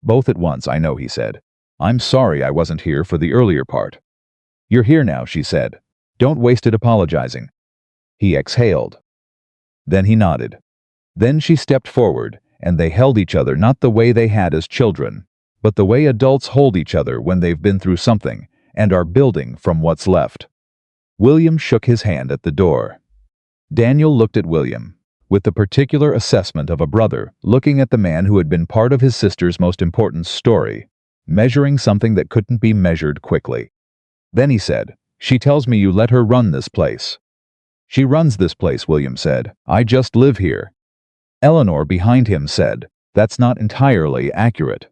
"Both at once, I know," he said. "I'm sorry I wasn't here for the earlier part." "You're here now," she said. "Don't waste it apologizing." He exhaled. Then he nodded. Then she stepped forward, and they held each other not the way they had as children, but the way adults hold each other when they've been through something and are building from what's left. William shook his hand at the door. Daniel looked at William, with the particular assessment of a brother looking at the man who had been part of his sister's most important story, measuring something that couldn't be measured quickly. Then he said, "She tells me you let her run this place." "She runs this place," William said. "I just live here." Eleanor behind him said, "That's not entirely accurate."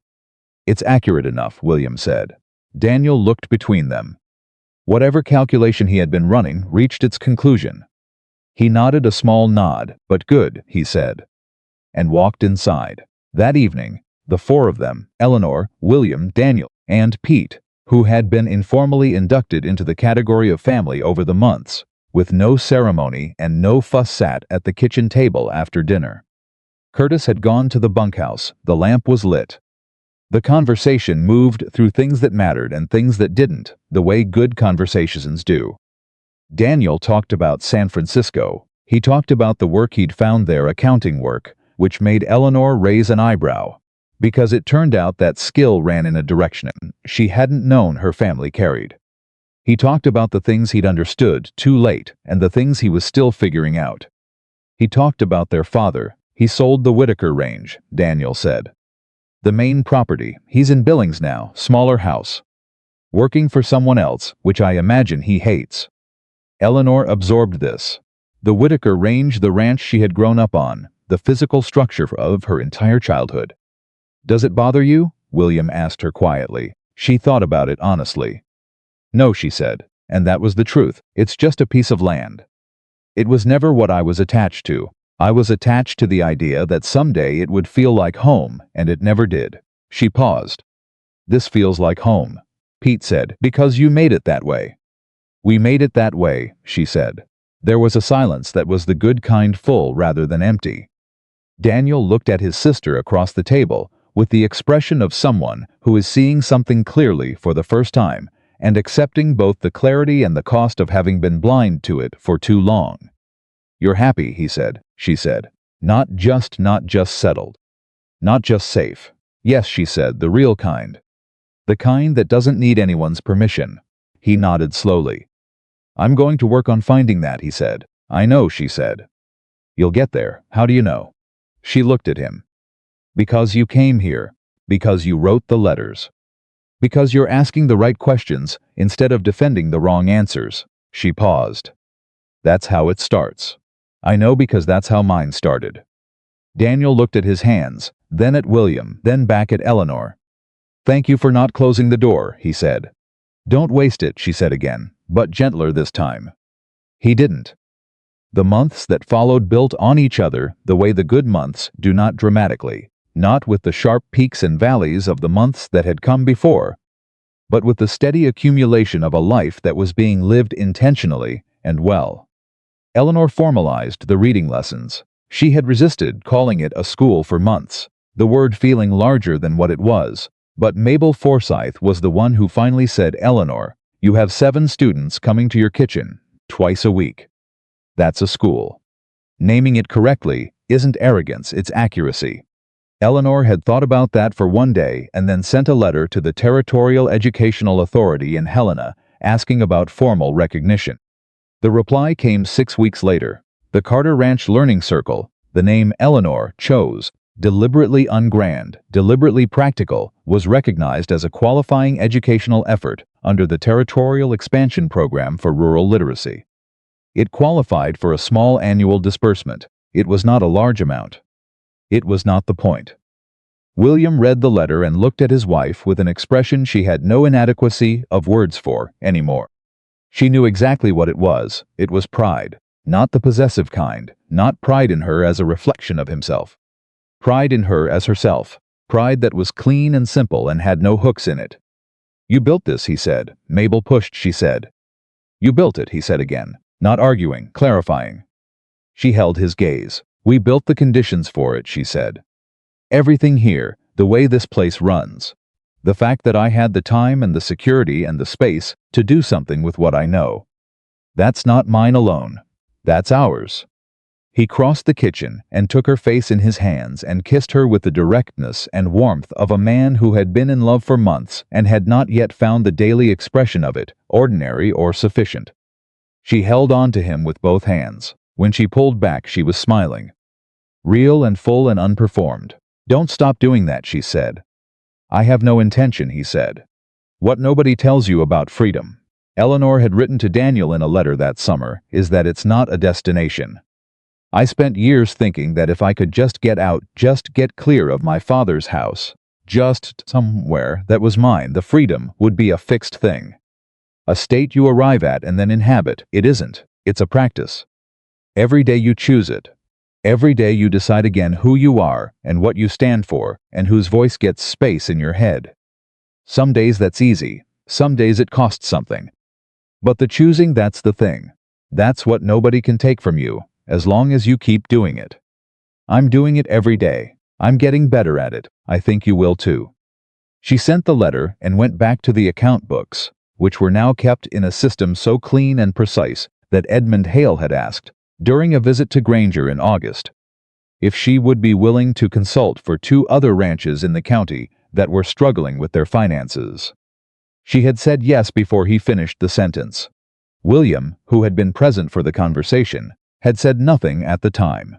"It's accurate enough," William said. Daniel looked between them. Whatever calculation he had been running reached its conclusion. He nodded a small nod, "But good," he said, and walked inside. That evening, the 4 of them, Eleanor, William, Daniel, and Pete, who had been informally inducted into the category of family over the months, with no ceremony and no fuss, sat at the kitchen table after dinner. Curtis had gone to the bunkhouse. The lamp was lit. The conversation moved through things that mattered and things that didn't, the way good conversations do. Daniel talked about San Francisco. He talked about the work he'd found there, accounting work, which made Eleanor raise an eyebrow, because it turned out that skill ran in a direction she hadn't known her family carried. He talked about the things he'd understood too late and the things he was still figuring out. He talked about their father. He sold the Whitaker Range, Daniel said. The main property, he's in Billings now, smaller house. Working for someone else, which I imagine he hates. Eleanor absorbed this. The Whitaker Range, the ranch she had grown up on, the physical structure of her entire childhood. "Does it bother you?" William asked her quietly. She thought about it honestly. "No," she said, and that was the truth. "It's just a piece of land. It was never what I was attached to. I was attached to the idea that someday it would feel like home, and it never did." She paused. "This feels like home," Pete said, "because you made it that way." We made it that way, she said. There was a silence that was the good kind, full rather than empty. Daniel looked at his sister across the table with the expression of someone who is seeing something clearly for the first time and accepting both the clarity and the cost of having been blind to it for too long. You're happy, he said, she said. Not just settled. Not just safe. Yes, she said, the real kind. The kind that doesn't need anyone's permission. He nodded slowly. I'm going to work on finding that, he said. I know, she said. You'll get there. How do you know? She looked at him. Because you came here. Because you wrote the letters. Because you're asking the right questions instead of defending the wrong answers. She paused. That's how it starts. I know because that's how mine started. Daniel looked at his hands, then at William, then back at Eleanor. Thank you for not closing the door, he said. Don't waste it, she said again, but gentler this time. He didn't. The months that followed built on each other the way the good months do, not dramatically, not with the sharp peaks and valleys of the months that had come before, but with the steady accumulation of a life that was being lived intentionally and well. Eleanor formalized the reading lessons. She had resisted calling it a school for months, the word feeling larger than what it was, but Mabel Forsythe was the one who finally said, Eleanor, you have 7 students coming to your kitchen, twice a week. That's a school. Naming it correctly isn't arrogance, it's accuracy. Eleanor had thought about that for one day and then sent a letter to the Territorial Educational Authority in Helena asking about formal recognition. The reply came 6 weeks later. The Carter Ranch Learning Circle, the name Eleanor chose, deliberately ungrand, deliberately practical, was recognized as a qualifying educational effort under the Territorial Expansion Program for Rural Literacy. It qualified for a small annual disbursement. It was not a large amount. It was not the point. William read the letter and looked at his wife with an expression she had no inadequacy of words for anymore. She knew exactly what it was. It was pride. Not the possessive kind, not pride in her as a reflection of himself. Pride in her as herself. Pride that was clean and simple and had no hooks in it. You built this, he said. Mabel pushed, she said. You built it, he said again, not arguing, clarifying. She held his gaze. We built the conditions for it, she said. Everything here, the way this place runs. The fact that I had the time and the security and the space to do something with what I know. That's not mine alone. That's ours. He crossed the kitchen and took her face in his hands and kissed her with the directness and warmth of a man who had been in love for months and had not yet found the daily expression of it, ordinary or sufficient. She held on to him with both hands. When she pulled back, she was smiling. Real and full and unperformed. Don't stop doing that, she said. I have no intention, he said. What nobody tells you about freedom, Eleanor had written to Daniel in a letter that summer, is that it's not a destination. I spent years thinking that if I could just get out, just get clear of my father's house, just somewhere that was mine, the freedom would be a fixed thing. A state you arrive at and then inhabit. It isn't. It's a practice. Every day you choose it. Every day you decide again who you are and what you stand for and whose voice gets space in your head. Some days that's easy. Some days it costs something. But the choosing, that's the thing. That's what nobody can take from you, as long as you keep doing it. I'm doing it every day. I'm getting better at it. I think you will too. She sent the letter and went back to the account books, which were now kept in a system so clean and precise that Edmund Hale had asked, during a visit to Granger in August, if she would be willing to consult for 2 other ranches in the county that were struggling with their finances. She had said yes before he finished the sentence. William, who had been present for the conversation, had said nothing at the time.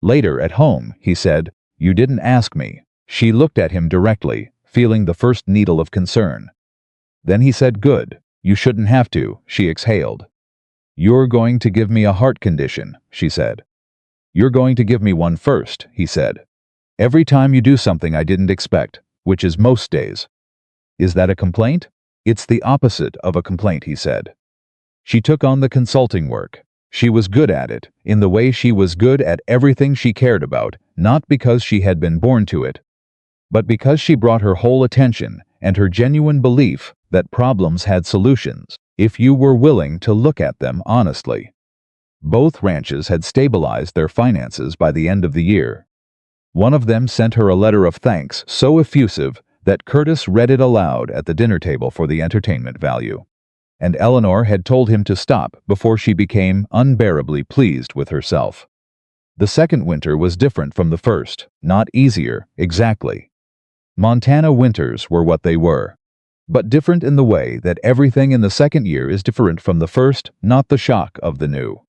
Later at home, he said, You didn't ask me. She looked at him directly, feeling the first needle of concern. Then he said, Good. You shouldn't have to, she exhaled. You're going to give me a heart condition, she said. You're going to give me one first, he said. Every time you do something I didn't expect, which is most days. Is that a complaint? It's the opposite of a complaint, he said. She took on the consulting work. She was good at it, in the way she was good at everything she cared about, not because she had been born to it, but because she brought her whole attention and her genuine belief that problems had solutions. if you were willing to look at them honestly. Both ranches had stabilized their finances by the end of the year. One of them sent her a letter of thanks so effusive that Curtis read it aloud at the dinner table for the entertainment value. And Eleanor had told him to stop before she became unbearably pleased with herself. The second winter was different from the first, not easier, exactly. Montana winters were what they were, but different in the way that everything in the second year is different from the first, not the shock of the new,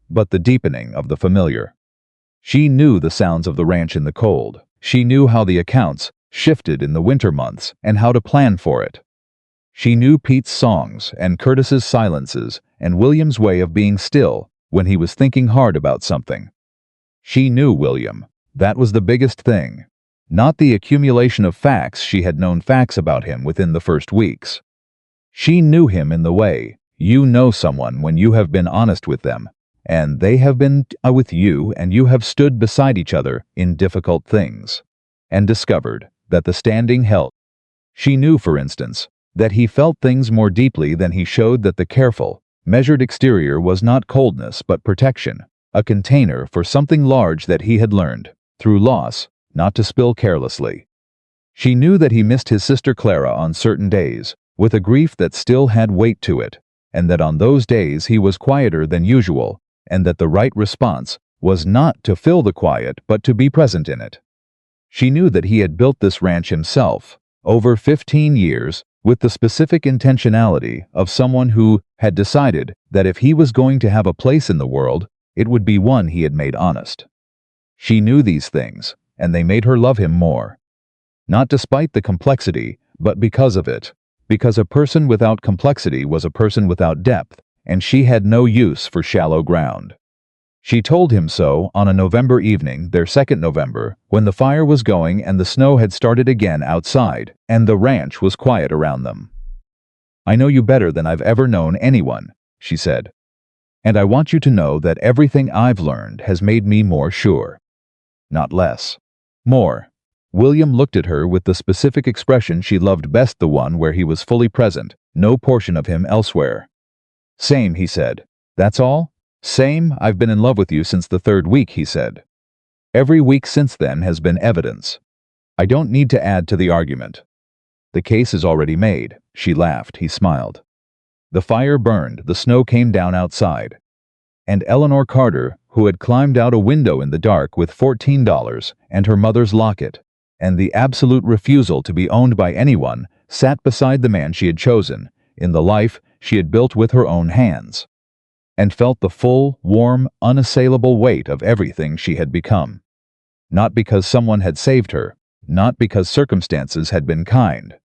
but the deepening of the familiar. She knew the sounds of the ranch in the cold. She knew how the accounts shifted in the winter months and how to plan for it. She knew Pete's songs and Curtis's silences and William's way of being still when he was thinking hard about something. She knew William. That was the biggest thing. Not the accumulation of facts. She had known facts about him within the first weeks. She knew him in the way you know someone when you have been honest with them, and they have been with you, and you have stood beside each other in difficult things, and discovered that the standing held. She knew, for instance, that he felt things more deeply than he showed, that the careful, measured exterior was not coldness but protection, a container for something large that he had learned, through loss, not to spill carelessly. She knew that he missed his sister Clara on certain days, with a grief that still had weight to it, and that on those days he was quieter than usual, and that the right response was not to fill the quiet but to be present in it. She knew that he had built this ranch himself, over 15 years, with the specific intentionality of someone who had decided that if he was going to have a place in the world, it would be one he had made honest. She knew these things, and they made her love him more. Not despite the complexity, but because of it. Because a person without complexity was a person without depth, and she had no use for shallow ground. She told him so on a November evening, their second November, when the fire was going and the snow had started again outside, and the ranch was quiet around them. "I know you better than I've ever known anyone," she said. "And I want you to know that everything I've learned has made me more sure. Not less. More." William looked at her with the specific expression she loved best, the one where he was fully present, no portion of him elsewhere. "Same," he said. "That's all?" "Same. I've been in love with you since the third week," he said. "Every week since then has been evidence. I don't need to add to the argument. The case is already made." She laughed. He smiled. The fire burned, the snow came down outside. And Eleanor Carter, who had climbed out a window in the dark with $14 and her mother's locket, and the absolute refusal to be owned by anyone, sat beside the man she had chosen, in the life she had built with her own hands, and felt the full, warm, unassailable weight of everything she had become. Not because someone had saved her, not because circumstances had been kind,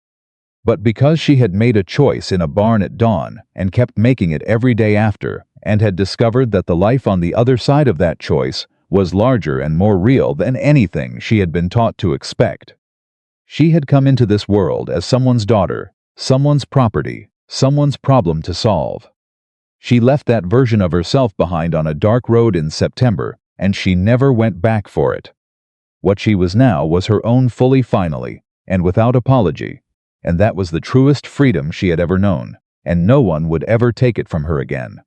but because she had made a choice in a barn at dawn and kept making it every day after, and had discovered that the life on the other side of that choice was larger and more real than anything she had been taught to expect. She had come into this world as someone's daughter, someone's property, someone's problem to solve. She left that version of herself behind on a dark road in September, and she never went back for it. What she was now was her own fully, finally, and without apology, and that was the truest freedom she had ever known, and no one would ever take it from her again.